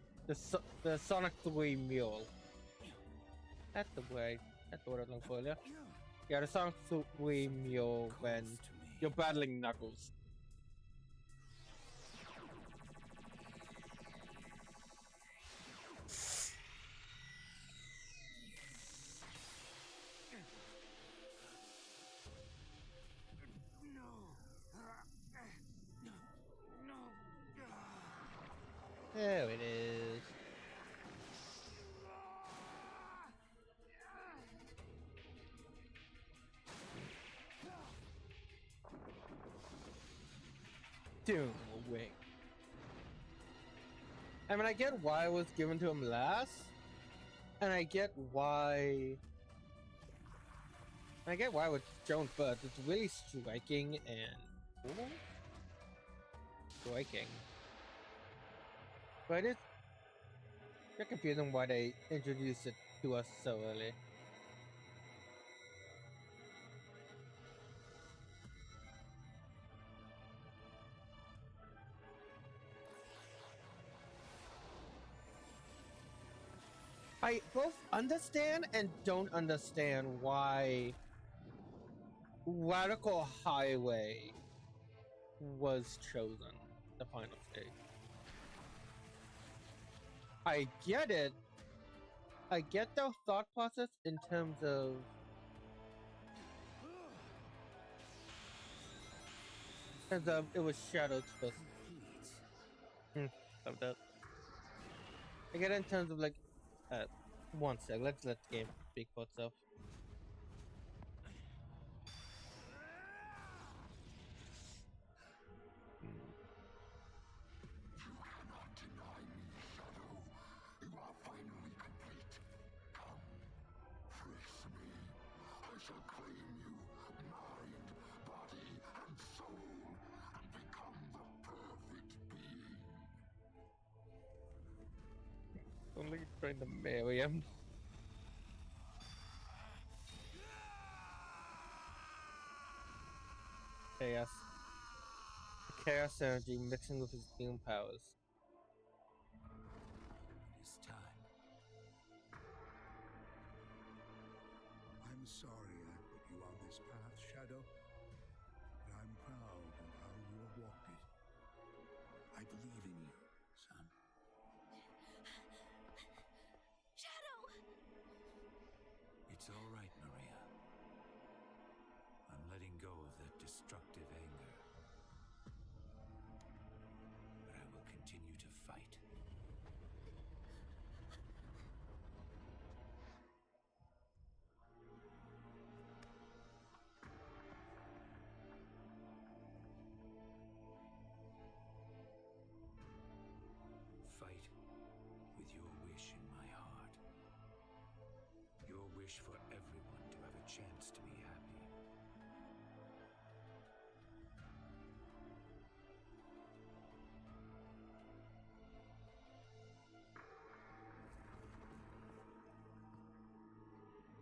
The Sonic 3 mule. That's the way. That's the word I was looking for earlier. Yeah, the Sonic 3 mule when you're battling Knuckles. There it is. Doom wing. I mean, I get why it was given to him last, and I get why. I get why with Joan first. It's really striking and cool. Striking. But it's confusing why they introduced it to us so early. I both understand and don't understand why Radical Highway was chosen, the final stage. I get it. I get the thought process in terms of it was Shadow's first. Of that. I get it in terms of like, one sec. Let's let the game speak for itself. You cannot deny me, Shadow. You are finally complete. Come, face me. I shall claim you, mind, body, and soul, and become the perfect being. Only trying to marry him. Chaos. Chaos energy mixing with his doom powers. It is time. I'm sorry I put you on this path, Shadow, but I'm proud of how you have walked it. I believe in you, son. Shadow! It's all right, Maria. I'm letting go of that destructive anger. But I will continue to fight. Fight with your wish in my heart. Your wish for everyone to have a chance to be happy.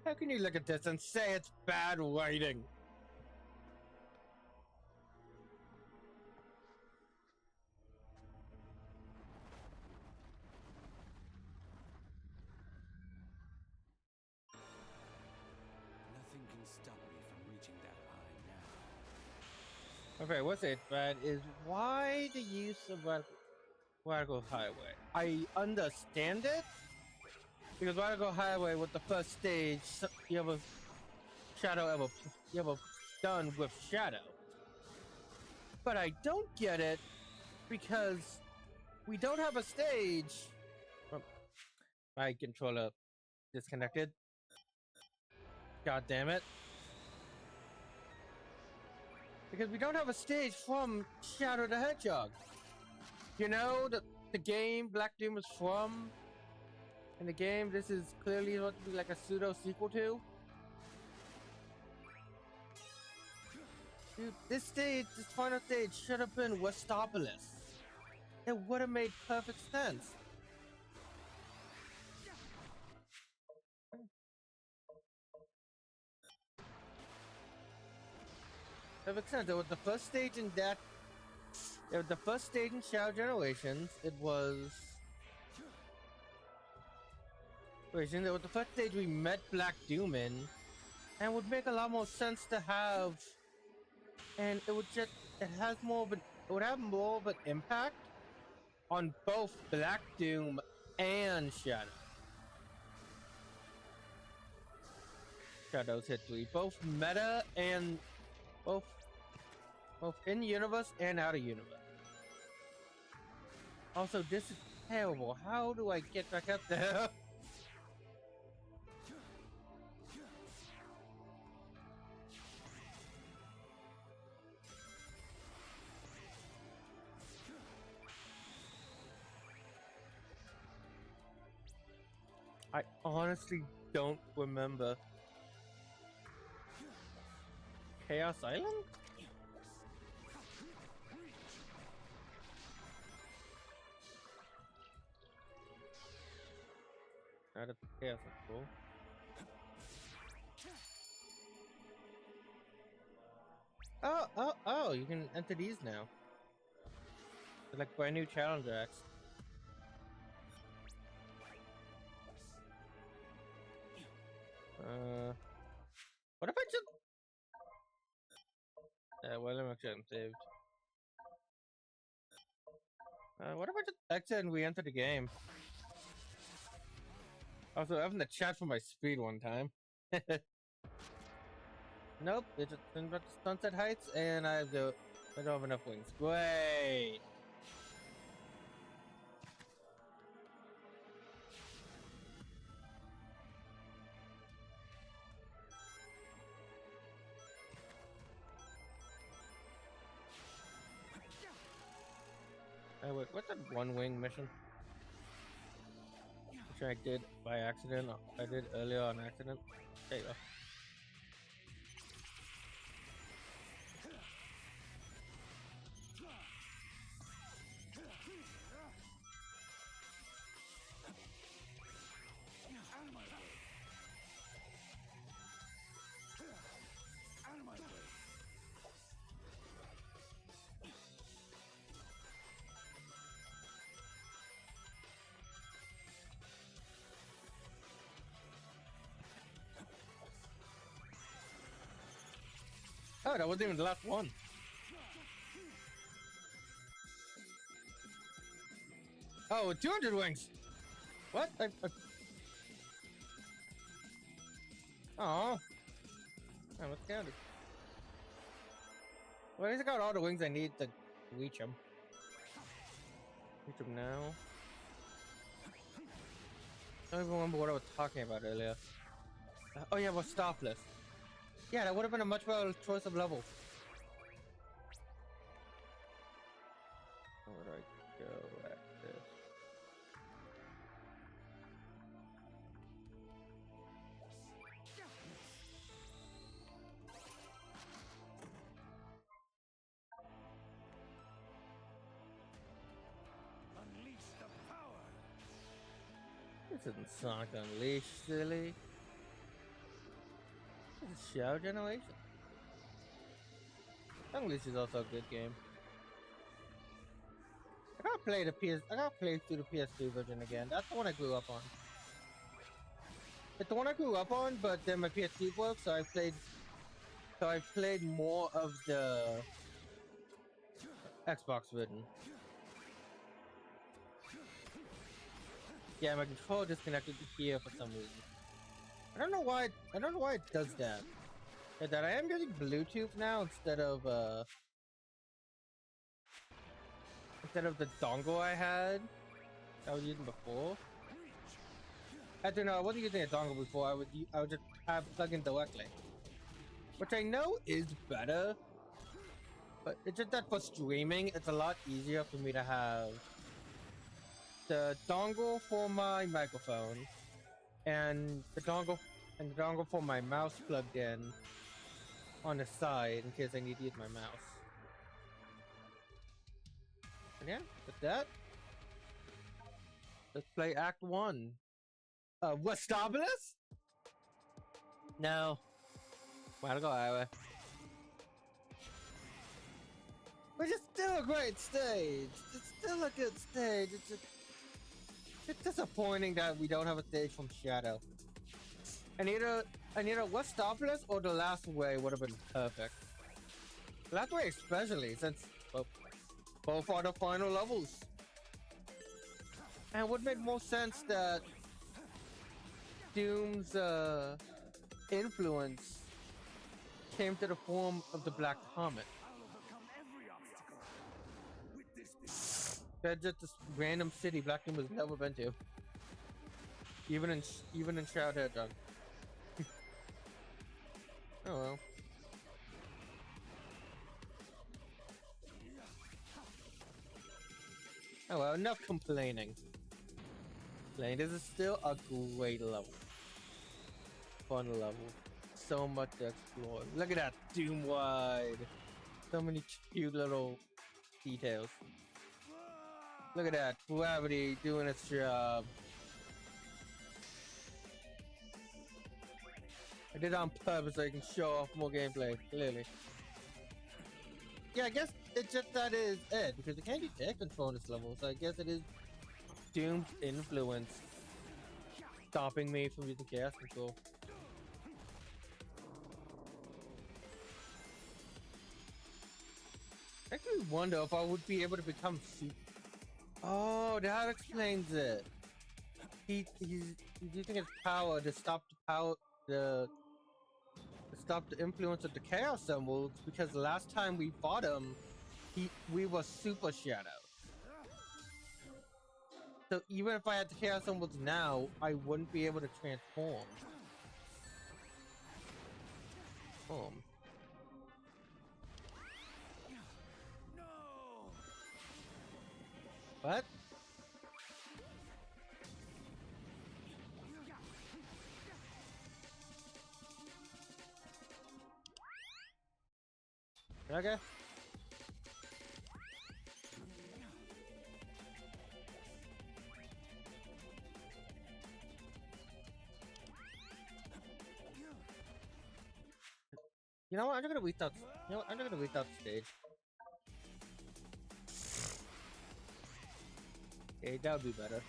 How can you look at this and say it's bad writing? stop me from reaching that high now. Okay, what's it, Brad? Is why the use of Radical Highway? I understand it because Radical Highway was the first stage you ever done with Shadow. But I don't get it because we don't have a stage. My controller disconnected. God damn it. Because we don't have a stage from Shadow the Hedgehog. You know, the game Black Doom is from. In the game, this is clearly supposed to be like a pseudo sequel to. Dude, this final stage should have been Westopolis. It would have made perfect sense. Perfect sense. It was the first stage in that. It was the first stage in Shadow Generations. It was. It was the first stage we met Black Doom in, and it would make a lot more sense to have. And it would just. It would have more of an impact on both Black Doom and Shadow. Shadow's history, both meta and both in universe and out of universe. Also, this is terrible. How do I get back up there? I honestly don't remember. Chaos Island? Out of Chaos is cool. Oh, you can enter these now. They're like brand new challenger acts. What if I just... well, I'm actually saved. What if I just exit and we enter the game? Also, I have in the chat for my speed one time. Nope, it's just been back to Sunset Heights, and I don't have enough wings. Great! Wait, what's that one wing mission? Which I did by accident. I did earlier on accident. There you go. Oh, that wasn't even the last one. Oh, 200 wings. What? Oh, let's count it. Well, at least I got all the wings I need to reach them. Reach them now. I don't even remember what I was talking about earlier. Oh yeah, well, Starfless. Yeah, that would have been a much better choice of level. Where do I go at this? Unleash the power. This isn't Sonic Unleashed, silly. This is Shadow Generation. Unleashed is also a good game. I gotta play through the PS2 version again. That's the one I grew up on. It's the one I grew up on, but then my PS2 broke, so I played So I played more of the Xbox version. Yeah, my controller disconnected here for some reason. I don't know why. I don't know why it does that. Yeah, that I am using Bluetooth now instead of the dongle I had. I was using before. Actually, no, I wasn't using a dongle before. I would just plug in directly, which I know is better. But it's just that for streaming, it's a lot easier for me to have the dongle for my microphone and the dongle for my mouse plugged in on the side in case I need to use my mouse. And yeah, with that, let's play Act 1. Westopolis? No. Wanna go highway. But it's still a great stage. It's still a good stage. It's disappointing that we don't have a stage from Shadow. And either Westopolis or The Last Way would have been perfect. The Last Way especially, since well, both are the final levels. And it would make more sense that Doom's influence came to the form of the Black Comet. That's just this random city Black Doom has never been to. Even in Shroud Hedgehog. Oh well. Oh well, enough complaining. This is still a great level. Fun level. So much to explore. Look at that, Doom wide. So many cute little details. Look at that, Gravity doing its job. I did it on purpose so I can show off more gameplay, clearly. Yeah, I guess it's just that is it, because you can't do air control on this level, so I guess it is Doom's influence stopping me from using chaos control. I actually wonder if I would be able to become super. Oh, that explains it. He's using his power to stop the influence of the Chaos Emeralds, because the last time we fought him, we were Super Shadow. So even if I had the Chaos Emeralds now, I wouldn't be able to transform. What? Okay. You know what? I'm just gonna restart. You know what? I'm just gonna restart the stage. Okay, that would be better.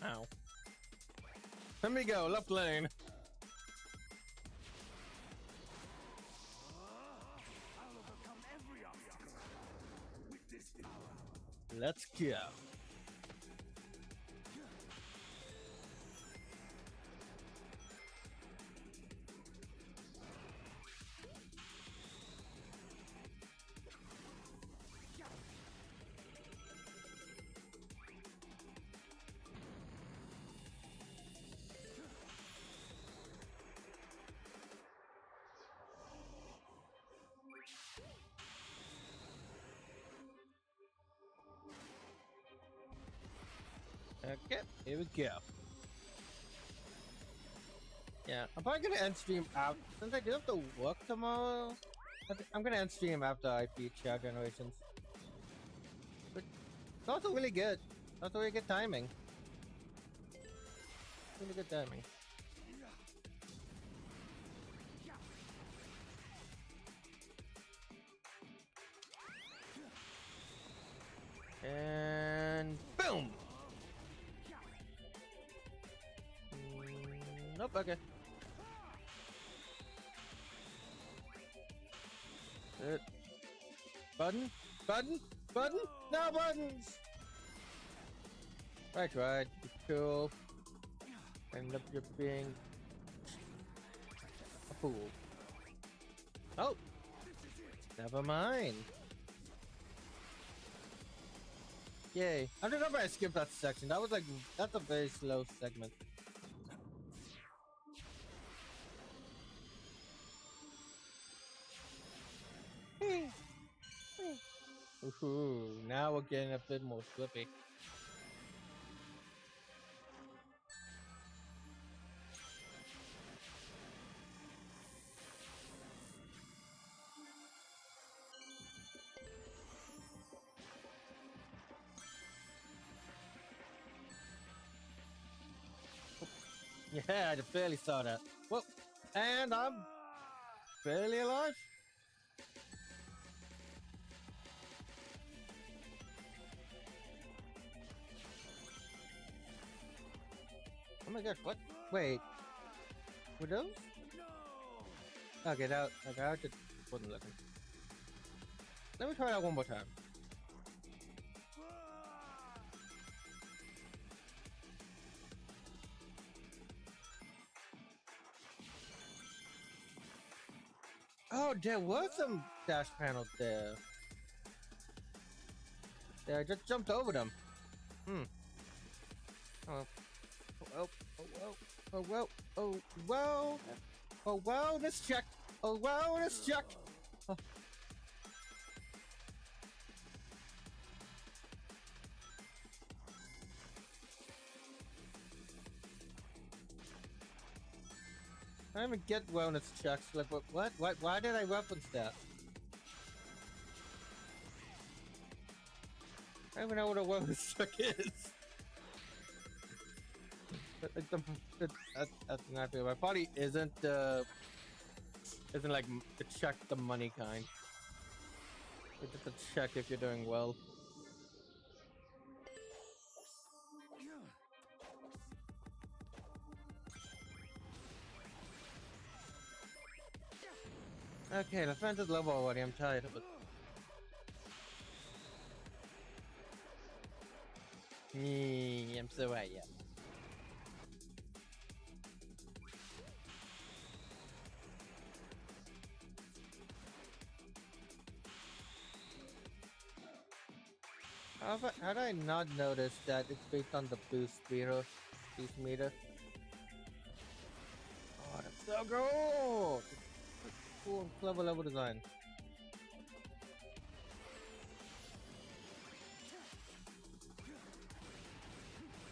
Ow. Let me go, left lane. Let's go. Okay, here we go. Yeah, I'm probably gonna end stream out since I do have to work tomorrow. I'm gonna end stream after I beat Shadow Generations. But it's also really good. It's also really good timing. Really good timing. And boom! Nope, okay. Button? Button? Button? No buttons! Right, right. Cool. End up just being a fool. Oh! Never mind. Yay. I don't know if I skipped that section. That was like, that's a very slow segment. Ooh, now we're getting a bit more flippy. Yeah, I barely saw that. Whoa, and I'm barely alive. Oh my god, what? Wait. Were those? Okay, that I just wasn't looking. Let me try that one more time. Oh, there was some dash panels there. Yeah, I just jumped over them. Oh, oh, oh, well, oh, well, oh, well, oh, well, let's check. Oh, well, let's check. Oh. I don't even get wellness checks. Like, what? Why did I reference that? I don't even know what a wellness check is. That's not fair. My body isn't like to check the money kind. It's just a check if you're doing well. Okay, the fence is level already. I'm tired of it. I'm so right, yeah. How did I not notice that it's based on the boost meter? Oh, that's so cool! Cool and clever level design.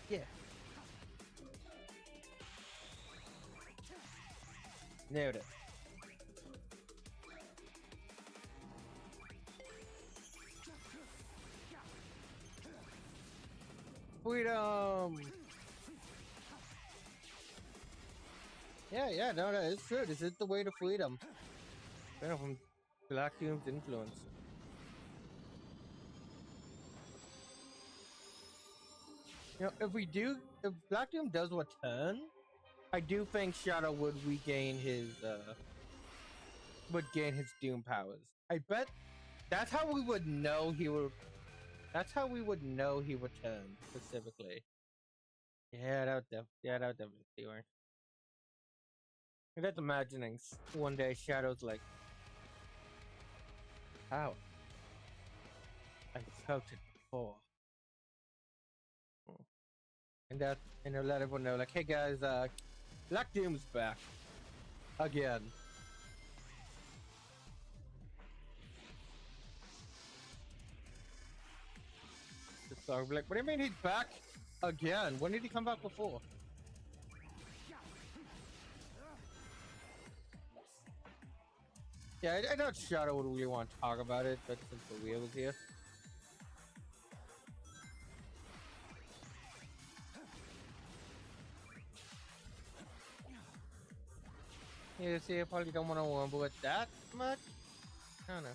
Yeah. Nailed it. Freedom! Yeah, no, that is true. This is the way to freedom. Kind of from Black Doom's influence. You know, if Black Doom does return, I do think Shadow would regain his, Doom powers. I bet that's how we would know he would. That's how we would know he returned specifically. Yeah, that would definitely be right. That's imagining one day Shadow's like, how? I felt it before. And they'll let everyone know, like, hey guys, Black Doom's back. Again. So I'll be like, what do you mean he's back? Again? When did he come back before? Yeah, I know Shadow would really want to talk about it, but since the wheel is here. You see, I probably don't want to wumble it that much. I don't know.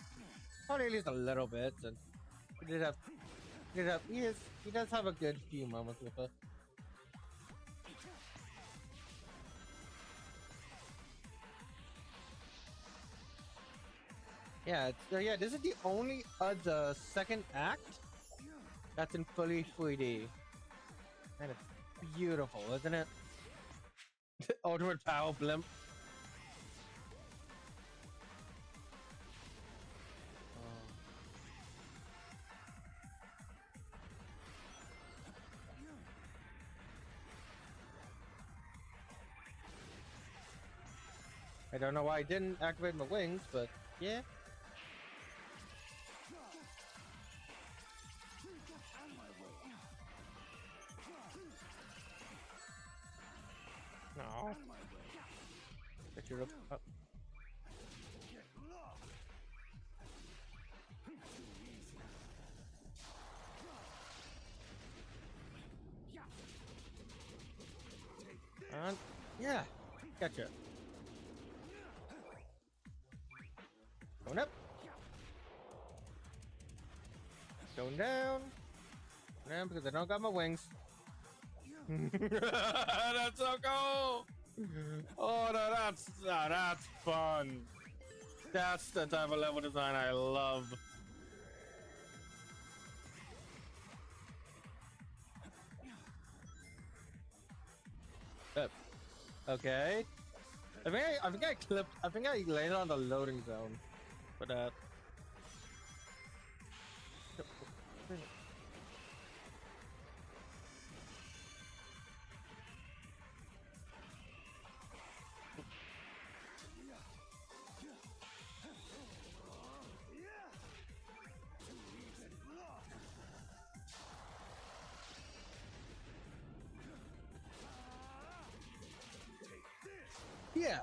Probably at least a little bit. And he does have a good few moments with it. Yeah, yeah. This is the only other second act that's in fully 3D, and it's beautiful, isn't it? Ultimate Power Blimp. I don't know why I didn't activate my wings, but yeah. No. Get your up. Yeah, gotcha. Going up. Going down. Down because I don't got my wings. That's so cool. Oh no, that's fun. That's the type of level design I love. Okay. I think I landed on the loading zone for that. Yeah.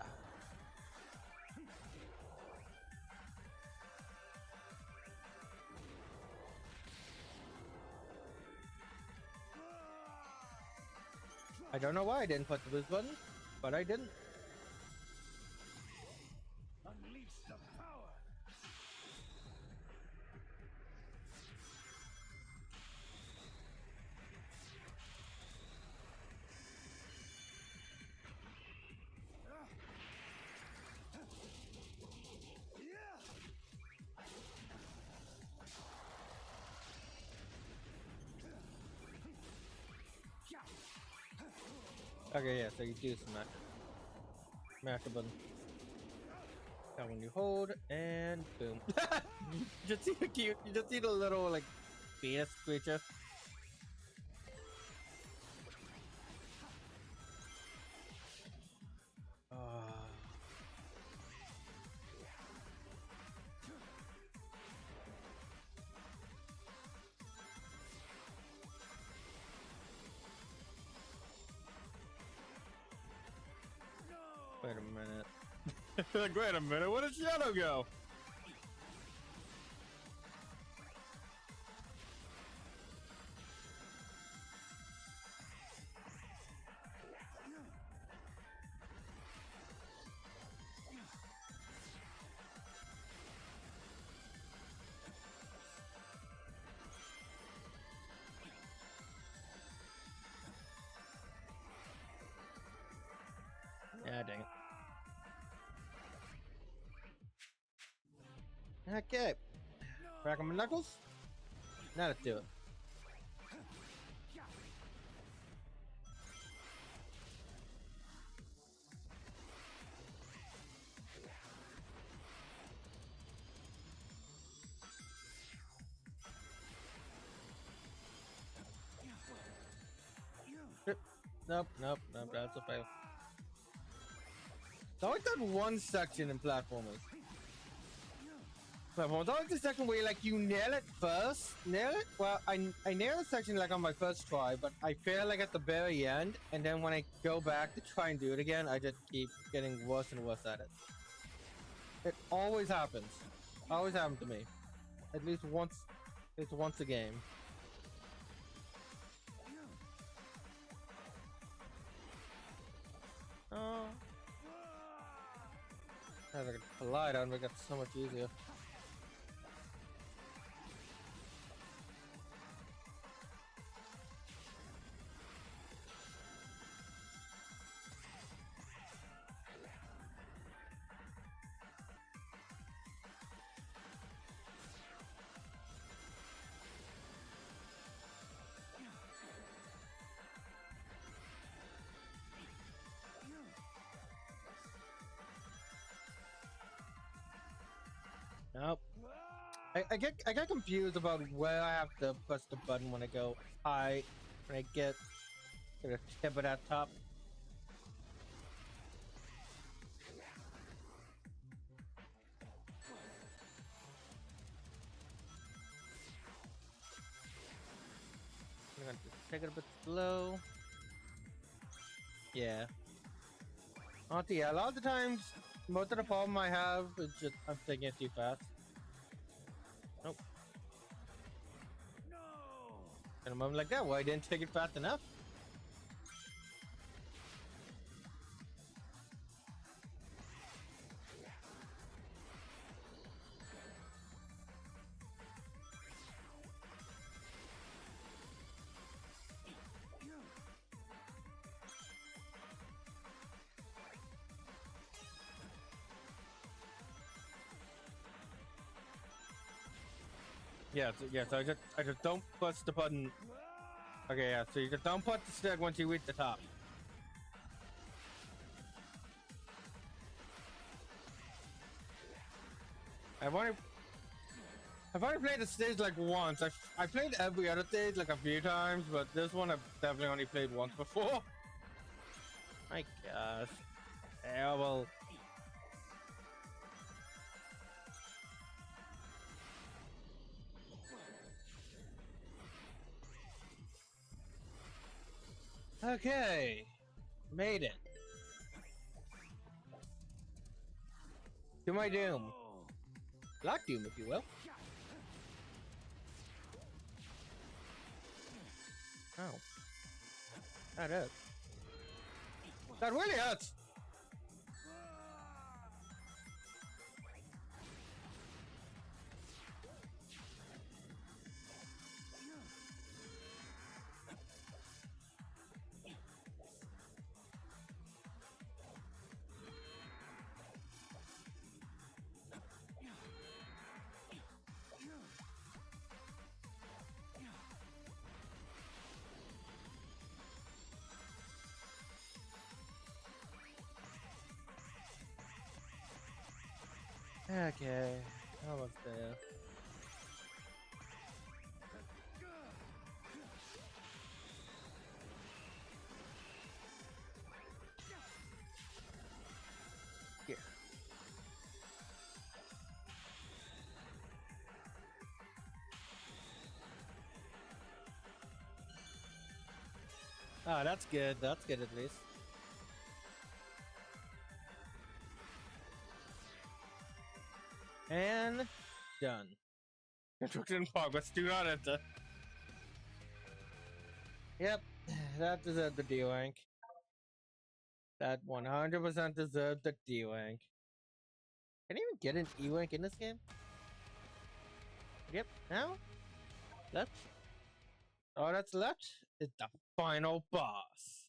I don't know why I didn't put the boost button, but I didn't. Unleash the power. Okay, yeah, so you do smash the button. That when you hold and boom. Just see the cute. You just see the little like penis creature. Wait a minute. Wait a minute. Where did Shadow go? Yeah, dang it. Okay. Crack on my knuckles. Now let's do it. Nope, that's a fail. I like that one section in platformers. I like the section where like you nail it first. Nail it? Well, I nailed the section like on my first try, but I fail like at the very end, and then when I go back to try and do it again, I just keep getting worse and worse at it. It always happens. Always happened to me. At least once. It's once a game. Oh. As I could collide on, make it so much easier. Nope. I get confused about where I have to press the button when I go high, when I get to the tip of that top. I'm gonna just take it a bit slow. Yeah. Honestly, yeah, a lot of the times, most of the problem I have is just I'm taking it too fast. Nope. In a moment like that, well, I didn't take it fast enough. Yeah, so I just don't push the button. Okay, yeah, so you just don't push the stick once you reach the top. I've only played the stage like once. I played every other stage like a few times, but this one I've definitely only played once before. My gosh. Yeah, well. Okay. Made it. To my doom. Black doom, if you will. Oh. That hurts. That really hurts! Okay, almost there. Here. Ah, that's good. That's good at least. And done. Construction in progress. Do not enter. Yep, that deserved the D rank. That 100% deserved the D rank. Can I even get an E rank in this game? Yep, now left. All that's left is the final boss.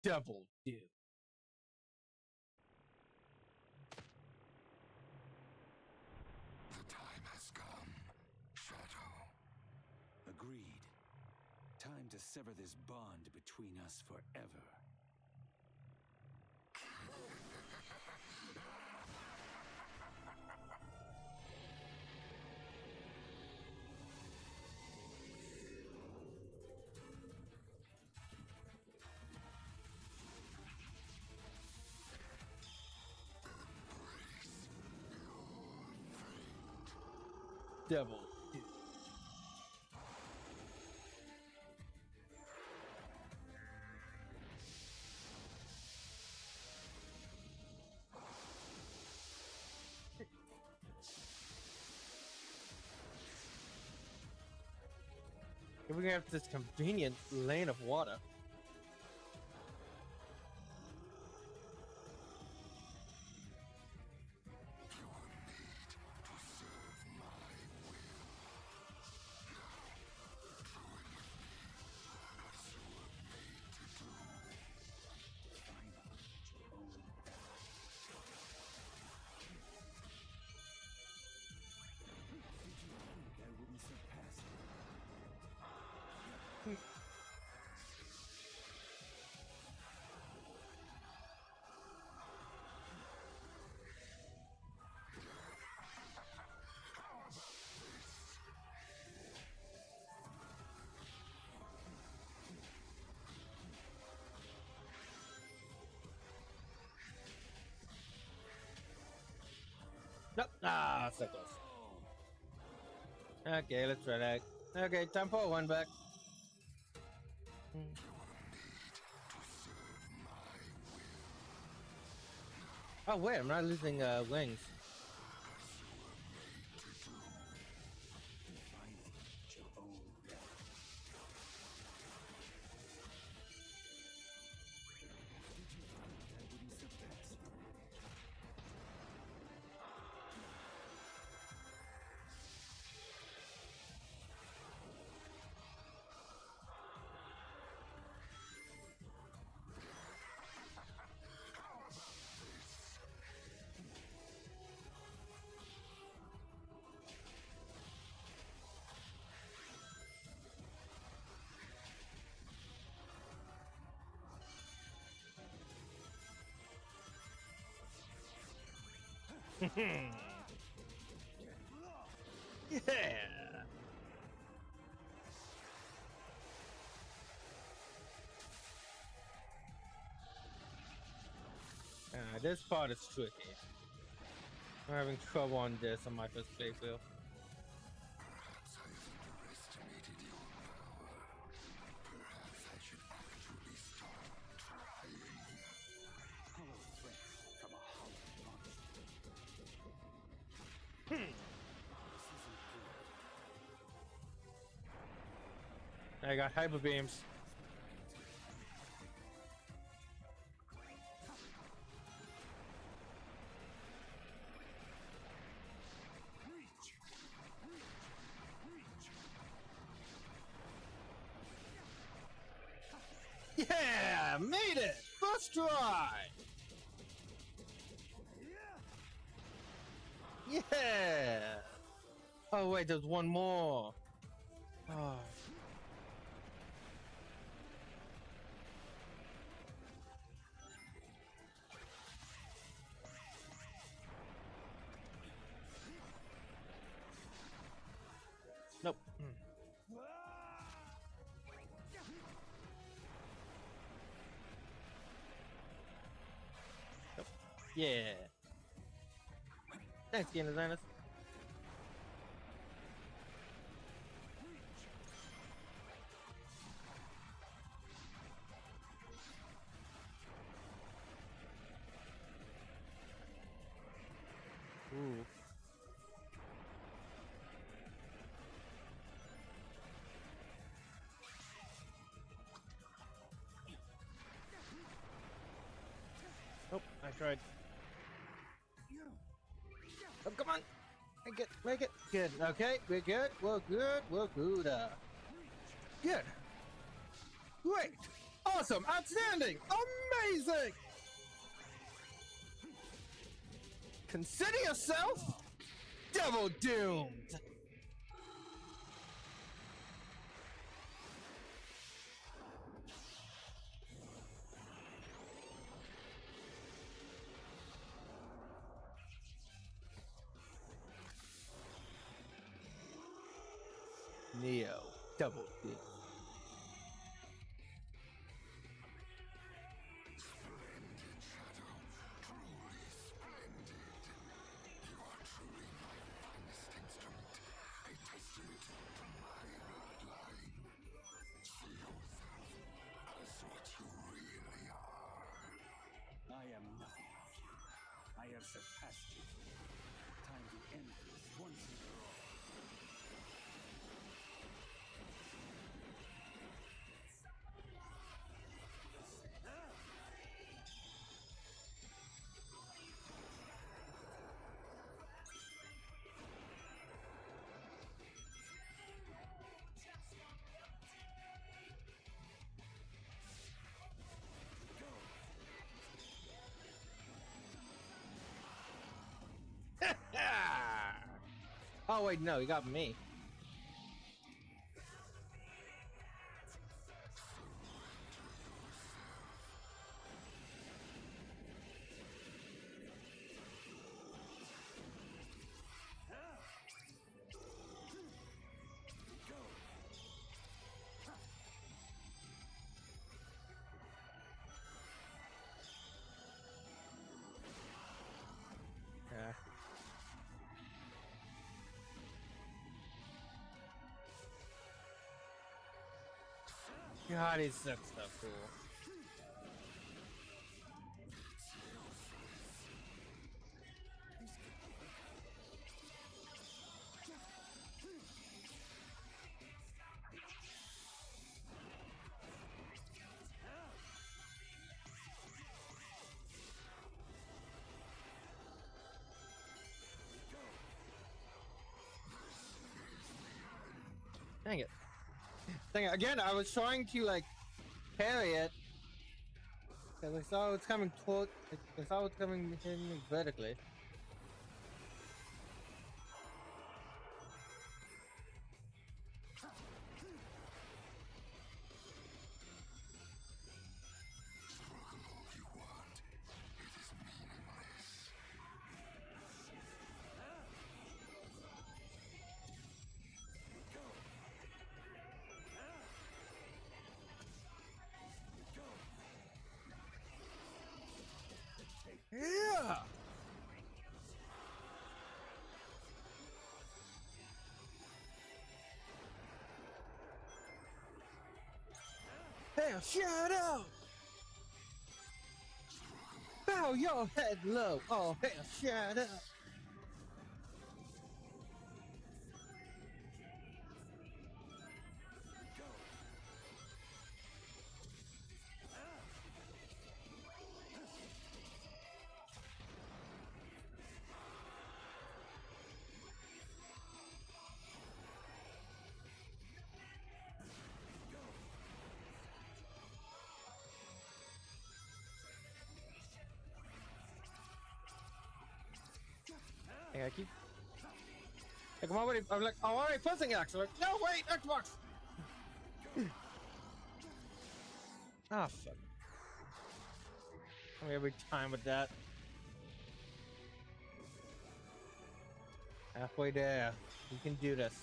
Double Doom. The time has come, Shadow. Agreed. Time to sever this bond between us forever. Double Doom. We have this convenient lane of water. Nope. Ah, so close. Okay, let's try that. Okay, time for one back. Oh wait, I'm not losing wings. Yeah. This part is tricky. I'm having trouble on this on my first playthrough. Perhaps I underestimated your power. Perhaps I should actually start trying. Hollow threats from a hollow monster. Hmm. I got hyper beams. Yeah, made it! First try! Yeah! Oh wait, there's one more. Oh. Nope. Nope. Yeah. Thanks, game designers. Ooh. Nope, I tried. Oh, come on! Make it! Good, okay, we're good, we're good, we're good. Good! Great! Awesome! Outstanding! Amazing! Consider yourself double doomed! Neo, double doomed. I am nothing of you. I have surpassed you. Time to end this once and for all. Oh wait, no, he got me. God, he's so cool. Dang it. Dang it. Again, I was trying to, like, parry it. Because I saw it's coming toward... I saw it's coming in vertically. Yeah! Hey, shut up! Bow your head low! Oh, hey, shut up! Hey, I keep... Like, I'm already pressing X. I'm like, no, wait, Xbox! Ah, fuck. I'm every time with that. Halfway there. You can do this.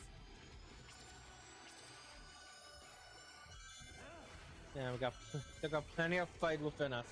Yeah, we got plenty of fight within us.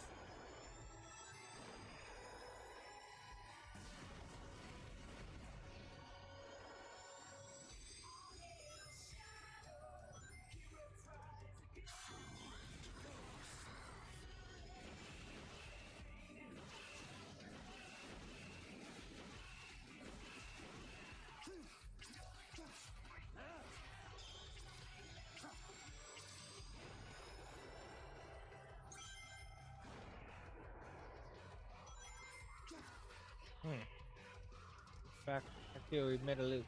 In fact, I feel we made a loop.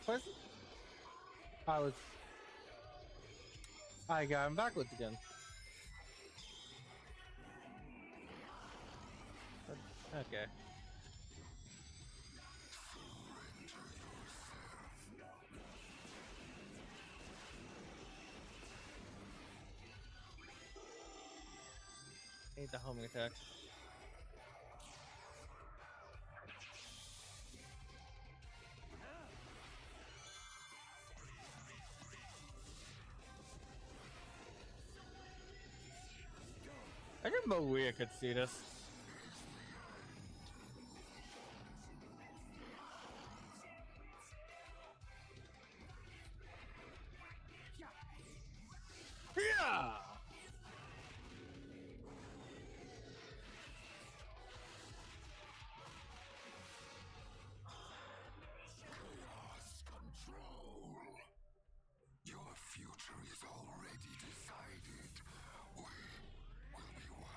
What? I got him backwards again. Okay. Hate the homing attack. I didn't know Maria could see this. Yeah! Your future is already decided. We will be one.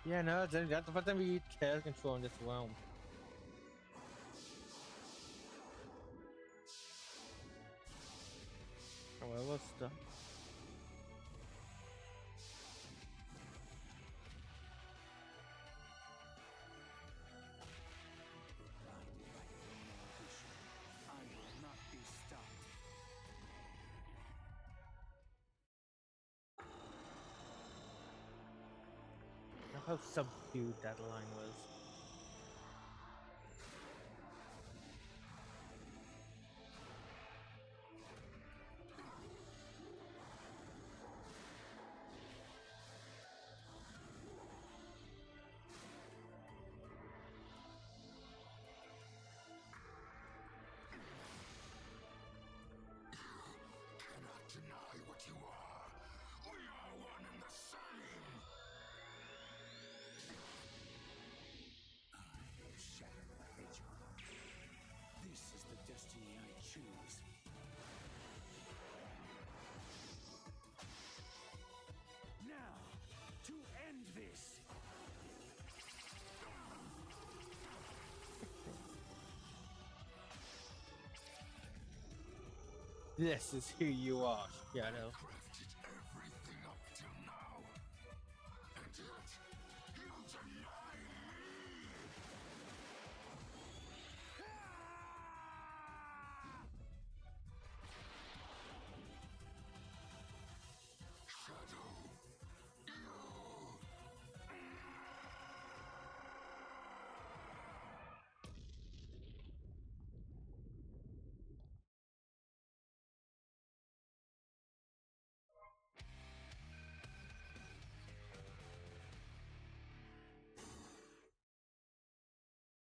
Yeah, no, that's the first time we use chaos control in this realm. Oh, well, what's the... I will not be stopped. How subdued that line was. This is who you are, Shadow. Crafted everything up till now. And yet, you deny me! Shadow,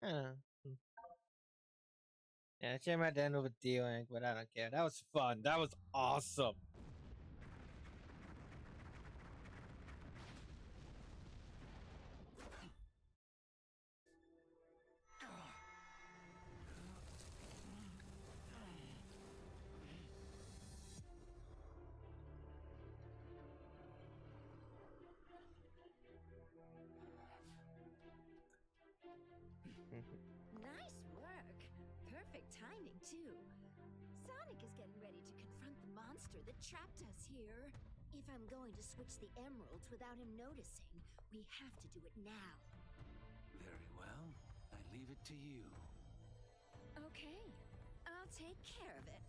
Yeah. Yeah, shame I had to end with D-Link, but I don't care. That was fun. That was awesome. Nice work. Perfect timing, too. Sonic is getting ready to confront the monster that trapped us here. If I'm going to switch the emeralds without him noticing, we have to do it now. Very well. I leave it to you. Okay, I'll take care of it.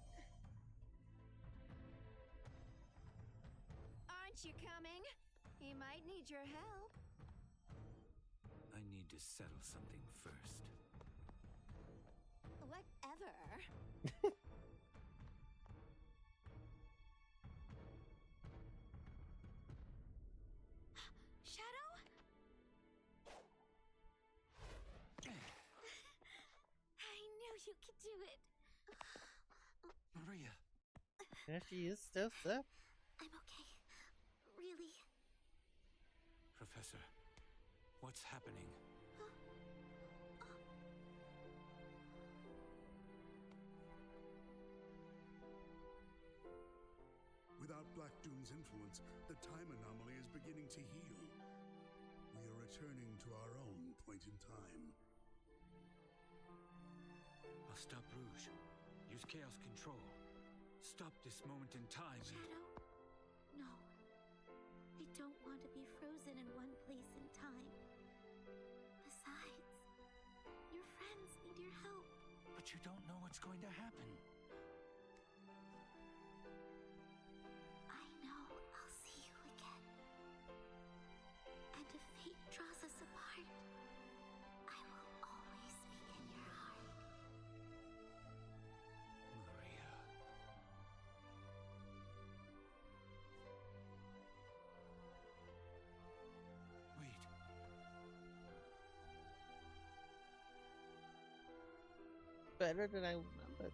Aren't you coming? He might need your help. I need to settle something first. Whatever. Shadow? I knew you could do it. Maria! There she is, still sick. I'm okay. Really. Professor, what's happening? Without Black Doom's influence, the time anomaly is beginning to heal. We are returning to our own point in time. I'll stop Rouge. Use Chaos Control. Stop this moment in time. Shadow? No. I don't want to be frozen in one place in time. Besides, your friends need your help. But you don't know what's going to happen. I know I'll see you again. And if fate draws us apart, I will always be in your heart. Maria. Wait. Better than I remembered.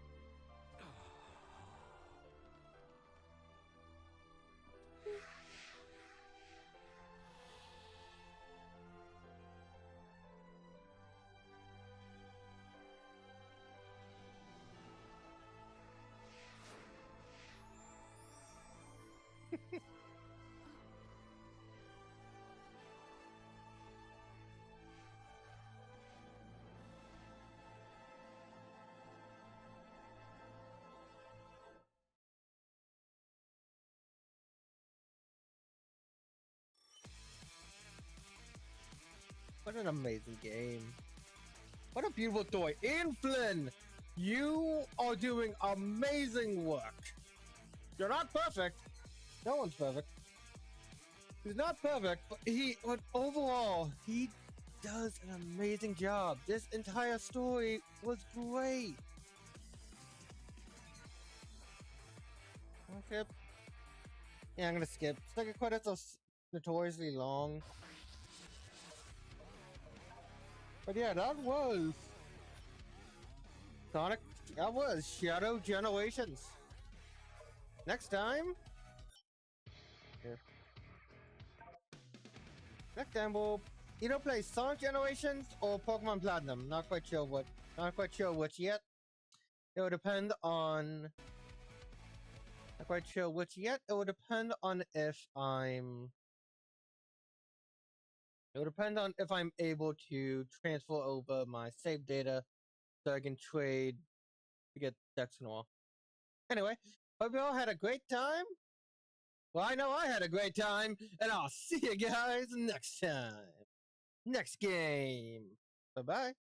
What an amazing game. What a beautiful story. Ian Flynn, you are doing amazing work. You're not perfect. No one's perfect. He's not perfect, but overall, he does an amazing job. This entire story was great. Okay. Yeah, I'm gonna skip. Second credits are notoriously long. But yeah, that was Sonic. That was Shadow Generations. Next time, here. Next time we'll either play Sonic Generations or Pokemon Platinum. Not quite sure which yet. It will depend on. Not quite sure which yet. It will depend on if I'm. It will depend on if I'm able to transfer over my save data so I can trade to get Dex and all. Anyway, Hope you all had a great time. Well, I know I had a great time, and I'll see you guys next time. Next game. Bye-bye.